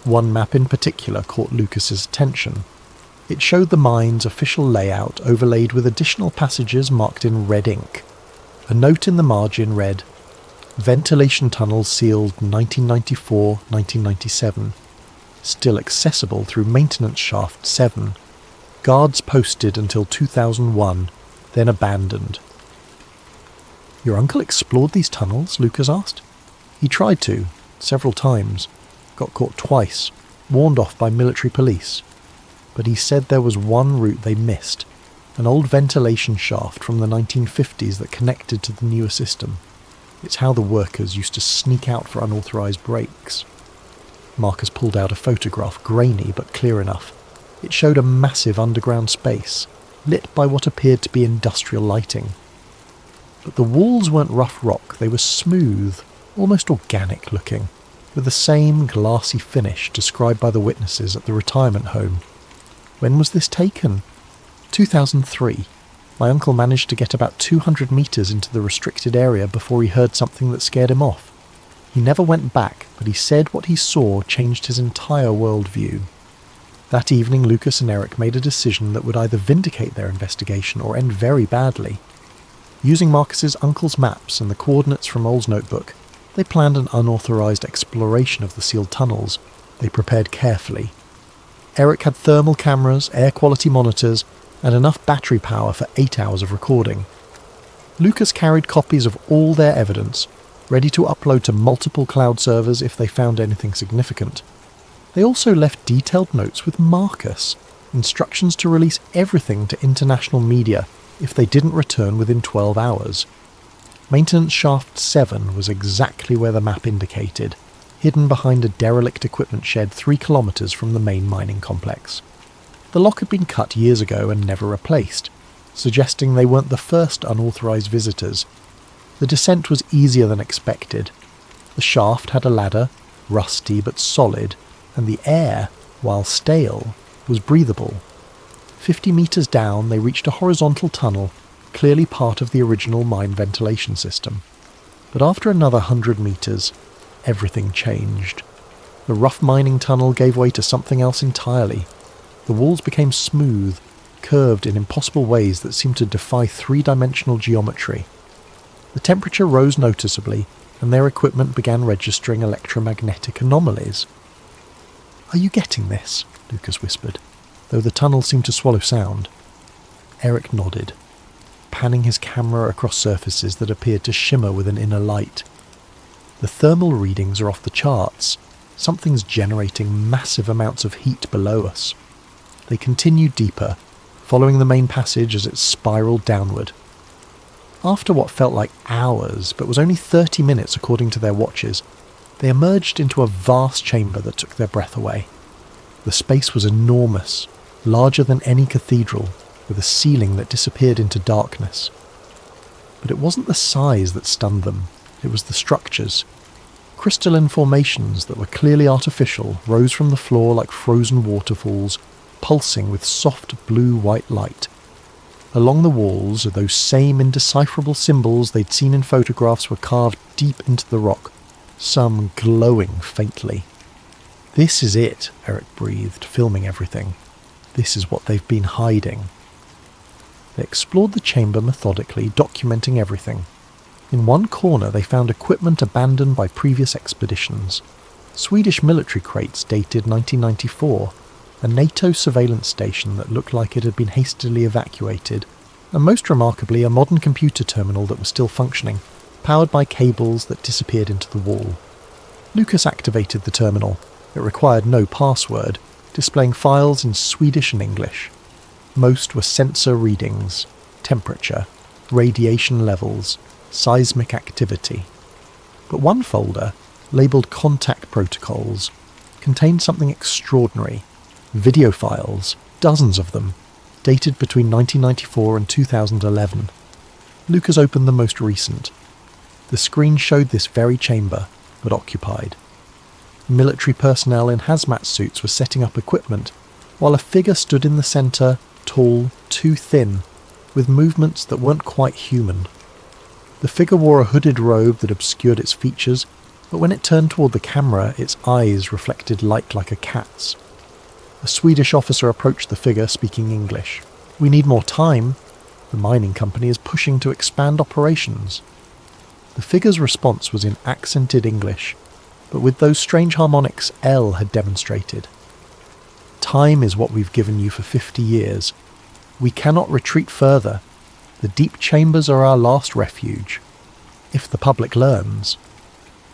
One map in particular caught Lucas's attention. It showed the mine's official layout overlaid with additional passages marked in red ink. A note in the margin read, "Ventilation tunnels sealed 1994-1997. Still accessible through maintenance shaft 7. Guards posted until 2001, then abandoned." "Your uncle explored these tunnels?" Lucas asked. "He tried to, several times. Got caught twice, warned off by military police. But he said there was one route they missed, an old ventilation shaft from the 1950s that connected to the newer system. It's how the workers used to sneak out for unauthorised breaks." Marcus pulled out a photograph, grainy but clear enough. It showed a massive underground space, lit by what appeared to be industrial lighting. But the walls weren't rough rock, they were smooth, almost organic looking, with the same glassy finish described by the witnesses at the retirement home. When was this taken? 2003. My uncle managed to get about 200 metres into the restricted area before he heard something that scared him off. He never went back, but he said what he saw changed his entire worldview. That evening, Lucas and Eric made a decision that would either vindicate their investigation or end very badly. Using Marcus's uncle's maps and the coordinates from Ole's notebook, they planned an unauthorised exploration of the sealed tunnels. They prepared carefully. Eric had thermal cameras, air quality monitors, and enough battery power for 8 hours of recording. Lucas carried copies of all their evidence, ready to upload to multiple cloud servers if they found anything significant. They also left detailed notes with Marcus, instructions to release everything to international media if they didn't return within 12 hours. Maintenance shaft 7 was exactly where the map indicated, hidden behind a derelict equipment shed 3 kilometres from the main mining complex. The lock had been cut years ago and never replaced, suggesting they weren't the first unauthorised visitors. The descent was easier than expected. The shaft had a ladder, rusty but solid, and the air, while stale, was breathable. 50 metres down they reached a horizontal tunnel, clearly part of the original mine ventilation system. But after another 100 metres, everything changed. The rough mining tunnel gave way to something else entirely. The walls became smooth, curved in impossible ways that seemed to defy 3-dimensional geometry. The temperature rose noticeably, and their equipment began registering electromagnetic anomalies. "Are you getting this?" Lucas whispered, though the tunnel seemed to swallow sound. Eric nodded, panning his camera across surfaces that appeared to shimmer with an inner light. "The thermal readings are off the charts. Something's generating massive amounts of heat below us." They continued deeper, following the main passage as it spiraled downward. After what felt like hours, but was only 30 minutes according to their watches, they emerged into a vast chamber that took their breath away. The space was enormous, larger than any cathedral, with a ceiling that disappeared into darkness. But it wasn't the size that stunned them, it was the structures. Crystalline formations that were clearly artificial rose from the floor like frozen waterfalls, pulsing with soft blue-white light. Along the walls, those same indecipherable symbols they'd seen in photographs were carved deep into the rock, some glowing faintly. "This is it," Eric breathed, filming everything. "This is what they've been hiding." They explored the chamber methodically, documenting everything. In one corner they found equipment abandoned by previous expeditions. Swedish military crates dated 1994, a NATO surveillance station that looked like it had been hastily evacuated, and most remarkably a modern computer terminal that was still functioning, powered by cables that disappeared into the wall. Lucas activated the terminal. It required no password, displaying files in Swedish and English. Most were sensor readings, temperature, radiation levels, seismic activity. But one folder, labelled Contact Protocols, contained something extraordinary. Video files, dozens of them, dated between 1994 and 2011. Lucas opened the most recent. The screen showed this very chamber, but occupied. Military personnel in hazmat suits were setting up equipment, while a figure stood in the centre, tall, too thin, with movements that weren't quite human. The figure wore a hooded robe that obscured its features, but when it turned toward the camera, its eyes reflected light like a cat's. A Swedish officer approached the figure, speaking English. "We need more time. The mining company is pushing to expand operations." The figure's response was in accented English, but with those strange harmonics L had demonstrated. "Time is what we've given you for 50 years. We cannot retreat further. The deep chambers are our last refuge. If the public learns,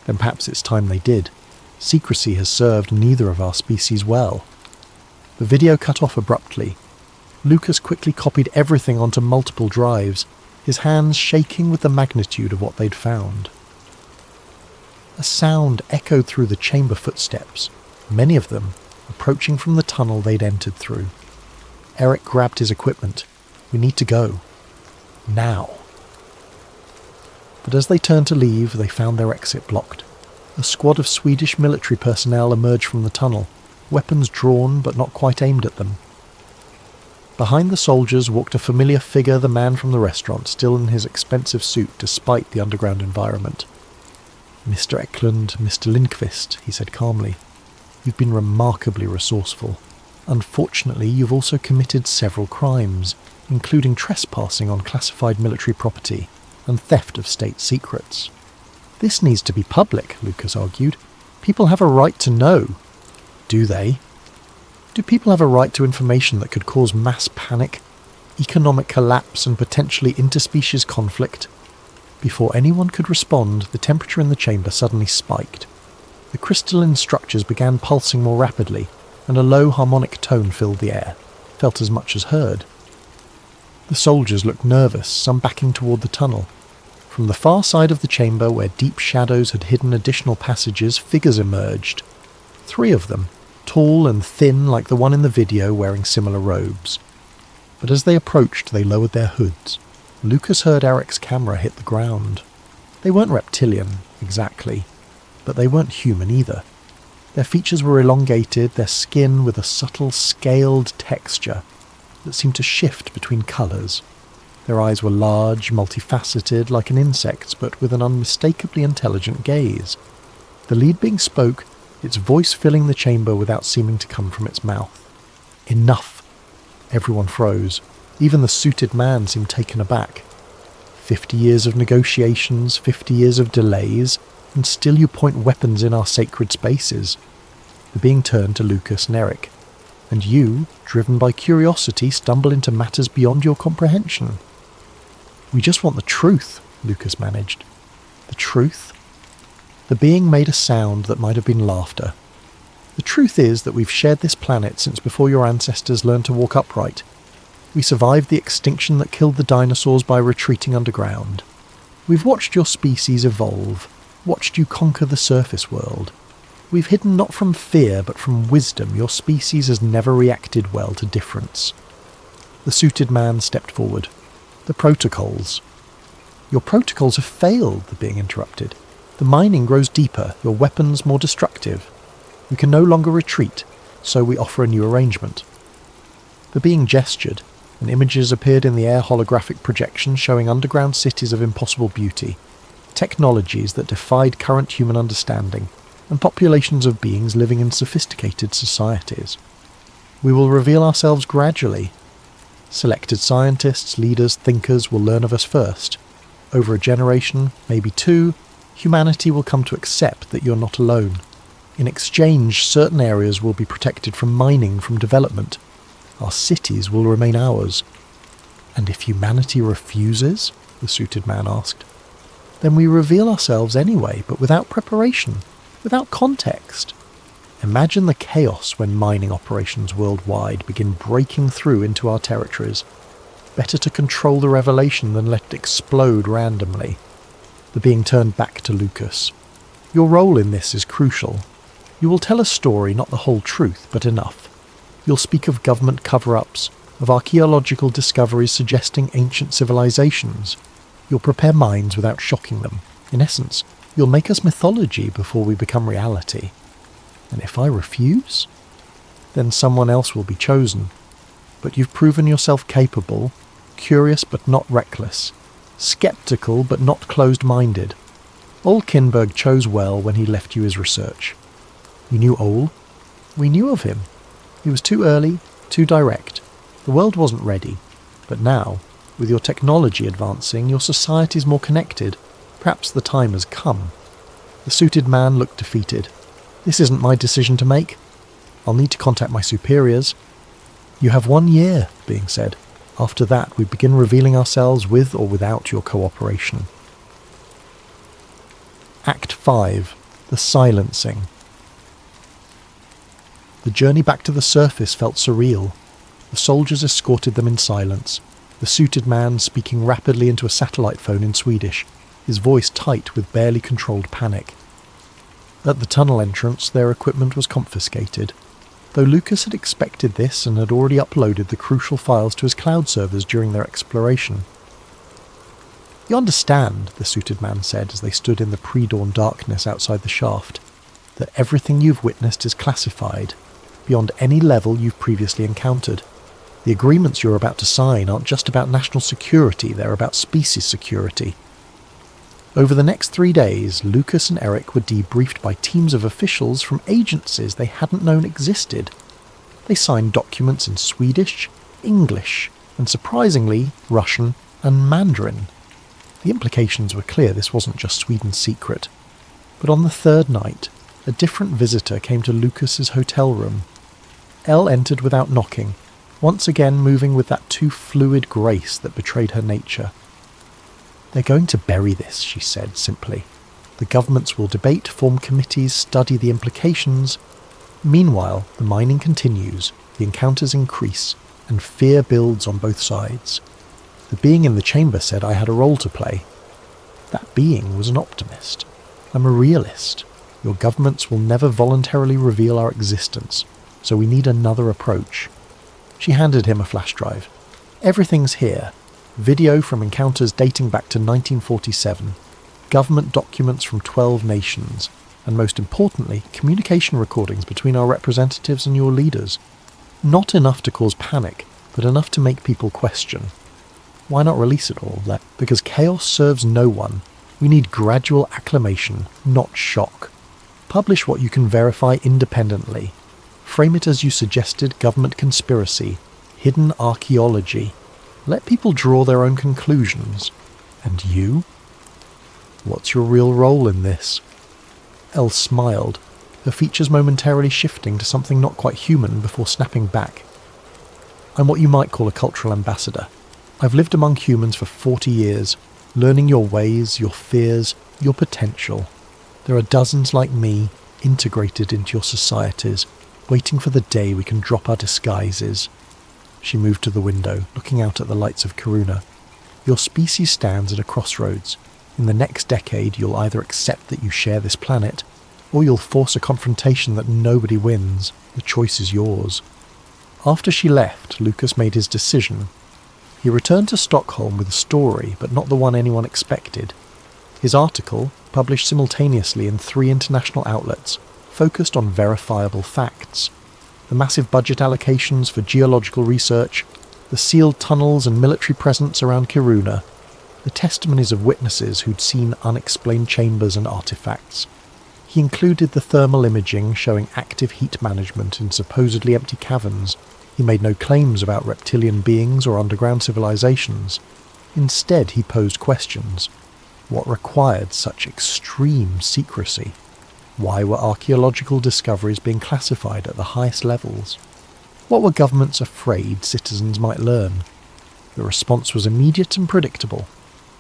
then perhaps it's time they did. Secrecy has served neither of our species well." The video cut off abruptly. Lucas quickly copied everything onto multiple drives, his hands shaking with the magnitude of what they'd found. A sound echoed through the chamber footsteps, many of them approaching from the tunnel they'd entered through. Eric grabbed his equipment. "We need to go. Now." But as they turned to leave, they found their exit blocked. A squad of Swedish military personnel emerged from the tunnel, weapons drawn but not quite aimed at them. Behind the soldiers walked a familiar figure, the man from the restaurant, still in his expensive suit despite the underground environment. "Mr. Eklund, Mr. Lindqvist," he said calmly. "You've been remarkably resourceful. Unfortunately, you've also committed several crimes, including trespassing on classified military property and theft of state secrets." "This needs to be public," Lucas argued. "People have a right to know." "Do they? Do people have a right to information that could cause mass panic, economic collapse and potentially interspecies conflict?" Before anyone could respond, the temperature in the chamber suddenly spiked. The crystalline structures began pulsing more rapidly, and a low harmonic tone filled the air, felt as much as heard. The soldiers looked nervous, some backing toward the tunnel. From the far side of the chamber, where deep shadows had hidden additional passages, figures emerged. 3 of them, tall and thin like the one in the video, wearing similar robes. But as they approached, they lowered their hoods. Lucas heard Eric's camera hit the ground. They weren't reptilian, exactly, but they weren't human either. Their features were elongated, their skin with a subtle, scaled texture that seemed to shift between colours. Their eyes were large, multifaceted, like an insect's, but with an unmistakably intelligent gaze. The lead being spoke, its voice filling the chamber without seeming to come from its mouth. "Enough!" Everyone froze. Even the suited man seemed taken aback. 50 years of negotiations, 50 years of delays, and still you point weapons in our sacred spaces." The being turned to Lucas and Eric. "And you, driven by curiosity, stumble into matters beyond your comprehension." "We just want the truth," Lucas managed. "The truth?" The being made a sound that might have been laughter. "The truth is that we've shared this planet since before your ancestors learned to walk upright. We survived the extinction that killed the dinosaurs by retreating underground. We've watched your species evolve, watched you conquer the surface world. We've hidden not from fear but from wisdom. Your species has never reacted well to difference." The suited man stepped forward. "The protocols." "Your protocols have failed," the being interrupted. "The mining grows deeper, your weapons more destructive. We can no longer retreat, so we offer a new arrangement." The being gestured, and images appeared in the air, holographic projections showing underground cities of impossible beauty, technologies that defied current human understanding, and populations of beings living in sophisticated societies. "We will reveal ourselves gradually. Selected scientists, leaders, thinkers will learn of us first. Over a generation, maybe two, humanity will come to accept that you're not alone. In exchange, certain areas will be protected from mining, from development. Our cities will remain ours." "And if humanity refuses?" the suited man asked. "Then we reveal ourselves anyway, but without preparation, without context. Imagine the chaos when mining operations worldwide begin breaking through into our territories. Better to control the revelation than let it explode randomly." The being turned back to Lucas. "Your role in this is crucial. You will tell a story, not the whole truth, but enough. You'll speak of government cover-ups, of archaeological discoveries suggesting ancient civilizations. You'll prepare minds without shocking them. In essence, you'll make us mythology before we become reality. And if I refuse, then someone else will be chosen. But you've proven yourself capable, curious but not reckless, skeptical but not closed-minded. Ole Kinberg chose well when he left you his research. You knew Ole? We knew of him. He was too early, too direct. The world wasn't ready. But now, with your technology advancing, your society's more connected. Perhaps the time has come." The suited man looked defeated. "This isn't my decision to make. I'll need to contact my superiors." "You have 1 year," the being said. "After that, we begin revealing ourselves with or without your cooperation." Act 5. The Silencing. The journey back to the surface felt surreal. The soldiers escorted them in silence, the suited man speaking rapidly into a satellite phone in Swedish, his voice tight with barely controlled panic. At the tunnel entrance, their equipment was confiscated, though Lucas had expected this and had already uploaded the crucial files to his cloud servers during their exploration. "You understand," the suited man said as they stood in the pre-dawn darkness outside the shaft, "that everything you've witnessed is classified, beyond any level you've previously encountered. The agreements you're about to sign aren't just about national security, they're about species security." Over the next 3 days, Lucas and Eric were debriefed by teams of officials from agencies they hadn't known existed. They signed documents in Swedish, English, and surprisingly, Russian and Mandarin. The implications were clear, this wasn't just Sweden's secret. But on the third night, a different visitor came to Lucas's hotel room. Elle entered without knocking, once again moving with that too fluid grace that betrayed her nature. "They're going to bury this," she said simply. "The governments will debate, form committees, study the implications. Meanwhile, the mining continues, the encounters increase, and fear builds on both sides." The being in the chamber said I had a role to play. That being was an optimist. I'm a realist. Your governments will never voluntarily reveal our existence, so we need another approach. She handed him a flash drive. "Everything's here. Video from encounters dating back to 1947, government documents from 12 nations, and most importantly, communication recordings between our representatives and your leaders. Not enough to cause panic, but enough to make people question. Why not release it all? Because chaos serves no one. We need gradual acclimation, not shock. Publish what you can verify independently. Frame it as you suggested, government conspiracy, hidden archaeology. Let people draw their own conclusions. And you? What's your real role in this?" Elle smiled, her features momentarily shifting to something not quite human before snapping back. I'm what you might call a cultural ambassador. I've lived among humans for 40 years, learning your ways, your fears, your potential. There are dozens like me, integrated into your societies, waiting for the day we can drop our disguises. She moved to the window, looking out at the lights of Karuna. Your species stands at a crossroads. In the next decade, you'll either accept that you share this planet, or you'll force a confrontation that nobody wins. The choice is yours. After she left, Lucas made his decision. He returned to Stockholm with a story, but not the one anyone expected. His article, published simultaneously in 3 international outlets, focused on verifiable facts. The massive budget allocations for geological research, the sealed tunnels and military presence around Kiruna, the testimonies of witnesses who'd seen unexplained chambers and artifacts. He included the thermal imaging showing active heat management in supposedly empty caverns. He made no claims about reptilian beings or underground civilizations. Instead, he posed questions. What required such extreme secrecy? Why were archaeological discoveries being classified at the highest levels? What were governments afraid citizens might learn? The response was immediate and predictable.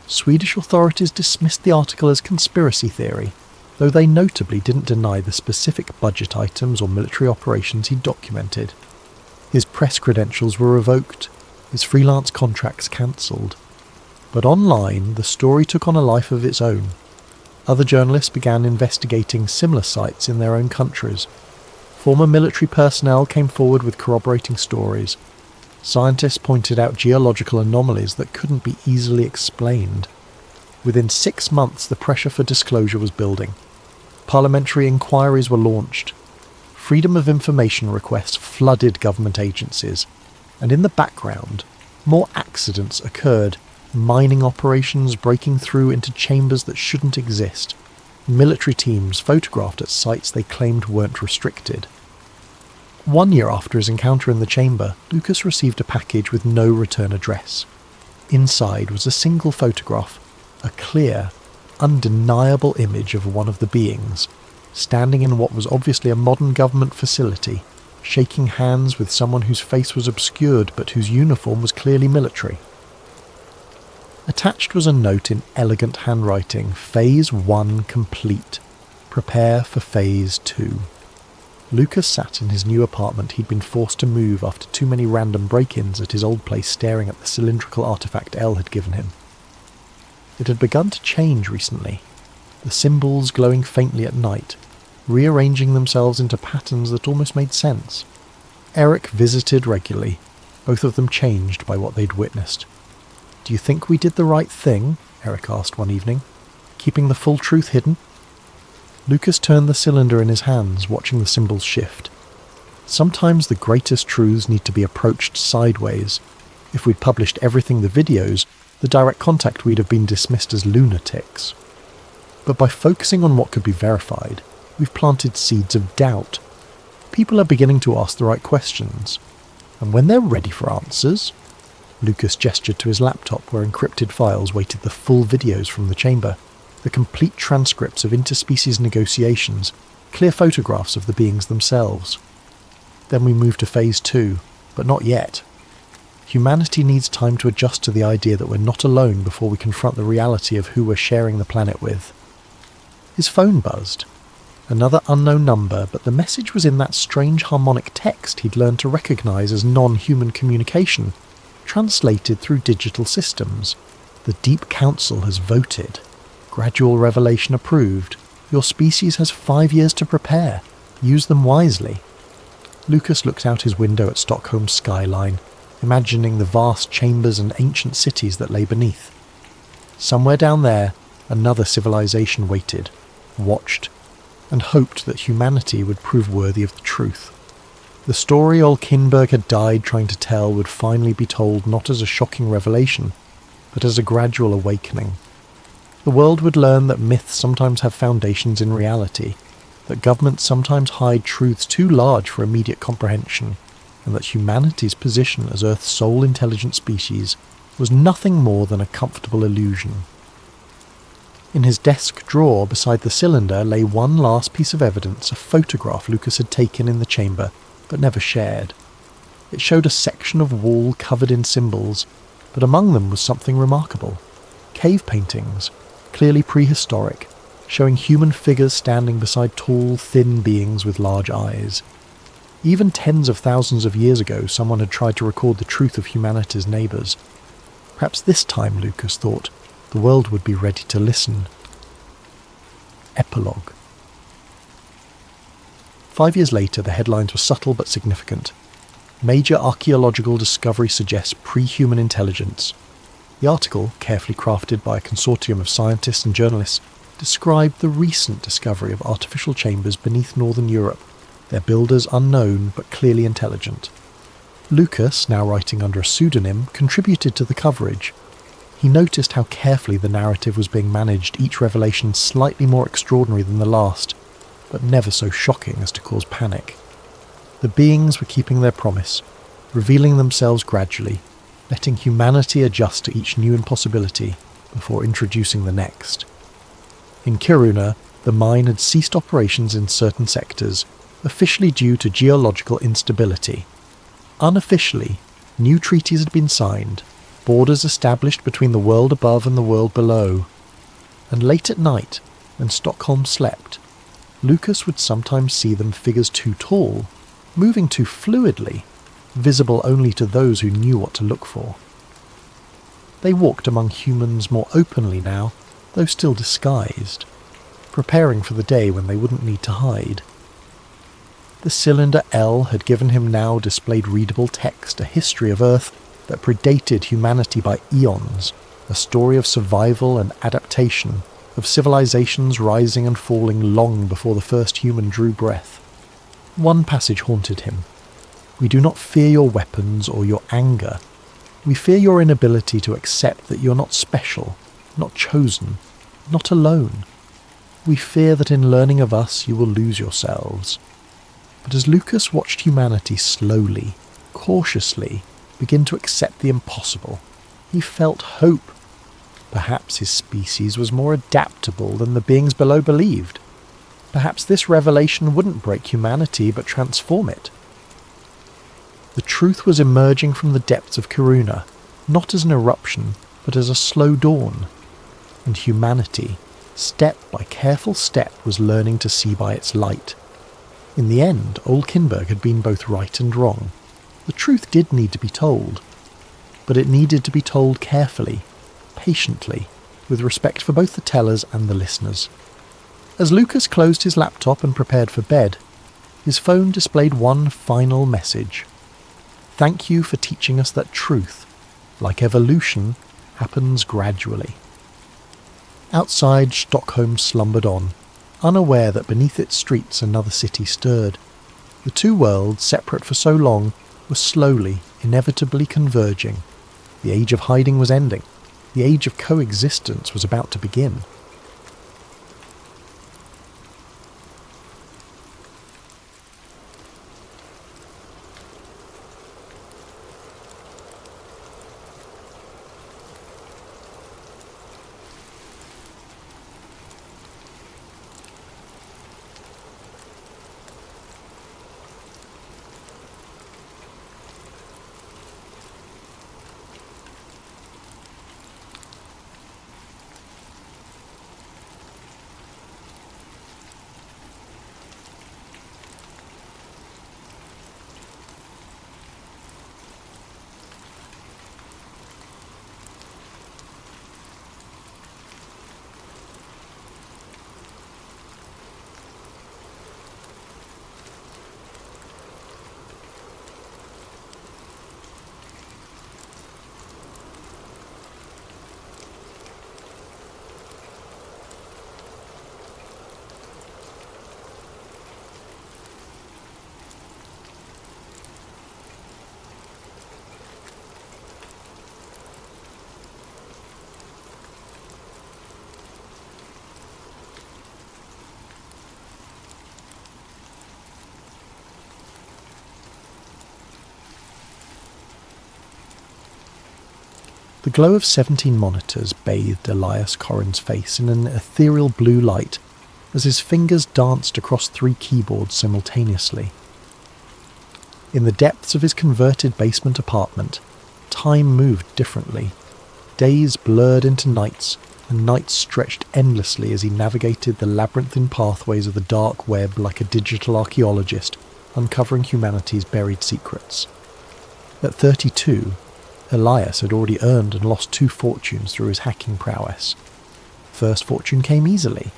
Swedish authorities dismissed the article as conspiracy theory, though they notably didn't deny the specific budget items or military operations he documented. His press credentials were revoked, his freelance contracts cancelled. But online, the story took on a life of its own. Other journalists began investigating similar sites in their own countries. Former military personnel came forward with corroborating stories. Scientists pointed out geological anomalies that couldn't be easily explained. Within 6 months, the pressure for disclosure was building. Parliamentary inquiries were launched. Freedom of information requests flooded government agencies. And in the background, more accidents occurred. Mining operations breaking through into chambers that shouldn't exist. Military teams photographed at sites they claimed weren't restricted. 1 year after his encounter in the chamber, Lucas received a package with no return address. Inside was a single photograph, a clear, undeniable image of one of the beings, standing in what was obviously a modern government facility, shaking hands with someone whose face was obscured but whose uniform was clearly military. Attached was a note in elegant handwriting, Phase 1 complete. Prepare for Phase 2. Lucas sat in his new apartment he'd been forced to move after too many random break-ins at his old place, staring at the cylindrical artifact Elle had given him. It had begun to change recently, the symbols glowing faintly at night, rearranging themselves into patterns that almost made sense. Eric visited regularly, both of them changed by what they'd witnessed. "Do you think we did the right thing?" Eric asked one evening. "Keeping the full truth hidden?" Lucas turned the cylinder in his hands, watching the symbols shift. Sometimes the greatest truths need to be approached sideways. If we'd published everything the videos, the direct contact we'd have been dismissed as lunatics. But by focusing on what could be verified, we've planted seeds of doubt. People are beginning to ask the right questions. And when they're ready for answers... Lucas gestured to his laptop where encrypted files waited the full videos from the chamber, the complete transcripts of interspecies negotiations, clear photographs of the beings themselves. Then we moved to Phase 2, but not yet. Humanity needs time to adjust to the idea that we're not alone before we confront the reality of who we're sharing the planet with. His phone buzzed. Another unknown number, but the message was in that strange harmonic text he'd learned to recognise as non-human communication, translated through digital systems. The Deep Council has voted. Gradual revelation approved. Your species has 5 years to prepare. Use them wisely. Lucas looked out his window at Stockholm's skyline, imagining the vast chambers and ancient cities that lay beneath. Somewhere down there, another civilization waited, watched, and hoped that humanity would prove worthy of the truth. The story old Kinberg had died trying to tell would finally be told not as a shocking revelation, but as a gradual awakening. The world would learn that myths sometimes have foundations in reality, that governments sometimes hide truths too large for immediate comprehension, and that humanity's position as Earth's sole intelligent species was nothing more than a comfortable illusion. In his desk drawer beside the cylinder lay one last piece of evidence, a photograph Lucas had taken in the chamber, but never shared. It showed a section of wall covered in symbols, but among them was something remarkable. Cave paintings, clearly prehistoric, showing human figures standing beside tall, thin beings with large eyes. Even tens of thousands of years ago, someone had tried to record the truth of humanity's neighbours. Perhaps this time, Lucas thought, the world would be ready to listen. Epilogue. 5 years later, the headlines were subtle but significant. Major archaeological discovery suggests pre-human intelligence. The article, carefully crafted by a consortium of scientists and journalists, described the recent discovery of artificial chambers beneath northern Europe, their builders unknown but clearly intelligent. Lucas, now writing under a pseudonym, contributed to the coverage. He noticed how carefully the narrative was being managed, each revelation slightly more extraordinary than the last, but never so shocking as to cause panic. The beings were keeping their promise, revealing themselves gradually, letting humanity adjust to each new impossibility before introducing the next. In Kiruna, the mine had ceased operations in certain sectors, officially due to geological instability. Unofficially, new treaties had been signed, borders established between the world above and the world below. And late at night, when Stockholm slept, Lucas would sometimes see them figures too tall, moving too fluidly, visible only to those who knew what to look for. They walked among humans more openly now, though still disguised, preparing for the day when they wouldn't need to hide. The cylinder L had given him now displayed readable text, a history of Earth that predated humanity by eons, a story of survival and adaptation, of civilizations rising and falling long before the first human drew breath. One passage haunted him. We do not fear your weapons or your anger. We fear your inability to accept that you're not special, not chosen, not alone. We fear that in learning of us you will lose yourselves. But as Lucas watched humanity slowly, cautiously, begin to accept the impossible, he felt hope. Perhaps his species was more adaptable than the beings below believed. Perhaps this revelation wouldn't break humanity but transform it. The truth was emerging from the depths of Kiruna, not as an eruption, but as a slow dawn. And humanity, step by careful step, was learning to see by its light. In the end, old Kinberg had been both right and wrong. The truth did need to be told, but it needed to be told carefully, patiently, with respect for both the tellers and the listeners. As Lucas closed his laptop and prepared for bed, his phone displayed one final message. Thank you for teaching us that truth, like evolution, happens gradually. Outside, Stockholm slumbered on, unaware that beneath its streets another city stirred. The two worlds, separate for so long, were slowly, inevitably converging. The age of hiding was ending. The age of coexistence was about to begin. The glow of 17 monitors bathed Elias Corrin's face in an ethereal blue light as his fingers danced across 3 keyboards simultaneously. In the depths of his converted basement apartment, time moved differently. Days blurred into nights, and nights stretched endlessly as he navigated the labyrinthine pathways of the dark web like a digital archaeologist, uncovering humanity's buried secrets. At 32, Elias had already earned and lost 2 fortunes through his hacking prowess. First fortune came easily,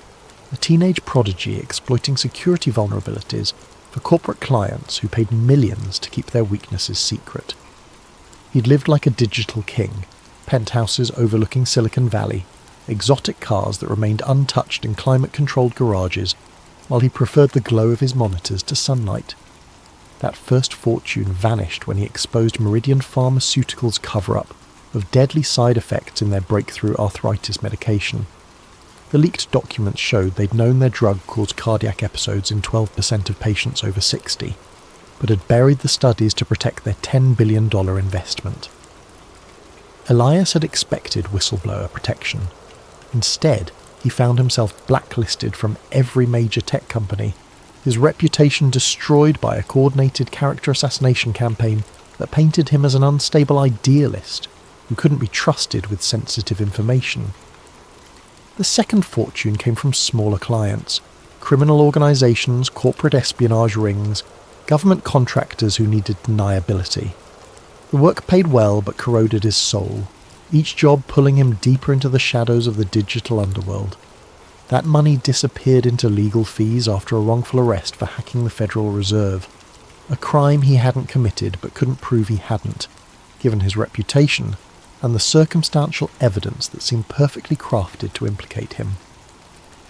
a teenage prodigy exploiting security vulnerabilities for corporate clients who paid millions to keep their weaknesses secret. He'd lived like a digital king, penthouses overlooking Silicon Valley, exotic cars that remained untouched in climate-controlled garages, while he preferred the glow of his monitors to sunlight. That first fortune vanished when he exposed Meridian Pharmaceuticals' cover-up of deadly side effects in their breakthrough arthritis medication. The leaked documents showed they'd known their drug caused cardiac episodes in 12% of patients over 60, but had buried the studies to protect their $10 billion investment. Elias had expected whistleblower protection. Instead, he found himself blacklisted from every major tech company, his reputation destroyed by a coordinated character assassination campaign that painted him as an unstable idealist who couldn't be trusted with sensitive information. The second fortune came from smaller clients, criminal organisations, corporate espionage rings, government contractors who needed deniability. The work paid well but corroded his soul, each job pulling him deeper into the shadows of the digital underworld. That money disappeared into legal fees after a wrongful arrest for hacking the Federal Reserve, a crime he hadn't committed but couldn't prove he hadn't, given his reputation and the circumstantial evidence that seemed perfectly crafted to implicate him.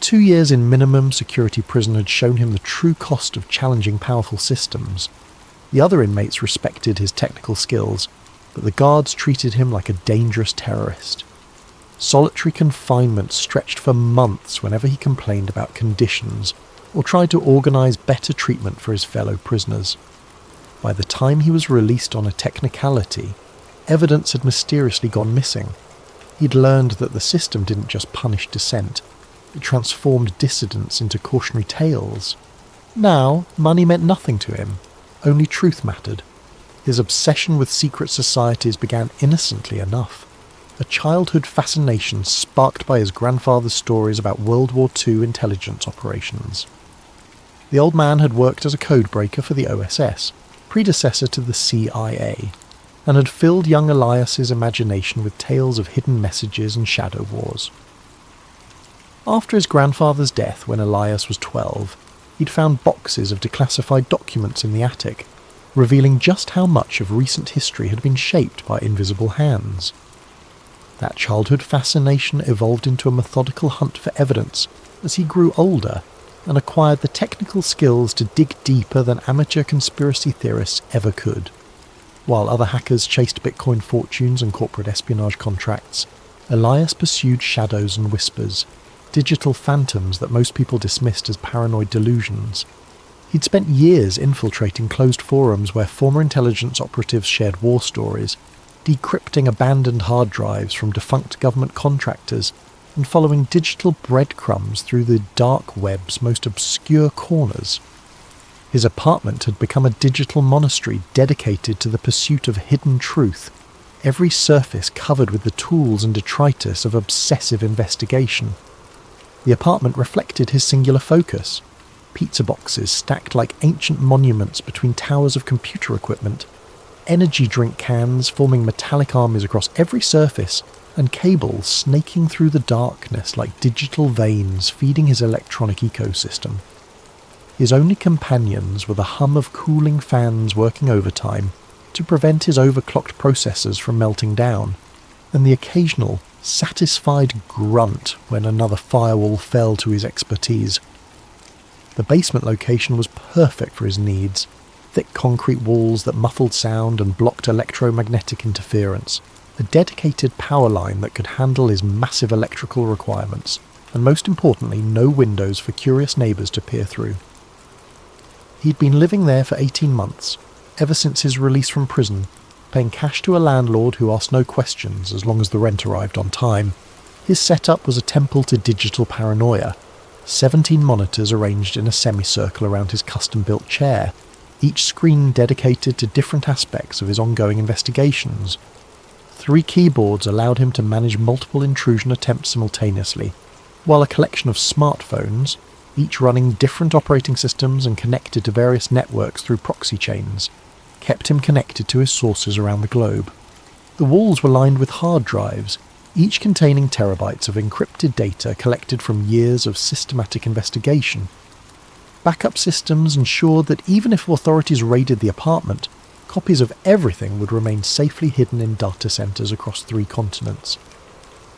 2 years in minimum security prison had shown him the true cost of challenging powerful systems. The other inmates respected his technical skills, but the guards treated him like a dangerous terrorist. Solitary confinement stretched for months whenever he complained about conditions or tried to organise better treatment for his fellow prisoners. By the time he was released on a technicality, evidence had mysteriously gone missing. He'd learned that the system didn't just punish dissent, it transformed dissidents into cautionary tales. Now, money meant nothing to him, only truth mattered. His obsession with secret societies began innocently enough, a childhood fascination sparked by his grandfather's stories about World War II intelligence operations. The old man had worked as a codebreaker for the OSS, predecessor to the CIA, and had filled young Elias's imagination with tales of hidden messages and shadow wars. After his grandfather's death when Elias was 12, he'd found boxes of declassified documents in the attic, revealing just how much of recent history had been shaped by invisible hands. That childhood fascination evolved into a methodical hunt for evidence as he grew older and acquired the technical skills to dig deeper than amateur conspiracy theorists ever could. While other hackers chased Bitcoin fortunes and corporate espionage contracts, Elias pursued shadows and whispers, digital phantoms that most people dismissed as paranoid delusions. He'd spent years infiltrating closed forums where former intelligence operatives shared war stories, decrypting abandoned hard drives from defunct government contractors, and following digital breadcrumbs through the dark web's most obscure corners. His apartment had become a digital monastery dedicated to the pursuit of hidden truth, every surface covered with the tools and detritus of obsessive investigation. The apartment reflected his singular focus. Pizza boxes stacked like ancient monuments between towers of computer equipment, energy drink cans forming metallic armies across every surface, and cables snaking through the darkness like digital veins feeding his electronic ecosystem. His only companions were the hum of cooling fans working overtime to prevent his overclocked processors from melting down, and the occasional, satisfied grunt when another firewall fell to his expertise. The basement location was perfect for his needs, thick concrete walls that muffled sound and blocked electromagnetic interference, a dedicated power line that could handle his massive electrical requirements, and most importantly, no windows for curious neighbours to peer through. He'd been living there for 18 months, ever since his release from prison, paying cash to a landlord who asked no questions as long as the rent arrived on time. His setup was a temple to digital paranoia. 17 monitors arranged in a semicircle around his custom-built chair, each screen dedicated to different aspects of his ongoing investigations. 3 keyboards allowed him to manage multiple intrusion attempts simultaneously, while a collection of smartphones, each running different operating systems and connected to various networks through proxy chains, kept him connected to his sources around the globe. The walls were lined with hard drives, each containing terabytes of encrypted data collected from years of systematic investigation. Backup systems ensured that even if authorities raided the apartment, copies of everything would remain safely hidden in data centers across 3 continents.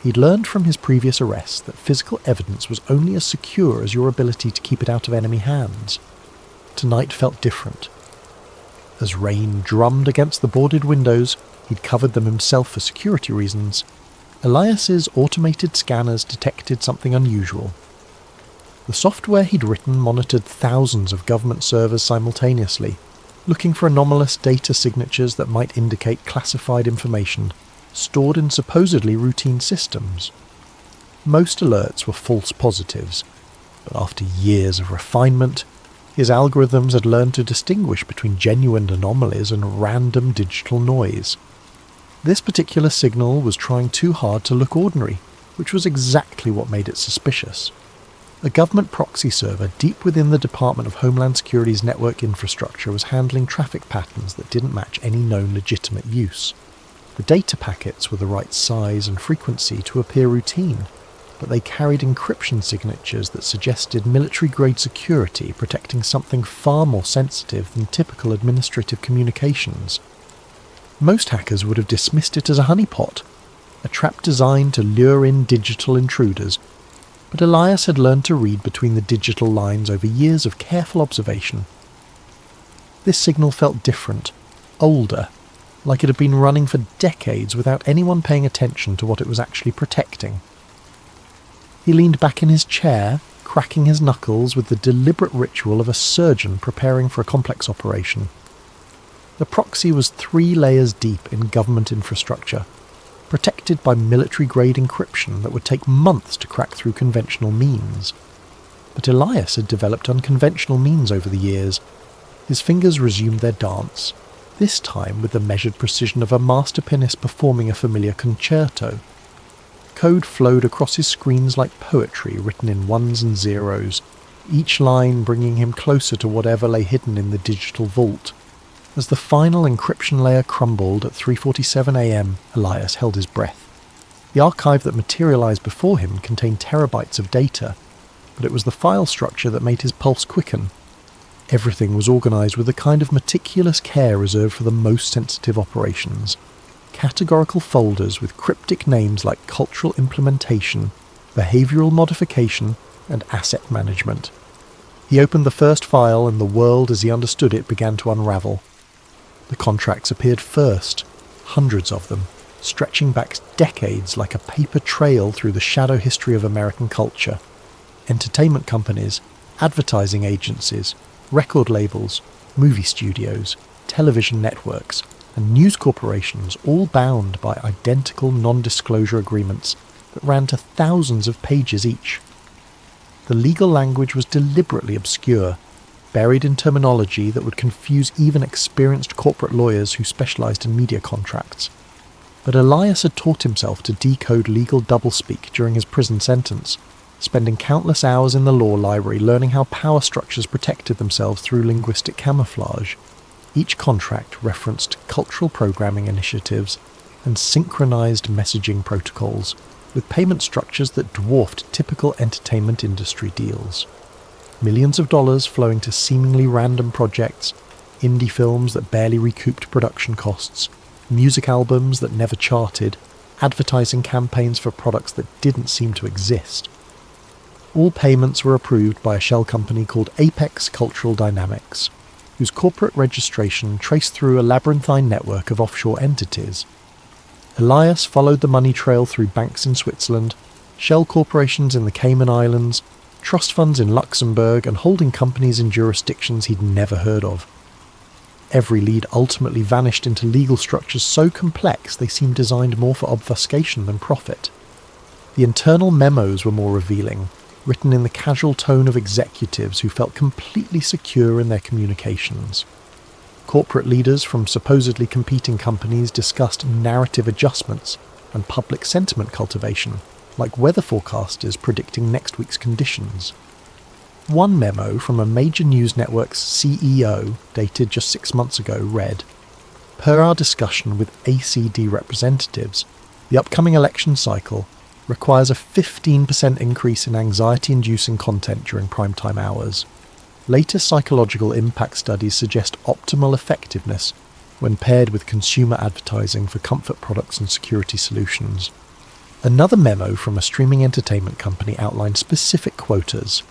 He'd learned from his previous arrests that physical evidence was only as secure as your ability to keep it out of enemy hands. Tonight felt different. As rain drummed against the boarded windows, he'd covered them himself for security reasons. Elias's automated scanners detected something unusual. The software he'd written monitored thousands of government servers simultaneously, looking for anomalous data signatures that might indicate classified information stored in supposedly routine systems. Most alerts were false positives, but after years of refinement, his algorithms had learned to distinguish between genuine anomalies and random digital noise. This particular signal was trying too hard to look ordinary, which was exactly what made it suspicious. A government proxy server deep within the Department of Homeland Security's network infrastructure was handling traffic patterns that didn't match any known legitimate use. The data packets were the right size and frequency to appear routine, but they carried encryption signatures that suggested military-grade security protecting something far more sensitive than typical administrative communications. Most hackers would have dismissed it as a honeypot, a trap designed to lure in digital intruders, but Elias had learned to read between the digital lines over years of careful observation. This signal felt different, older, like it had been running for decades without anyone paying attention to what it was actually protecting. He leaned back in his chair, cracking his knuckles with the deliberate ritual of a surgeon preparing for a complex operation. The proxy was 3 layers deep in government infrastructure, protected by military-grade encryption that would take months to crack through conventional means. But Elias had developed unconventional means over the years. His fingers resumed their dance, this time with the measured precision of a master pianist performing a familiar concerto. Code flowed across his screens like poetry written in 1s and 0s, each line bringing him closer to whatever lay hidden in the digital vault. As the final encryption layer crumbled at 3:47 a.m, Elias held his breath. The archive that materialized before him contained terabytes of data, but it was the file structure that made his pulse quicken. Everything was organized with the kind of meticulous care reserved for the most sensitive operations. Categorical folders with cryptic names like cultural implementation, behavioral modification, and asset management. He opened the first file and the world as he understood it began to unravel. The contracts appeared first, hundreds of them, stretching back decades like a paper trail through the shadow history of American culture. Entertainment companies, advertising agencies, record labels, movie studios, television networks, and news corporations all bound by identical non-disclosure agreements that ran to thousands of pages each. The legal language was deliberately obscure, buried in terminology that would confuse even experienced corporate lawyers who specialized in media contracts. But Elias had taught himself to decode legal doublespeak during his prison sentence, spending countless hours in the law library learning how power structures protected themselves through linguistic camouflage. Each contract referenced cultural programming initiatives and synchronized messaging protocols, with payment structures that dwarfed typical entertainment industry deals. Millions of dollars flowing to seemingly random projects, indie films that barely recouped production costs, music albums that never charted, advertising campaigns for products that didn't seem to exist. All payments were approved by a shell company called Apex Cultural Dynamics, whose corporate registration traced through a labyrinthine network of offshore entities. Elias followed the money trail through banks in Switzerland, shell corporations in the Cayman Islands, trust funds in Luxembourg, and holding companies in jurisdictions he'd never heard of. Every lead ultimately vanished into legal structures so complex they seemed designed more for obfuscation than profit. The internal memos were more revealing, written in the casual tone of executives who felt completely secure in their communications. Corporate leaders from supposedly competing companies discussed narrative adjustments and public sentiment cultivation, like weather forecasters predicting next week's conditions. One memo from a major news network's CEO, dated just 6 months ago, read, "Per our discussion with ACD representatives, the upcoming election cycle requires a 15% increase in anxiety-inducing content during primetime hours. Latest psychological impact studies suggest optimal effectiveness when paired with consumer advertising for comfort products and security solutions." Another memo from a streaming entertainment company outlined specific quotas.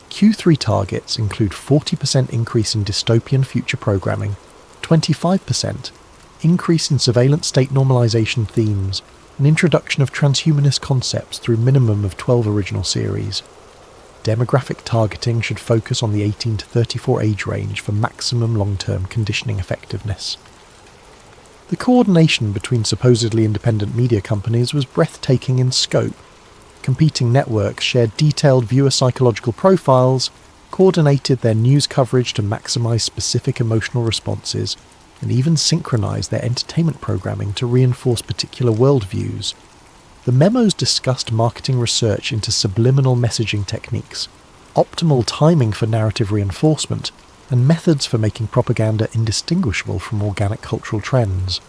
Q3 targets include 40% increase in dystopian future programming, 25% increase in surveillance state normalization themes, and introduction of transhumanist concepts through minimum of 12 original series. Demographic targeting should focus on the 18 to 34 age range for maximum long-term conditioning effectiveness. The coordination between supposedly independent media companies was breathtaking in scope. Competing networks shared detailed viewer psychological profiles, coordinated their news coverage to maximize specific emotional responses, and even synchronized their entertainment programming to reinforce particular worldviews. The memos discussed marketing research into subliminal messaging techniques, optimal timing for narrative reinforcement, and methods for making propaganda indistinguishable from organic cultural trends.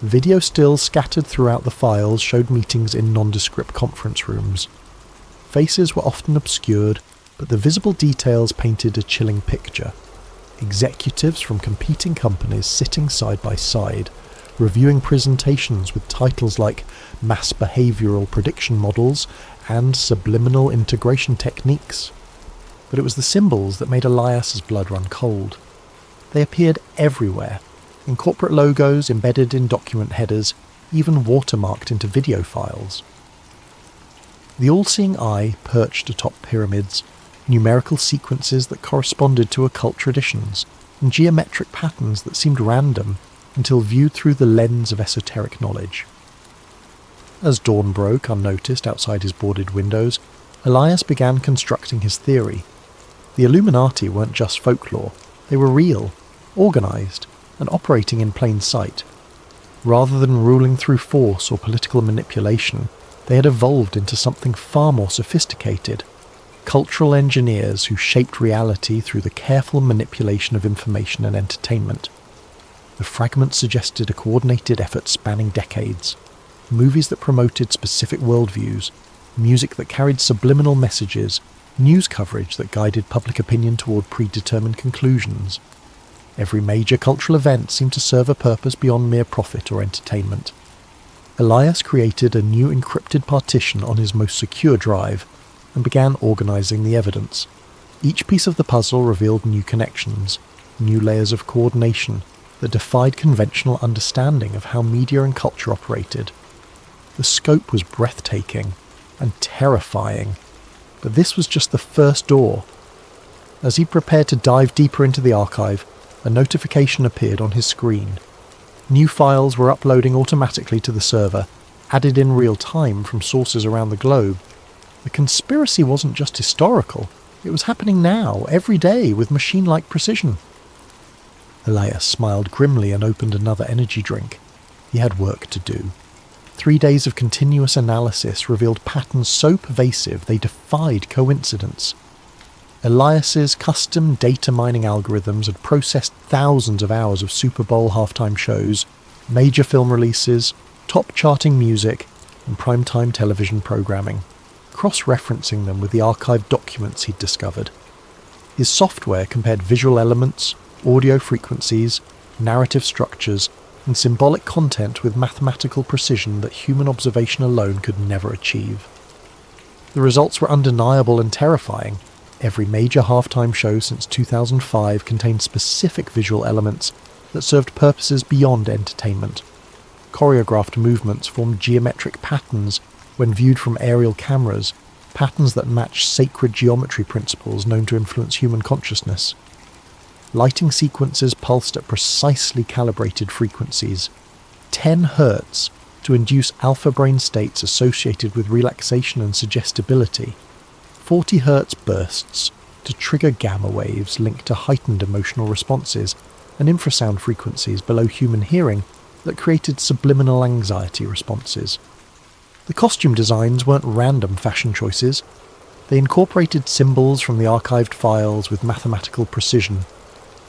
Video stills scattered throughout the files showed meetings in nondescript conference rooms. Faces were often obscured, but the visible details painted a chilling picture. Executives from competing companies sitting side by side, reviewing presentations with titles like Mass Behavioral Prediction Models and Subliminal Integration Techniques. But it was the symbols that made Elias's blood run cold. They appeared everywhere, in corporate logos embedded in document headers, even watermarked into video files. The all-seeing eye perched atop pyramids, numerical sequences that corresponded to occult traditions, and geometric patterns that seemed random until viewed through the lens of esoteric knowledge. As dawn broke unnoticed outside his boarded windows, Elias began constructing his theory. The Illuminati weren't just folklore, they were real, organised, and operating in plain sight. Rather than ruling through force or political manipulation, they had evolved into something far more sophisticated. Cultural engineers who shaped reality through the careful manipulation of information and entertainment. The fragments suggested a coordinated effort spanning decades. Movies that promoted specific worldviews, music that carried subliminal messages, news coverage that guided public opinion toward predetermined conclusions. Every major cultural event seemed to serve a purpose beyond mere profit or entertainment. Elias created a new encrypted partition on his most secure drive and began organising the evidence. Each piece of the puzzle revealed new connections, new layers of coordination that defied conventional understanding of how media and culture operated. The scope was breathtaking and terrifying, but this was just the first door. As he prepared to dive deeper into the archive, a notification appeared on his screen. New files were uploading automatically to the server, added in real time from sources around the globe. The conspiracy wasn't just historical, it was happening now, every day, with machine-like precision. Elias smiled grimly and opened another energy drink. He had work to do. 3 days of continuous analysis revealed patterns so pervasive they defied coincidence. Elias's custom data mining algorithms had processed thousands of hours of Super Bowl halftime shows, major film releases, top-charting music, and primetime television programming, cross-referencing them with the archived documents he'd discovered. His software compared visual elements, audio frequencies, narrative structures, and symbolic content with mathematical precision that human observation alone could never achieve. The results were undeniable and terrifying. Every major halftime show since 2005 contained specific visual elements that served purposes beyond entertainment. Choreographed movements formed geometric patterns when viewed from aerial cameras, patterns that matched sacred geometry principles known to influence human consciousness. lighting sequences pulsed at precisely calibrated frequencies, 10 Hz to induce alpha brain states associated with relaxation and suggestibility, 40 Hz bursts to trigger gamma waves linked to heightened emotional responses, and infrasound frequencies below human hearing that created subliminal anxiety responses. The costume designs weren't random fashion choices. They incorporated symbols from the archived files with mathematical precision.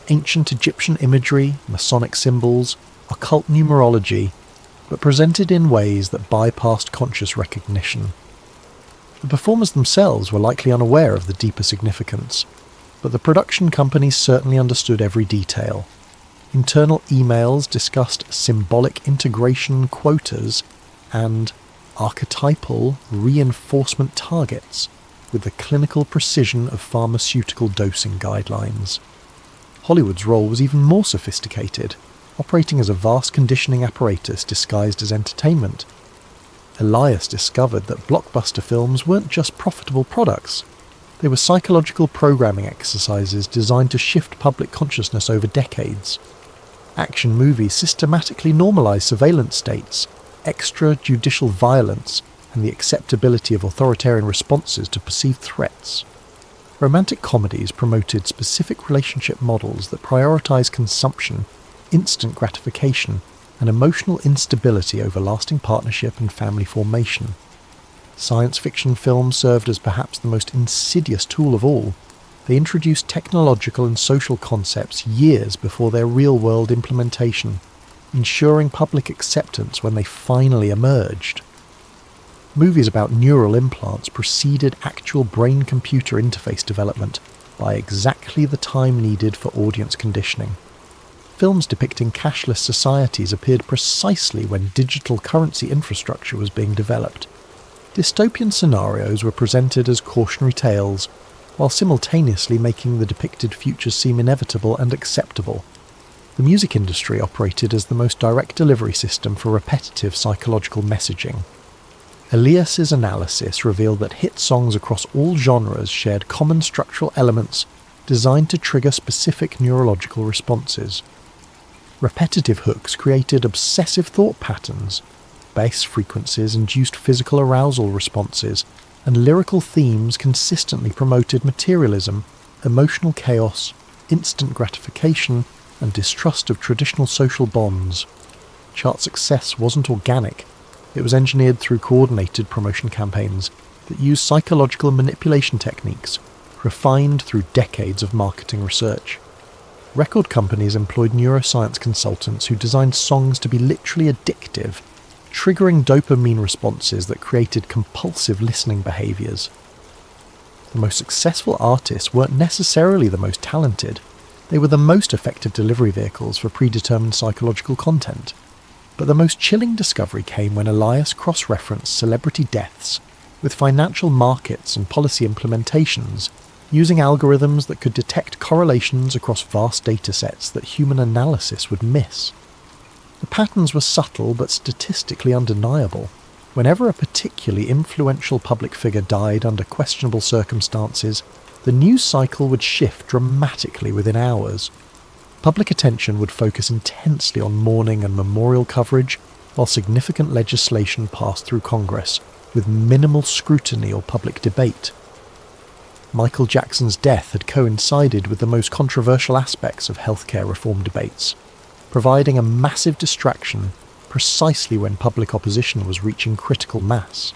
Ancient Egyptian imagery, Masonic symbols, occult numerology, but presented in ways that bypassed conscious recognition. The performers themselves were likely unaware of the deeper significance, but the production companies certainly understood every detail. Internal emails discussed symbolic integration quotas and archetypal reinforcement targets with the clinical precision of pharmaceutical dosing guidelines. Hollywood's role was even more sophisticated, operating as a vast conditioning apparatus disguised as entertainment. Elias discovered that blockbuster films weren't just profitable products. They were psychological programming exercises designed to shift public consciousness over decades. Action movies systematically normalized surveillance states, extrajudicial violence, and the acceptability of authoritarian responses to perceived threats. Romantic comedies promoted specific relationship models that prioritize consumption, instant gratification, and emotional instability over lasting partnership and family formation. Science fiction films served as perhaps the most insidious tool of all. They introduced technological and social concepts years before their real-world implementation, ensuring public acceptance when they finally emerged. Movies about neural implants preceded actual brain-computer interface development by exactly the time needed for audience conditioning. Films depicting cashless societies appeared precisely when digital currency infrastructure was being developed. Dystopian scenarios were presented as cautionary tales, while simultaneously making the depicted futures seem inevitable and acceptable. The music industry operated as the most direct delivery system for repetitive psychological messaging. Elias's analysis revealed that hit songs across all genres shared common structural elements designed to trigger specific neurological responses. Repetitive hooks created obsessive thought patterns, bass frequencies induced physical arousal responses, and lyrical themes consistently promoted materialism, emotional chaos, instant gratification, and distrust of traditional social bonds. Chart success wasn't organic. It was engineered through coordinated promotion campaigns that used psychological manipulation techniques, refined through decades of marketing research. Record companies employed neuroscience consultants who designed songs to be literally addictive, triggering dopamine responses that created compulsive listening behaviors. The most successful artists weren't necessarily the most talented. They were the most effective delivery vehicles for predetermined psychological content. But the most chilling discovery came when Elias cross-referenced celebrity deaths with financial markets and policy implementations, using algorithms that could detect correlations across vast datasets that human analysis would miss. The patterns were subtle but statistically undeniable. Whenever a particularly influential public figure died under questionable circumstances, the news cycle would shift dramatically within hours. Public attention would focus intensely on mourning and memorial coverage, while significant legislation passed through Congress, with minimal scrutiny or public debate. Michael Jackson's death had coincided with the most controversial aspects of healthcare reform debates, providing a massive distraction precisely when public opposition was reaching critical mass.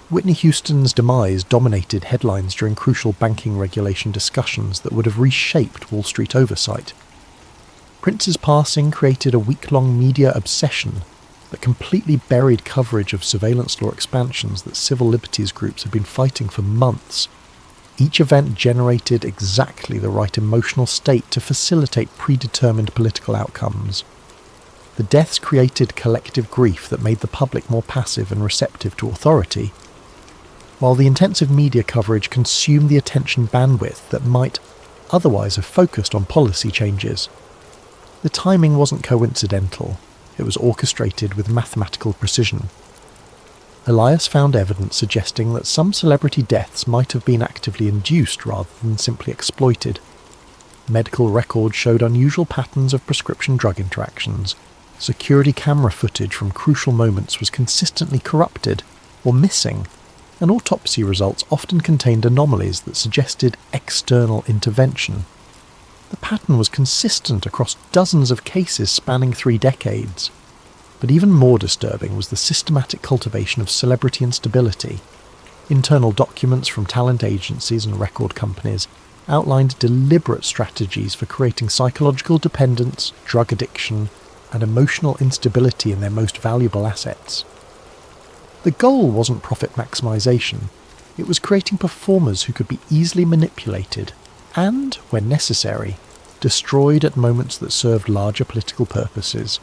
Whitney Houston's demise dominated headlines during crucial banking regulation discussions that would have reshaped Wall Street oversight. Prince's passing created a week-long media obsession that completely buried coverage of surveillance law expansions that civil liberties groups had been fighting for months. Each event generated exactly the right emotional state to facilitate predetermined political outcomes. The deaths created collective grief that made the public more passive and receptive to authority, while the intensive media coverage consumed the attention bandwidth that might otherwise have focused on policy changes. The timing wasn't coincidental, it was orchestrated with mathematical precision. Elias found evidence suggesting that some celebrity deaths might have been actively induced rather than simply exploited. Medical records showed unusual patterns of prescription drug interactions. Security camera footage from crucial moments was consistently corrupted or missing, and autopsy results often contained anomalies that suggested external intervention. The pattern was consistent across dozens of cases spanning 3 decades. But even more disturbing was the systematic cultivation of celebrity instability. Internal documents from talent agencies and record companies outlined deliberate strategies for creating psychological dependence, drug addiction, and emotional instability in their most valuable assets. The goal wasn't profit maximization, it was creating performers who could be easily manipulated and, when necessary, destroyed at moments that served larger political purposes.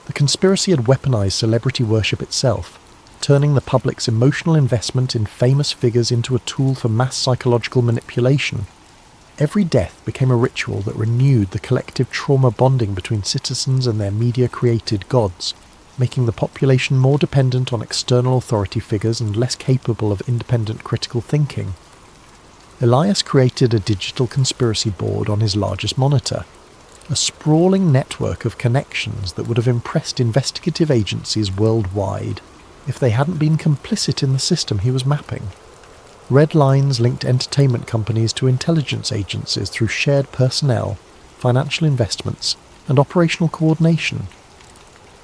The conspiracy had weaponized celebrity worship itself, turning the public's emotional investment in famous figures into a tool for mass psychological manipulation. Every death became a ritual that renewed the collective trauma bonding between citizens and their media-created gods, making the population more dependent on external authority figures and less capable of independent critical thinking. Elias created a digital conspiracy board on his largest monitor, a sprawling network of connections that would have impressed investigative agencies worldwide if they hadn't been complicit in the system he was mapping. Red lines linked entertainment companies to intelligence agencies through shared personnel, financial investments, and operational coordination.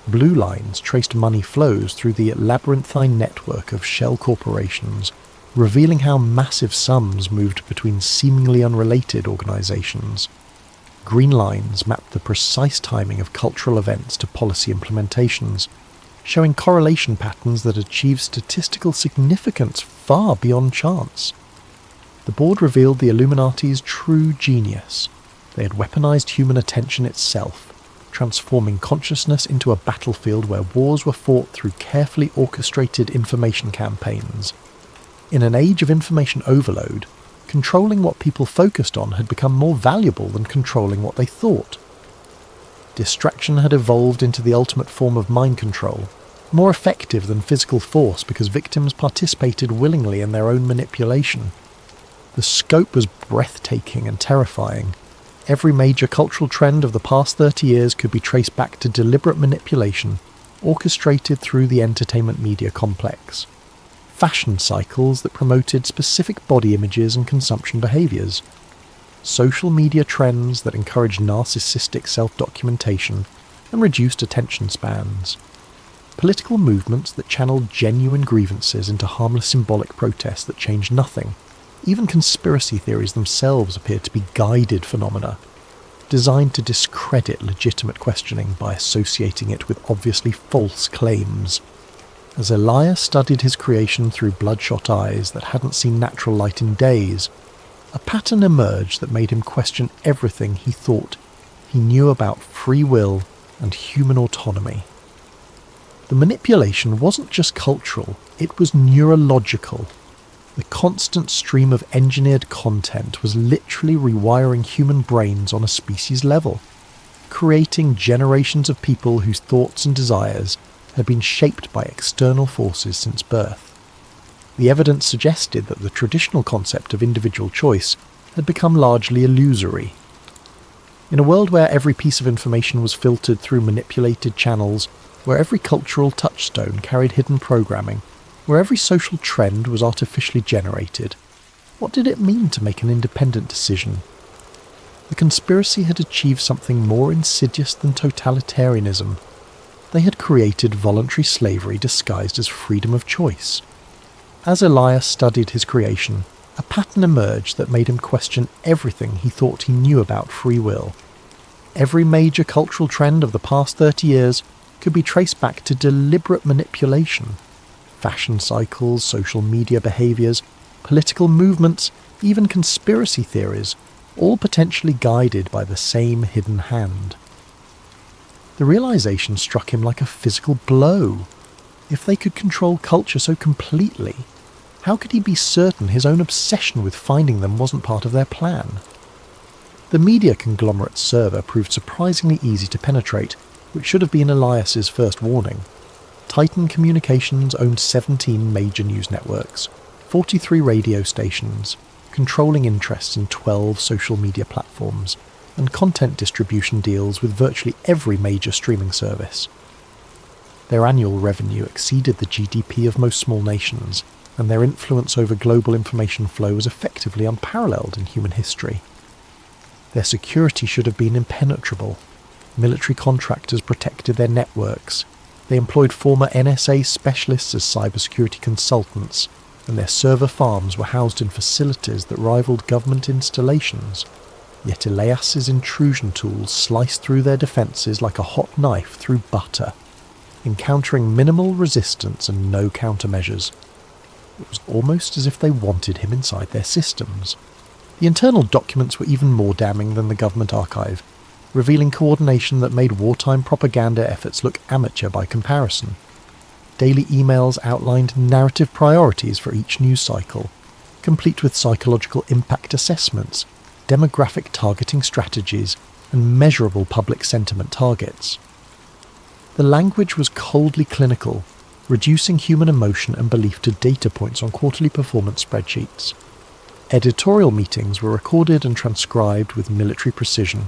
Blue lines traced money flows through the labyrinthine network of shell corporations, revealing how massive sums moved between seemingly unrelated organizations. Green lines mapped the precise timing of cultural events to policy implementations, showing correlation patterns that achieved statistical significance far beyond chance. The board revealed the Illuminati's true genius. They had weaponized human attention itself, transforming consciousness into a battlefield where wars were fought through carefully orchestrated information campaigns. In an age of information overload, controlling what people focused on had become more valuable than controlling what they thought. Distraction had evolved into the ultimate form of mind control, more effective than physical force because victims participated willingly in their own manipulation. The scope was breathtaking and terrifying. Every major cultural trend of the past 30 years could be traced back to deliberate manipulation, orchestrated through the entertainment media complex. Fashion cycles that promoted specific body images and consumption behaviours. Social media trends that encouraged narcissistic self-documentation and reduced attention spans. Political movements that channeled genuine grievances into harmless symbolic protests that changed nothing. Even conspiracy theories themselves appeared to be guided phenomena, designed to discredit legitimate questioning by associating it with obviously false claims. As Elias studied his creation through bloodshot eyes that hadn't seen natural light in days, a pattern emerged that made him question everything he thought he knew about free will and human autonomy. The manipulation wasn't just cultural, it was neurological. The constant stream of engineered content was literally rewiring human brains on a species level, creating generations of people whose thoughts and desires had been shaped by external forces since birth. The evidence suggested that the traditional concept of individual choice had become largely illusory. In a world where every piece of information was filtered through manipulated channels, where every cultural touchstone carried hidden programming, where every social trend was artificially generated, what did it mean to make an independent decision? The conspiracy had achieved something more insidious than totalitarianism. They had created voluntary slavery disguised as freedom of choice. As Elias studied his creation, a pattern emerged that made him question everything he thought he knew about free will. Every major cultural trend of the past 30 years could be traced back to deliberate manipulation. Fashion cycles, social media behaviours, political movements, even conspiracy theories, all potentially guided by the same hidden hand. The realization struck him like a physical blow. If they could control culture so completely, how could he be certain his own obsession with finding them wasn't part of their plan? The media conglomerate's server proved surprisingly easy to penetrate, which should have been Elias's first warning. Titan Communications owned 17 major news networks, 43 radio stations, controlling interests in 12 social media platforms, and content distribution deals with virtually every major streaming service. Their annual revenue exceeded the GDP of most small nations, and their influence over global information flow was effectively unparalleled in human history. Their security should have been impenetrable. Military contractors protected their networks. They employed former NSA specialists as cybersecurity consultants, and their server farms were housed in facilities that rivaled government installations. Yet Elias's intrusion tools sliced through their defences like a hot knife through butter, encountering minimal resistance and no countermeasures. It was almost as if they wanted him inside their systems. The internal documents were even more damning than the government archive, revealing coordination that made wartime propaganda efforts look amateur by comparison. Daily emails outlined narrative priorities for each news cycle, complete with psychological impact assessments, demographic targeting strategies, and measurable public sentiment targets. The language was coldly clinical, reducing human emotion and belief to data points on quarterly performance spreadsheets. Editorial meetings were recorded and transcribed with military precision.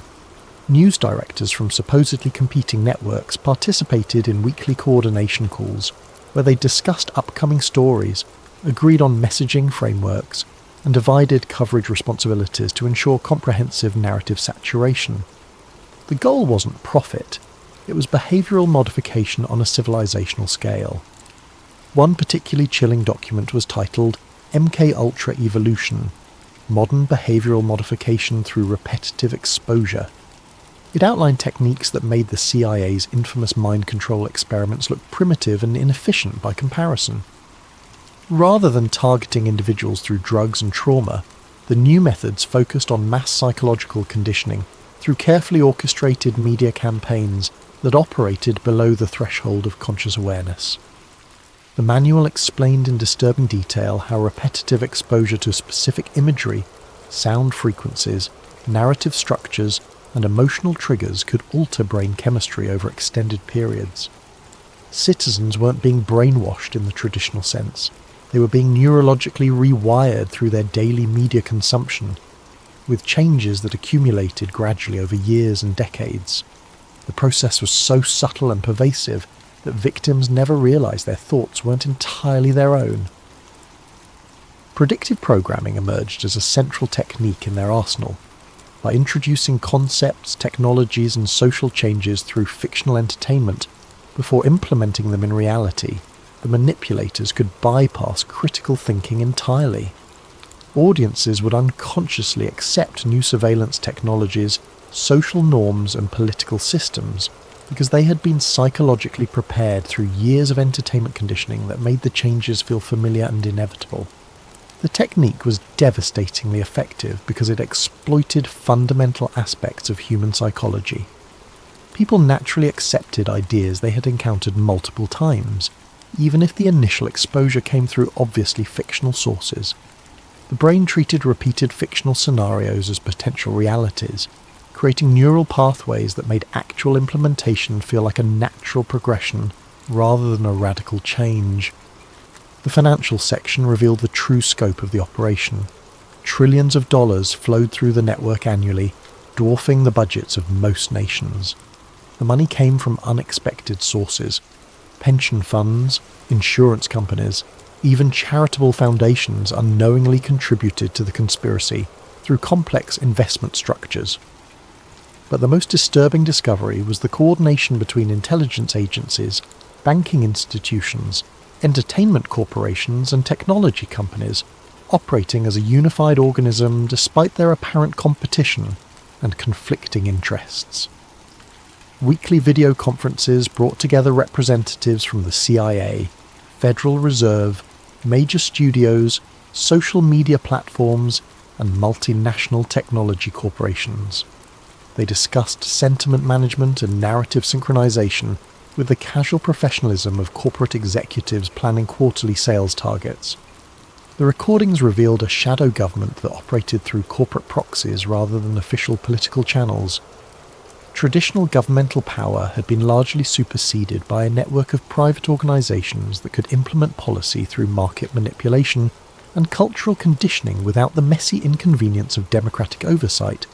News directors from supposedly competing networks participated in weekly coordination calls, where they discussed upcoming stories, agreed on messaging frameworks, and divided coverage responsibilities to ensure comprehensive narrative saturation. The goal wasn't profit, it was behavioural modification on a civilizational scale. One particularly chilling document was titled MK-Ultra Evolution, Modern Behavioural Modification Through Repetitive Exposure. It outlined techniques that made the CIA's infamous mind control experiments look primitive and inefficient by comparison. Rather than targeting individuals through drugs and trauma, the new methods focused on mass psychological conditioning through carefully orchestrated media campaigns that operated below the threshold of conscious awareness. The manual explained in disturbing detail how repetitive exposure to specific imagery, sound frequencies, narrative structures, and emotional triggers could alter brain chemistry over extended periods. Citizens weren't being brainwashed in the traditional sense. They were being neurologically rewired through their daily media consumption, with changes that accumulated gradually over years and decades. The process was so subtle and pervasive that victims never realized their thoughts weren't entirely their own. Predictive programming emerged as a central technique in their arsenal. By introducing concepts, technologies, and social changes through fictional entertainment, before implementing them in reality, the manipulators could bypass critical thinking entirely. Audiences would unconsciously accept new surveillance technologies, social norms, and political systems because they had been psychologically prepared through years of entertainment conditioning that made the changes feel familiar and inevitable. The technique was devastatingly effective because it exploited fundamental aspects of human psychology. People naturally accepted ideas they had encountered multiple times, even if the initial exposure came through obviously fictional sources. The brain treated repeated fictional scenarios as potential realities, creating neural pathways that made actual implementation feel like a natural progression rather than a radical change. The financial section revealed the true scope of the operation. Trillions of dollars flowed through the network annually, dwarfing the budgets of most nations. The money came from unexpected sources: pension funds, insurance companies, even charitable foundations unknowingly contributed to the conspiracy through complex investment structures. But the most disturbing discovery was the coordination between intelligence agencies, banking institutions, entertainment corporations, and technology companies, operating as a unified organism despite their apparent competition and conflicting interests. Weekly video conferences brought together representatives from the CIA, Federal Reserve, major studios, social media platforms, and multinational technology corporations. They discussed sentiment management and narrative synchronization with the casual professionalism of corporate executives planning quarterly sales targets. The recordings revealed a shadow government that operated through corporate proxies rather than official political channels. Traditional governmental power had been largely superseded by a network of private organizations that could implement policy through market manipulation and cultural conditioning without the messy inconvenience of democratic oversight.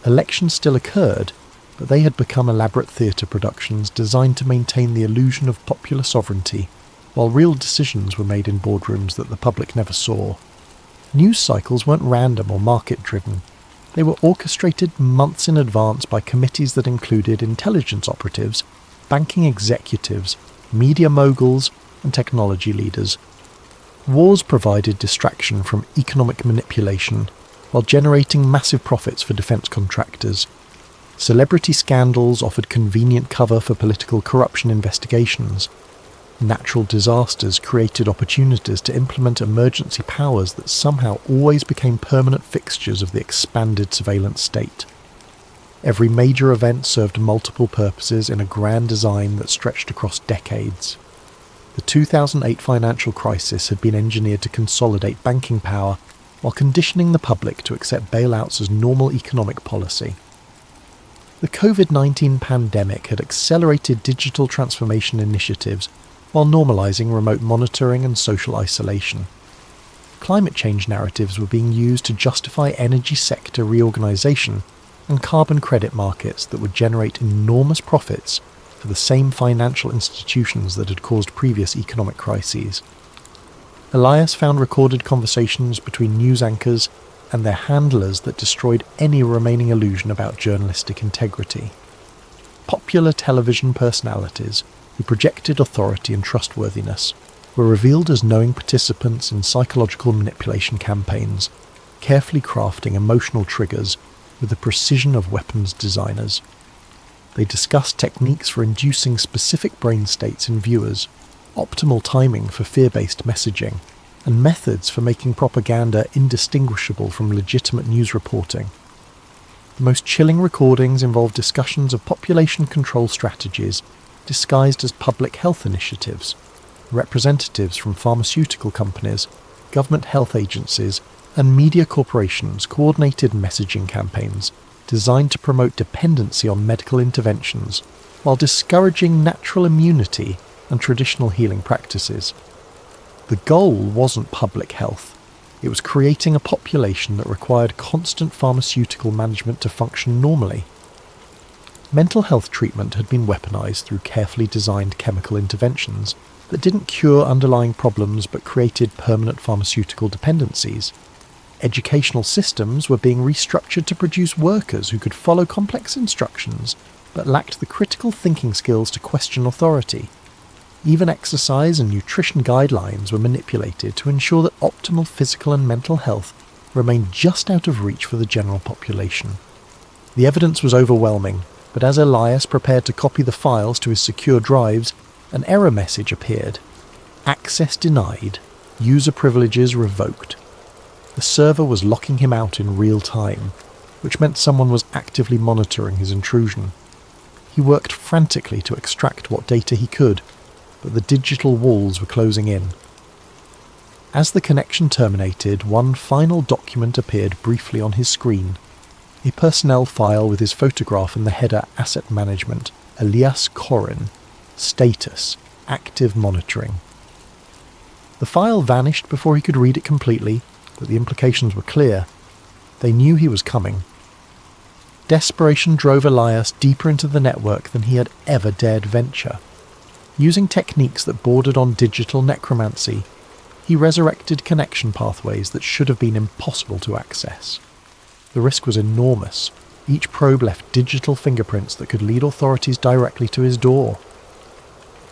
Elections still occurred, but they had become elaborate theatre productions designed to maintain the illusion of popular sovereignty, while real decisions were made in boardrooms that the public never saw. News cycles weren't random or market-driven. They were orchestrated months in advance by committees that included intelligence operatives, banking executives, media moguls, and technology leaders. Wars provided distraction from economic manipulation, while generating massive profits for defence contractors. Celebrity scandals offered convenient cover for political corruption investigations. Natural disasters created opportunities to implement emergency powers that somehow always became permanent fixtures of the expanded surveillance state. Every major event served multiple purposes in a grand design that stretched across decades. The 2008 financial crisis had been engineered to consolidate banking power while conditioning the public to accept bailouts as normal economic policy. The COVID-19 pandemic had accelerated digital transformation initiatives while normalising remote monitoring and social isolation. Climate change narratives were being used to justify energy sector reorganisation and carbon credit markets that would generate enormous profits for the same financial institutions that had caused previous economic crises. Elias found recorded conversations between news anchors and their handlers that destroyed any remaining illusion about journalistic integrity. Popular television personalities who projected authority and trustworthiness were revealed as knowing participants in psychological manipulation campaigns, carefully crafting emotional triggers with the precision of weapons designers. They discussed techniques for inducing specific brain states in viewers, optimal timing for fear-based messaging, and methods for making propaganda indistinguishable from legitimate news reporting. The most chilling recordings involved discussions of population control strategies disguised as public health initiatives. Representatives from pharmaceutical companies, government health agencies, and media corporations coordinated messaging campaigns designed to promote dependency on medical interventions while discouraging natural immunity and traditional healing practices. The goal wasn't public health. It was creating a population that required constant pharmaceutical management to function normally. Mental health treatment had been weaponized through carefully designed chemical interventions that didn't cure underlying problems but created permanent pharmaceutical dependencies. Educational systems were being restructured to produce workers who could follow complex instructions but lacked the critical thinking skills to question authority. Even exercise and nutrition guidelines were manipulated to ensure that optimal physical and mental health remained just out of reach for the general population. The evidence was overwhelming, but as Elias prepared to copy the files to his secure drives, an error message appeared. Access denied. User privileges revoked. The server was locking him out in real time, which meant someone was actively monitoring his intrusion. He worked frantically to extract what data he could, but the digital walls were closing in. As the connection terminated, one final document appeared briefly on his screen. A personnel file with his photograph in the header Asset Management, Elias Corin, Status, Active Monitoring. The file vanished before he could read it completely, but the implications were clear. They knew he was coming. Desperation drove Elias deeper into the network than he had ever dared venture. Using techniques that bordered on digital necromancy, he resurrected connection pathways that should have been impossible to access. The risk was enormous. Each probe left digital fingerprints that could lead authorities directly to his door.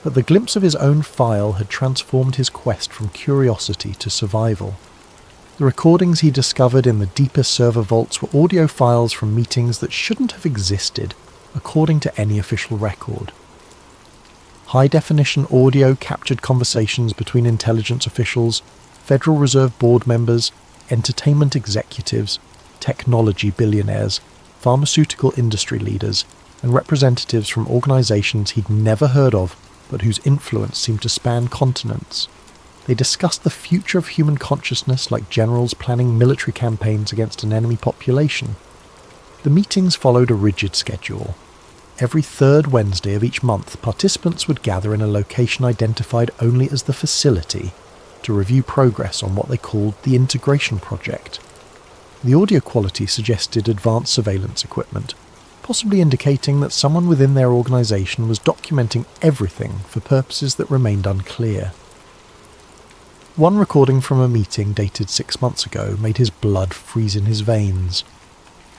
But the glimpse of his own file had transformed his quest from curiosity to survival. The recordings he discovered in the deepest server vaults were audio files from meetings that shouldn't have existed, according to any official record. High-definition audio captured conversations between intelligence officials, Federal Reserve board members, entertainment executives, technology billionaires, pharmaceutical industry leaders, and representatives from organizations he'd never heard of, but whose influence seemed to span continents. They discussed the future of human consciousness like generals planning military campaigns against an enemy population. The meetings followed a rigid schedule. Every third Wednesday of each month, participants would gather in a location identified only as the facility to review progress on what they called the Integration Project. The audio quality suggested advanced surveillance equipment, possibly indicating that someone within their organisation was documenting everything for purposes that remained unclear. One recording from a meeting dated 6 months ago made his blood freeze in his veins.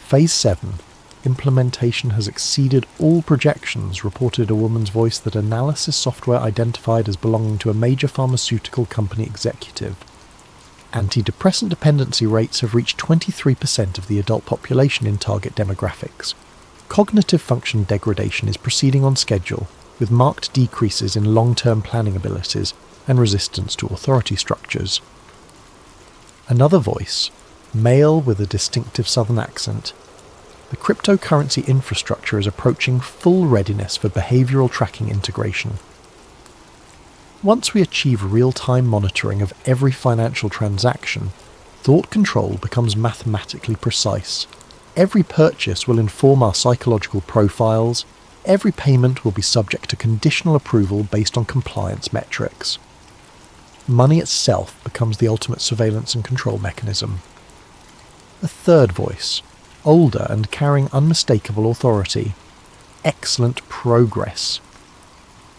Phase 7, implementation has exceeded all projections, reported a woman's voice that analysis software identified as belonging to a major pharmaceutical company executive. Antidepressant dependency rates have reached 23% of the adult population in target demographics. Cognitive function degradation is proceeding on schedule, with marked decreases in long-term planning abilities and resistance to authority structures. Another voice, male with a distinctive southern accent. The cryptocurrency infrastructure is approaching full readiness for behavioural tracking integration. Once we achieve real-time monitoring of every financial transaction, thought control becomes mathematically precise. Every purchase will inform our psychological profiles. Every payment will be subject to conditional approval based on compliance metrics. Money itself becomes the ultimate surveillance and control mechanism. A third voice, older and carrying unmistakable authority. Excellent progress.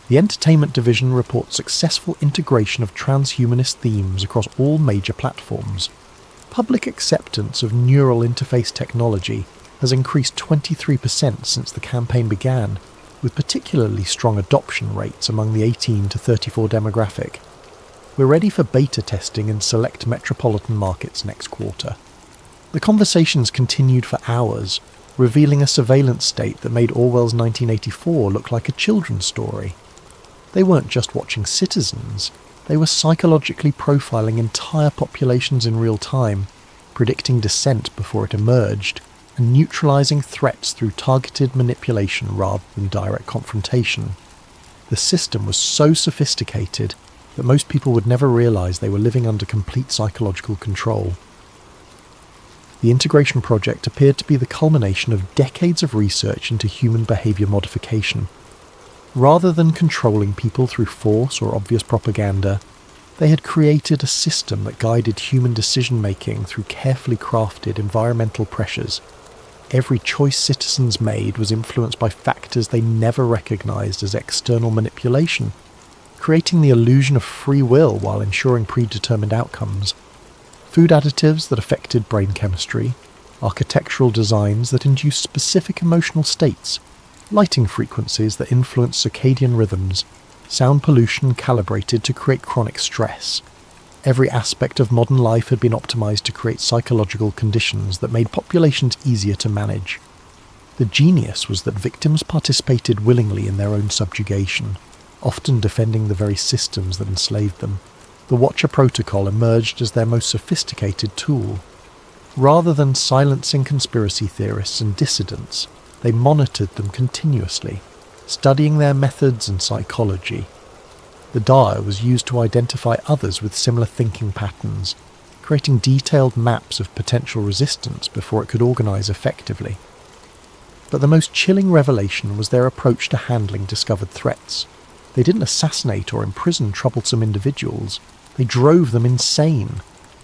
The entertainment division reports successful integration of transhumanist themes across all major platforms. Public acceptance of neural interface technology has increased 23% since the campaign began, with particularly strong adoption rates among the 18 to 34 demographic. We're ready for beta testing in select metropolitan markets next quarter. The conversations continued for hours, revealing a surveillance state that made Orwell's 1984 look like a children's story. They weren't just watching citizens, they were psychologically profiling entire populations in real time, predicting dissent before it emerged, and neutralizing threats through targeted manipulation rather than direct confrontation. The system was so sophisticated that most people would never realize they were living under complete psychological control. The integration project appeared to be the culmination of decades of research into human behavior modification. Rather than controlling people through force or obvious propaganda, they had created a system that guided human decision-making through carefully crafted environmental pressures. Every choice citizens made was influenced by factors they never recognized as external manipulation, creating the illusion of free will while ensuring predetermined outcomes. Food additives that affected brain chemistry, architectural designs that induced specific emotional states, lighting frequencies that influence circadian rhythms, sound pollution calibrated to create chronic stress. Every aspect of modern life had been optimized to create psychological conditions that made populations easier to manage. The genius was that victims participated willingly in their own subjugation, often defending the very systems that enslaved them. The Watcher Protocol emerged as their most sophisticated tool. Rather than silencing conspiracy theorists and dissidents, they monitored them continuously, studying their methods and psychology. The dial was used to identify others with similar thinking patterns, creating detailed maps of potential resistance before it could organize effectively. But the most chilling revelation was their approach to handling discovered threats. They didn't assassinate or imprison troublesome individuals, they drove them insane.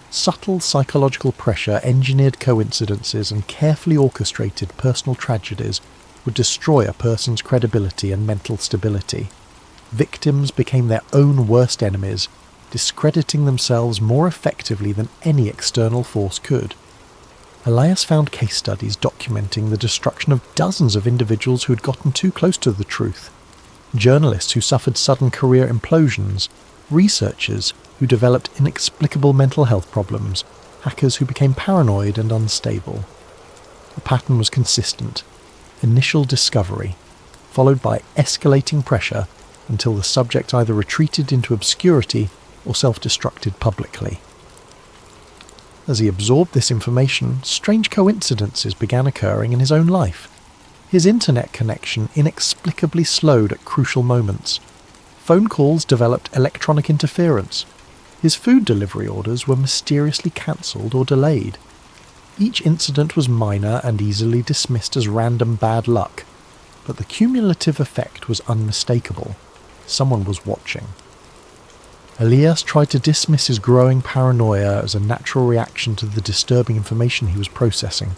Subtle psychological pressure, engineered coincidences, and carefully orchestrated personal tragedies would destroy a person's credibility and mental stability. Victims became their own worst enemies, discrediting themselves more effectively than any external force could. Elias found case studies documenting the destruction of dozens of individuals who had gotten too close to the truth. Journalists who suffered sudden career implosions, researchers who developed inexplicable mental health problems, hackers who became paranoid and unstable. The pattern was consistent. Initial discovery, followed by escalating pressure until the subject either retreated into obscurity or self-destructed publicly. As he absorbed this information, strange coincidences began occurring in his own life. His internet connection inexplicably slowed at crucial moments. Phone calls developed electronic interference. His food delivery orders were mysteriously cancelled or delayed. Each incident was minor and easily dismissed as random bad luck, but the cumulative effect was unmistakable. Someone was watching. Elias tried to dismiss his growing paranoia as a natural reaction to the disturbing information he was processing.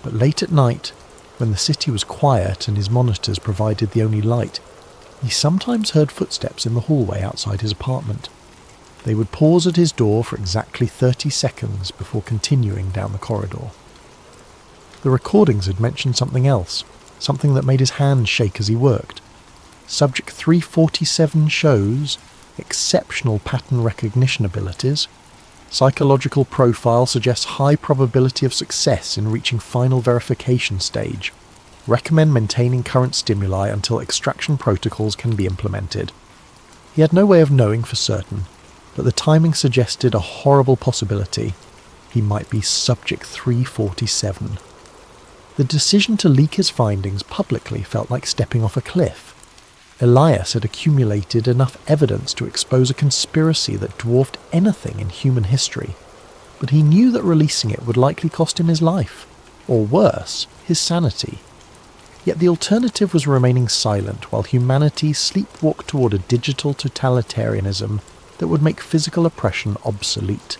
But late at night, when the city was quiet and his monitors provided the only light, he sometimes heard footsteps in the hallway outside his apartment. They would pause at his door for exactly 30 seconds before continuing down the corridor. The recordings had mentioned something else, something that made his hands shake as he worked. Subject 347 shows exceptional pattern recognition abilities. Psychological profile suggests high probability of success in reaching final verification stage. Recommend maintaining current stimuli until extraction protocols can be implemented. He had no way of knowing for certain, but the timing suggested a horrible possibility. He might be Subject 347. The decision to leak his findings publicly felt like stepping off a cliff. Elias had accumulated enough evidence to expose a conspiracy that dwarfed anything in human history, but he knew that releasing it would likely cost him his life, or worse, his sanity. Yet the alternative was remaining silent while humanity sleepwalked toward a digital totalitarianism that would make physical oppression obsolete.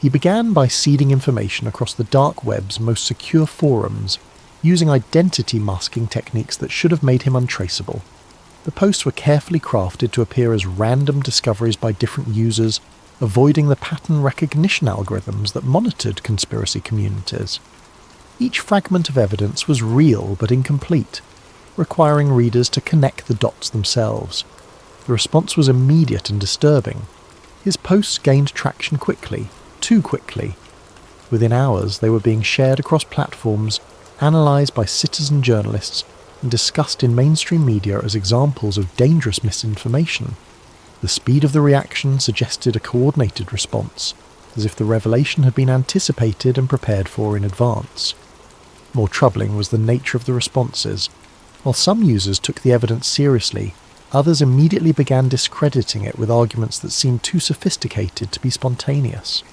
He began by seeding information across the dark web's most secure forums, using identity masking techniques that should have made him untraceable. The posts were carefully crafted to appear as random discoveries by different users, avoiding the pattern recognition algorithms that monitored conspiracy communities. Each fragment of evidence was real but incomplete, requiring readers to connect the dots themselves. The response was immediate and disturbing. His posts gained traction quickly, too quickly. Within hours, they were being shared across platforms, analysed by citizen journalists, and discussed in mainstream media as examples of dangerous misinformation. The speed of the reaction suggested a coordinated response, as if the revelation had been anticipated and prepared for in advance. More troubling was the nature of the responses. While some users took the evidence seriously, others immediately began discrediting it with arguments that seemed too sophisticated to be spontaneous.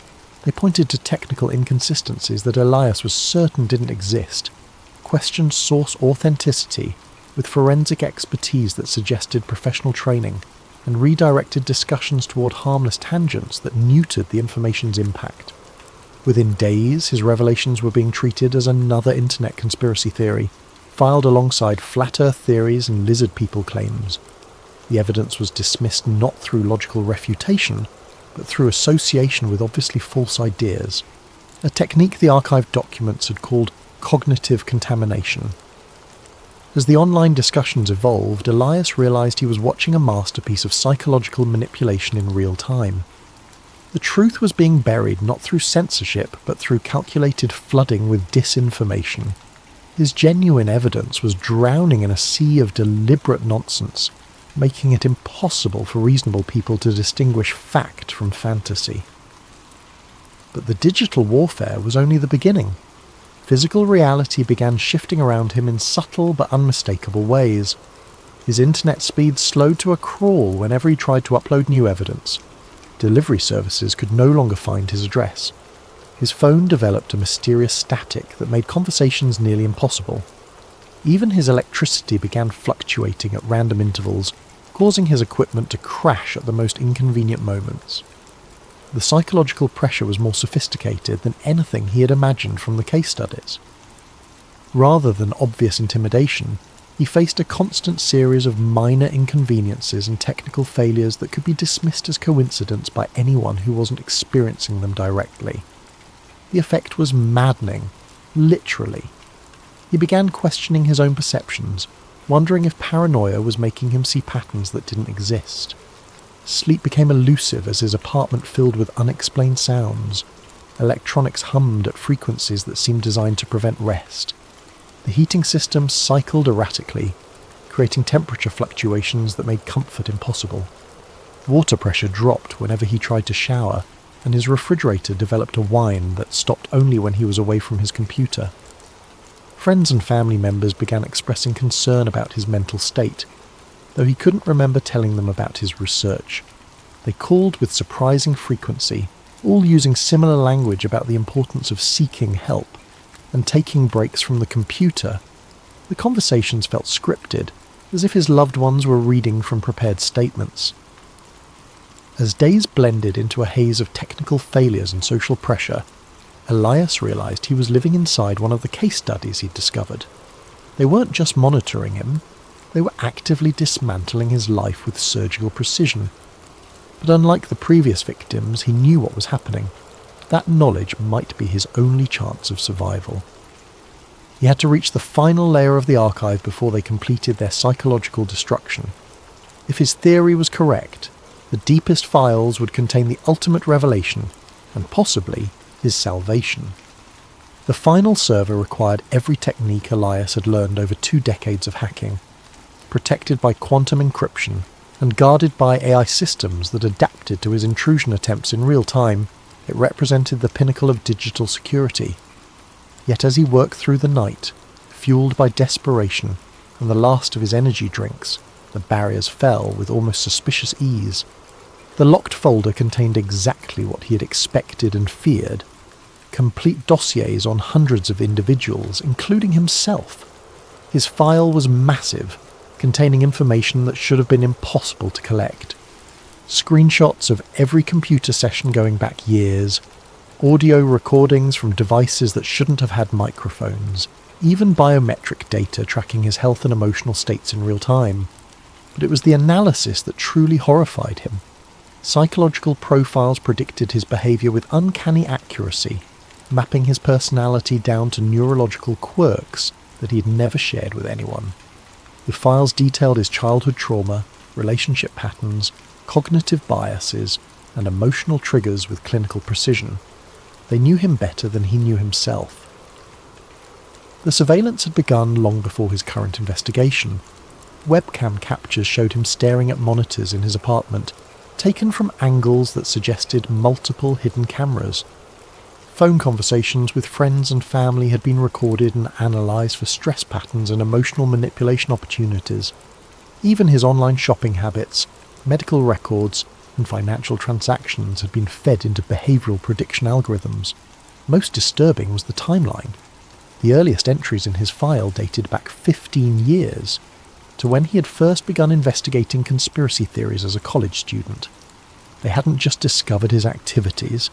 They pointed to technical inconsistencies that Elias was certain didn't exist, questioned source authenticity with forensic expertise that suggested professional training, and redirected discussions toward harmless tangents that neutered the information's impact. Within days, his revelations were being treated as another internet conspiracy theory, filed alongside flat earth theories and lizard people claims. The evidence was dismissed not through logical refutation, but through association with obviously false ideas, a technique the archived documents had called cognitive contamination. As the online discussions evolved, Elias realised he was watching a masterpiece of psychological manipulation in real time. The truth was being buried not through censorship, but through calculated flooding with disinformation. His genuine evidence was drowning in a sea of deliberate nonsense, making it impossible for reasonable people to distinguish fact from fantasy. But the digital warfare was only the beginning. Physical reality began shifting around him in subtle but unmistakable ways. His internet speed slowed to a crawl whenever he tried to upload new evidence. Delivery services could no longer find his address. His phone developed a mysterious static that made conversations nearly impossible. Even his electricity began fluctuating at random intervals, causing his equipment to crash at the most inconvenient moments. The psychological pressure was more sophisticated than anything he had imagined from the case studies. Rather than obvious intimidation, he faced a constant series of minor inconveniences and technical failures that could be dismissed as coincidence by anyone who wasn't experiencing them directly. The effect was maddening, literally. He began questioning his own perceptions, wondering if paranoia was making him see patterns that didn't exist. Sleep became elusive as his apartment filled with unexplained sounds. Electronics hummed at frequencies that seemed designed to prevent rest. The heating system cycled erratically, creating temperature fluctuations that made comfort impossible. Water pressure dropped whenever he tried to shower, and his refrigerator developed a whine that stopped only when he was away from his computer. Friends and family members began expressing concern about his mental state, though he couldn't remember telling them about his research. They called with surprising frequency, all using similar language about the importance of seeking help and taking breaks from the computer. The conversations felt scripted, as if his loved ones were reading from prepared statements. As days blended into a haze of technical failures and social pressure, Elias realised he was living inside one of the case studies he'd discovered. They weren't just monitoring him, they were actively dismantling his life with surgical precision. But unlike the previous victims, he knew what was happening. That knowledge might be his only chance of survival. He had to reach the final layer of the archive before they completed their psychological destruction. If his theory was correct, the deepest files would contain the ultimate revelation, and possibly his salvation. The final server required every technique Elias had learned over 2 decades of hacking, protected by quantum encryption and guarded by AI systems that adapted to his intrusion attempts in real time. It represented the pinnacle of digital security. Yet as he worked through the night, fueled by desperation and the last of his energy drinks, the barriers fell with almost suspicious ease. The locked folder contained exactly what he had expected and feared: complete dossiers on hundreds of individuals, including himself. His file was massive, containing information that should have been impossible to collect. Screenshots of every computer session going back years, audio recordings from devices that shouldn't have had microphones, even biometric data tracking his health and emotional states in real time. But it was the analysis that truly horrified him. Psychological profiles predicted his behaviour with uncanny accuracy, mapping his personality down to neurological quirks that he had never shared with anyone. The files detailed his childhood trauma, relationship patterns, cognitive biases, and emotional triggers with clinical precision. They knew him better than he knew himself. The surveillance had begun long before his current investigation. Webcam captures showed him staring at monitors in his apartment, taken from angles that suggested multiple hidden cameras. Phone conversations with friends and family had been recorded and analysed for stress patterns and emotional manipulation opportunities. Even his online shopping habits, medical records, and financial transactions had been fed into behavioural prediction algorithms. Most disturbing was the timeline. The earliest entries in his file dated back 15 years, to when he had first begun investigating conspiracy theories as a college student. They hadn't just discovered his activities,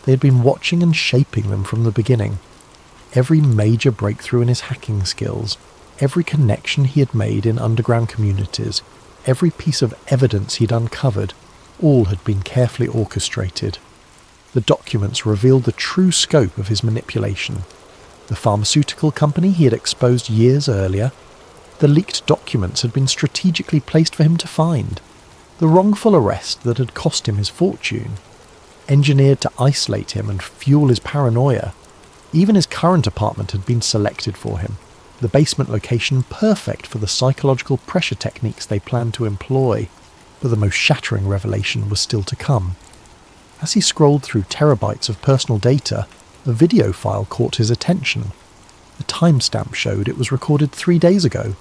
they had been watching and shaping them from the beginning. Every major breakthrough in his hacking skills, every connection he had made in underground communities, every piece of evidence he'd uncovered, all had been carefully orchestrated. The documents revealed the true scope of his manipulation. The pharmaceutical company he had exposed years earlier, the leaked documents had been strategically placed for him to find. The wrongful arrest that had cost him his fortune, engineered to isolate him and fuel his paranoia. Even his current apartment had been selected for him, the basement location perfect for the psychological pressure techniques they planned to employ. But the most shattering revelation was still to come. As he scrolled through terabytes of personal data, a video file caught his attention. The timestamp showed it was recorded 3 days ago,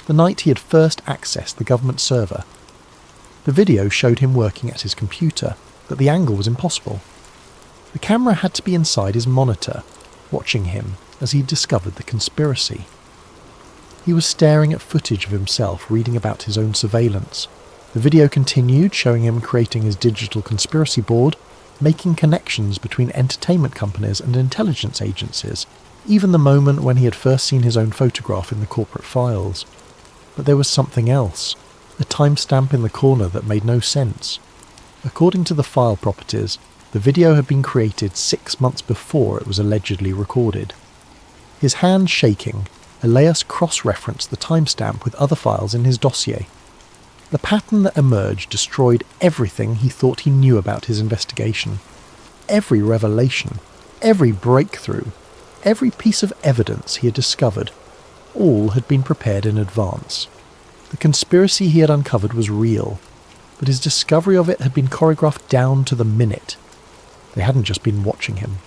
the night he had first accessed the government server. The video showed him working at his computer, but the angle was impossible. The camera had to be inside his monitor, watching him as he discovered the conspiracy. He was staring at footage of himself reading about his own surveillance. The video continued, showing him creating his digital conspiracy board, making connections between entertainment companies and intelligence agencies, even the moment when he had first seen his own photograph in the corporate files. But there was something else, a timestamp in the corner that made no sense. According to the file properties, the video had been created 6 months before it was allegedly recorded. His hand shaking, Elias cross-referenced the timestamp with other files in his dossier. The pattern that emerged destroyed everything he thought he knew about his investigation. Every revelation, every breakthrough, every piece of evidence he had discovered, all had been prepared in advance. The conspiracy he had uncovered was real, but his discovery of it had been choreographed down to the minute. They hadn't just been watching him,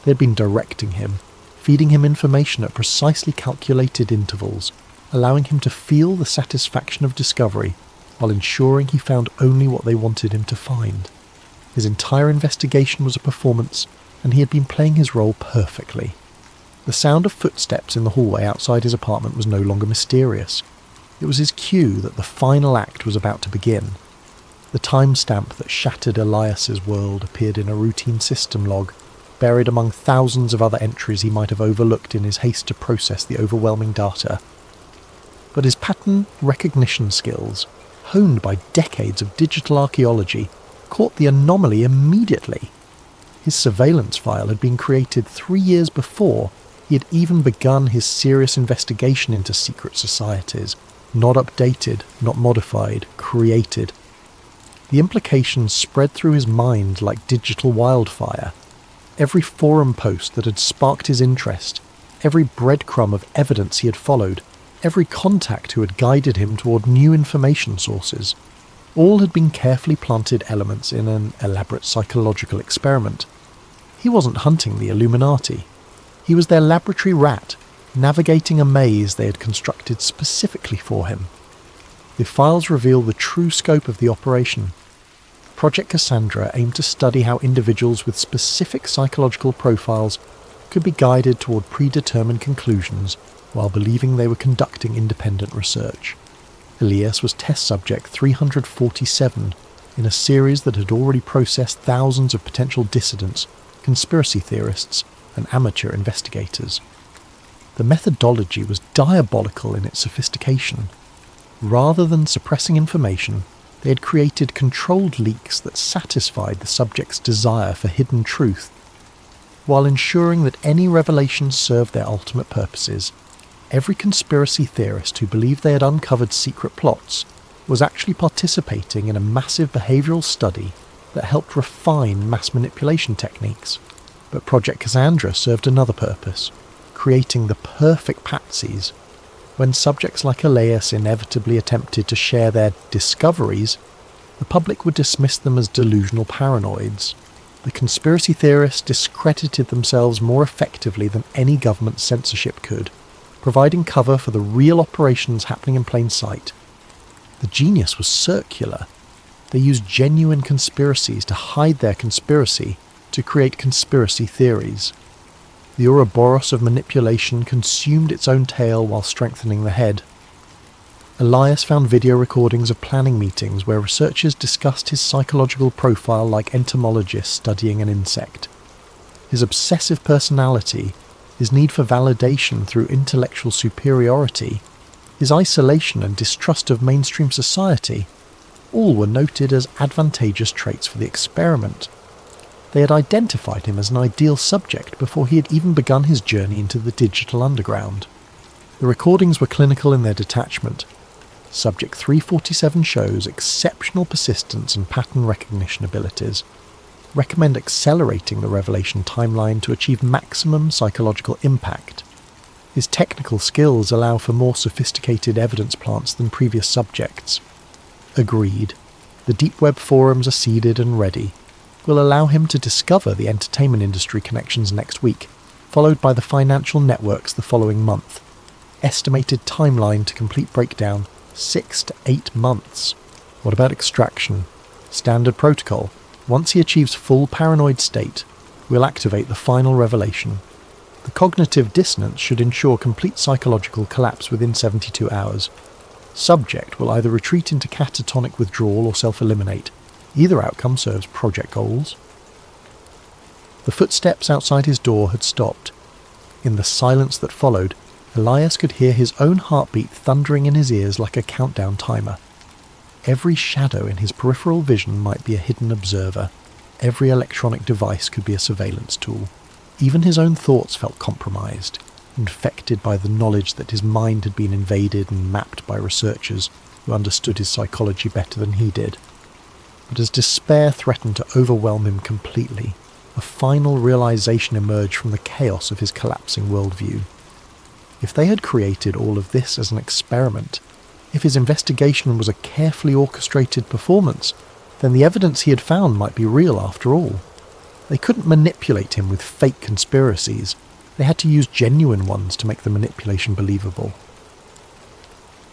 they had been directing him, feeding him information at precisely calculated intervals, allowing him to feel the satisfaction of discovery while ensuring he found only what they wanted him to find. His entire investigation was a performance, and he had been playing his role perfectly. The sound of footsteps in the hallway outside his apartment was no longer mysterious. It was his cue that the final act was about to begin. The timestamp that shattered Elias's world appeared in a routine system log, buried among thousands of other entries he might have overlooked in his haste to process the overwhelming data. But his pattern recognition skills, honed by decades of digital archaeology, caught the anomaly immediately. His surveillance file had been created 3 years before he had even begun his serious investigation into secret societies. Not updated, not modified, created. The implications spread through his mind like digital wildfire. Every forum post that had sparked his interest, every breadcrumb of evidence he had followed, every contact who had guided him toward new information sources, all had been carefully planted elements in an elaborate psychological experiment. He wasn't hunting the Illuminati. He was their laboratory rat, navigating a maze they had constructed specifically for him. The files reveal the true scope of the operation. Project Cassandra aimed to study how individuals with specific psychological profiles could be guided toward predetermined conclusions while believing they were conducting independent research. Elias was test subject 347 in a series that had already processed thousands of potential dissidents, conspiracy theorists, and amateur investigators. The methodology was diabolical in its sophistication. Rather than suppressing information, they had created controlled leaks that satisfied the subject's desire for hidden truth, while ensuring that any revelations served their ultimate purposes. Every conspiracy theorist who believed they had uncovered secret plots was actually participating in a massive behavioural study that helped refine mass manipulation techniques. But Project Cassandra served another purpose, creating the perfect patsies. When subjects like Elias inevitably attempted to share their discoveries, the public would dismiss them as delusional paranoids. The conspiracy theorists discredited themselves more effectively than any government censorship could, providing cover for the real operations happening in plain sight. The genius was circular. They used genuine conspiracies to hide their conspiracy, to create conspiracy theories. The Ouroboros of manipulation consumed its own tail while strengthening the head. Elias found video recordings of planning meetings where researchers discussed his psychological profile like entomologists studying an insect. His obsessive personality, his need for validation through intellectual superiority, his isolation and distrust of mainstream society, all were noted as advantageous traits for the experiment. They had identified him as an ideal subject before he had even begun his journey into the digital underground. The recordings were clinical in their detachment. Subject 347 shows exceptional persistence and pattern recognition abilities. Recommend accelerating the revelation timeline to achieve maximum psychological impact. His technical skills allow for more sophisticated evidence plants than previous subjects. Agreed. The deep web forums are seeded and ready. Will allow him to discover the entertainment industry connections next week, followed by the financial networks the following month. Estimated timeline to complete breakdown, 6 to 8 months. What about extraction? Standard protocol. Once he achieves full paranoid state, we'll activate the final revelation. The cognitive dissonance should ensure complete psychological collapse within 72 hours. Subject will either retreat into catatonic withdrawal or self-eliminate. Either outcome serves project goals. The footsteps outside his door had stopped. In the silence that followed, Elias could hear his own heartbeat thundering in his ears like a countdown timer. Every shadow in his peripheral vision might be a hidden observer. Every electronic device could be a surveillance tool. Even his own thoughts felt compromised, infected by the knowledge that his mind had been invaded and mapped by researchers who understood his psychology better than he did. But as despair threatened to overwhelm him completely, a final realization emerged from the chaos of his collapsing worldview. If they had created all of this as an experiment, if his investigation was a carefully orchestrated performance, then the evidence he had found might be real after all. They couldn't manipulate him with fake conspiracies. They had to use genuine ones to make the manipulation believable.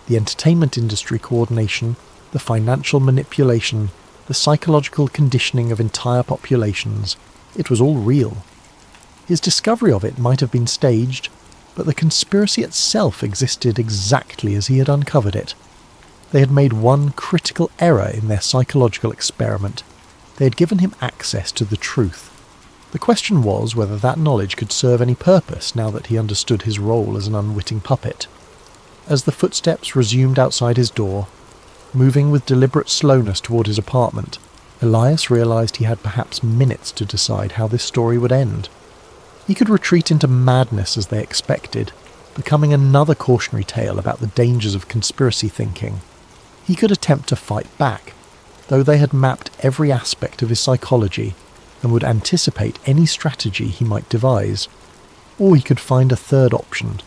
The entertainment industry coordination, the financial manipulation, the psychological conditioning of entire populations, it was all real. His discovery of it might have been staged, but the conspiracy itself existed exactly as he had uncovered it. They had made one critical error in their psychological experiment. They had given him access to the truth. The question was whether that knowledge could serve any purpose now that he understood his role as an unwitting puppet. As the footsteps resumed outside his door, moving with deliberate slowness toward his apartment, Elias realized he had perhaps minutes to decide how this story would end. He could retreat into madness as they expected, becoming another cautionary tale about the dangers of conspiracy thinking. He could attempt to fight back, though they had mapped every aspect of his psychology and would anticipate any strategy he might devise. Or he could find a third option,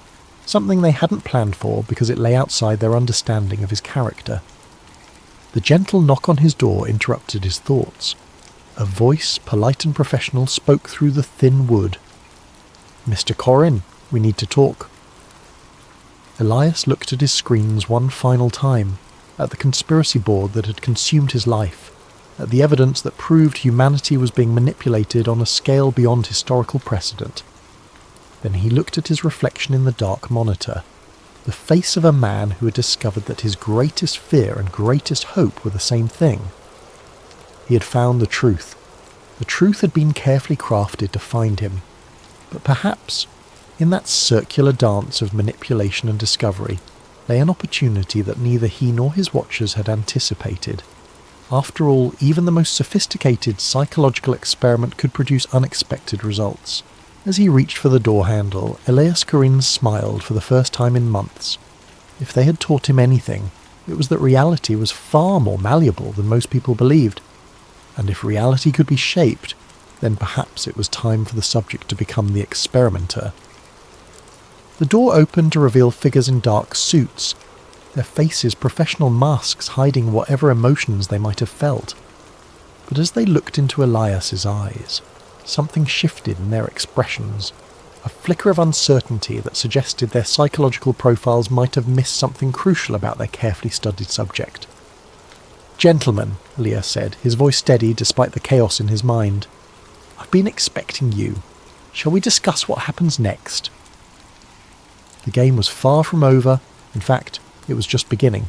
something they hadn't planned for because it lay outside their understanding of his character. The gentle knock on his door interrupted his thoughts. A voice, polite and professional, spoke through the thin wood. "Mr. Corrin, we need to talk." Elias looked at his screens one final time, at the conspiracy board that had consumed his life, at the evidence that proved humanity was being manipulated on a scale beyond historical precedent. Then he looked at his reflection in the dark monitor, the face of a man who had discovered that his greatest fear and greatest hope were the same thing. He had found the truth. The truth had been carefully crafted to find him. But perhaps, in that circular dance of manipulation and discovery, lay an opportunity that neither he nor his watchers had anticipated. After all, even the most sophisticated psychological experiment could produce unexpected results. As he reached for the door handle, Elias Corrin smiled for the first time in months. If they had taught him anything, it was that reality was far more malleable than most people believed. And if reality could be shaped, then perhaps it was time for the subject to become the experimenter. The door opened to reveal figures in dark suits, their faces professional masks hiding whatever emotions they might have felt. But as they looked into Elias's eyes, something shifted in their expressions, a flicker of uncertainty that suggested their psychological profiles might have missed something crucial about their carefully studied subject. "Gentlemen," Elias said, his voice steady despite the chaos in his mind, "I've been expecting you. Shall we discuss what happens next?" The game was far from over. In fact, it was just beginning.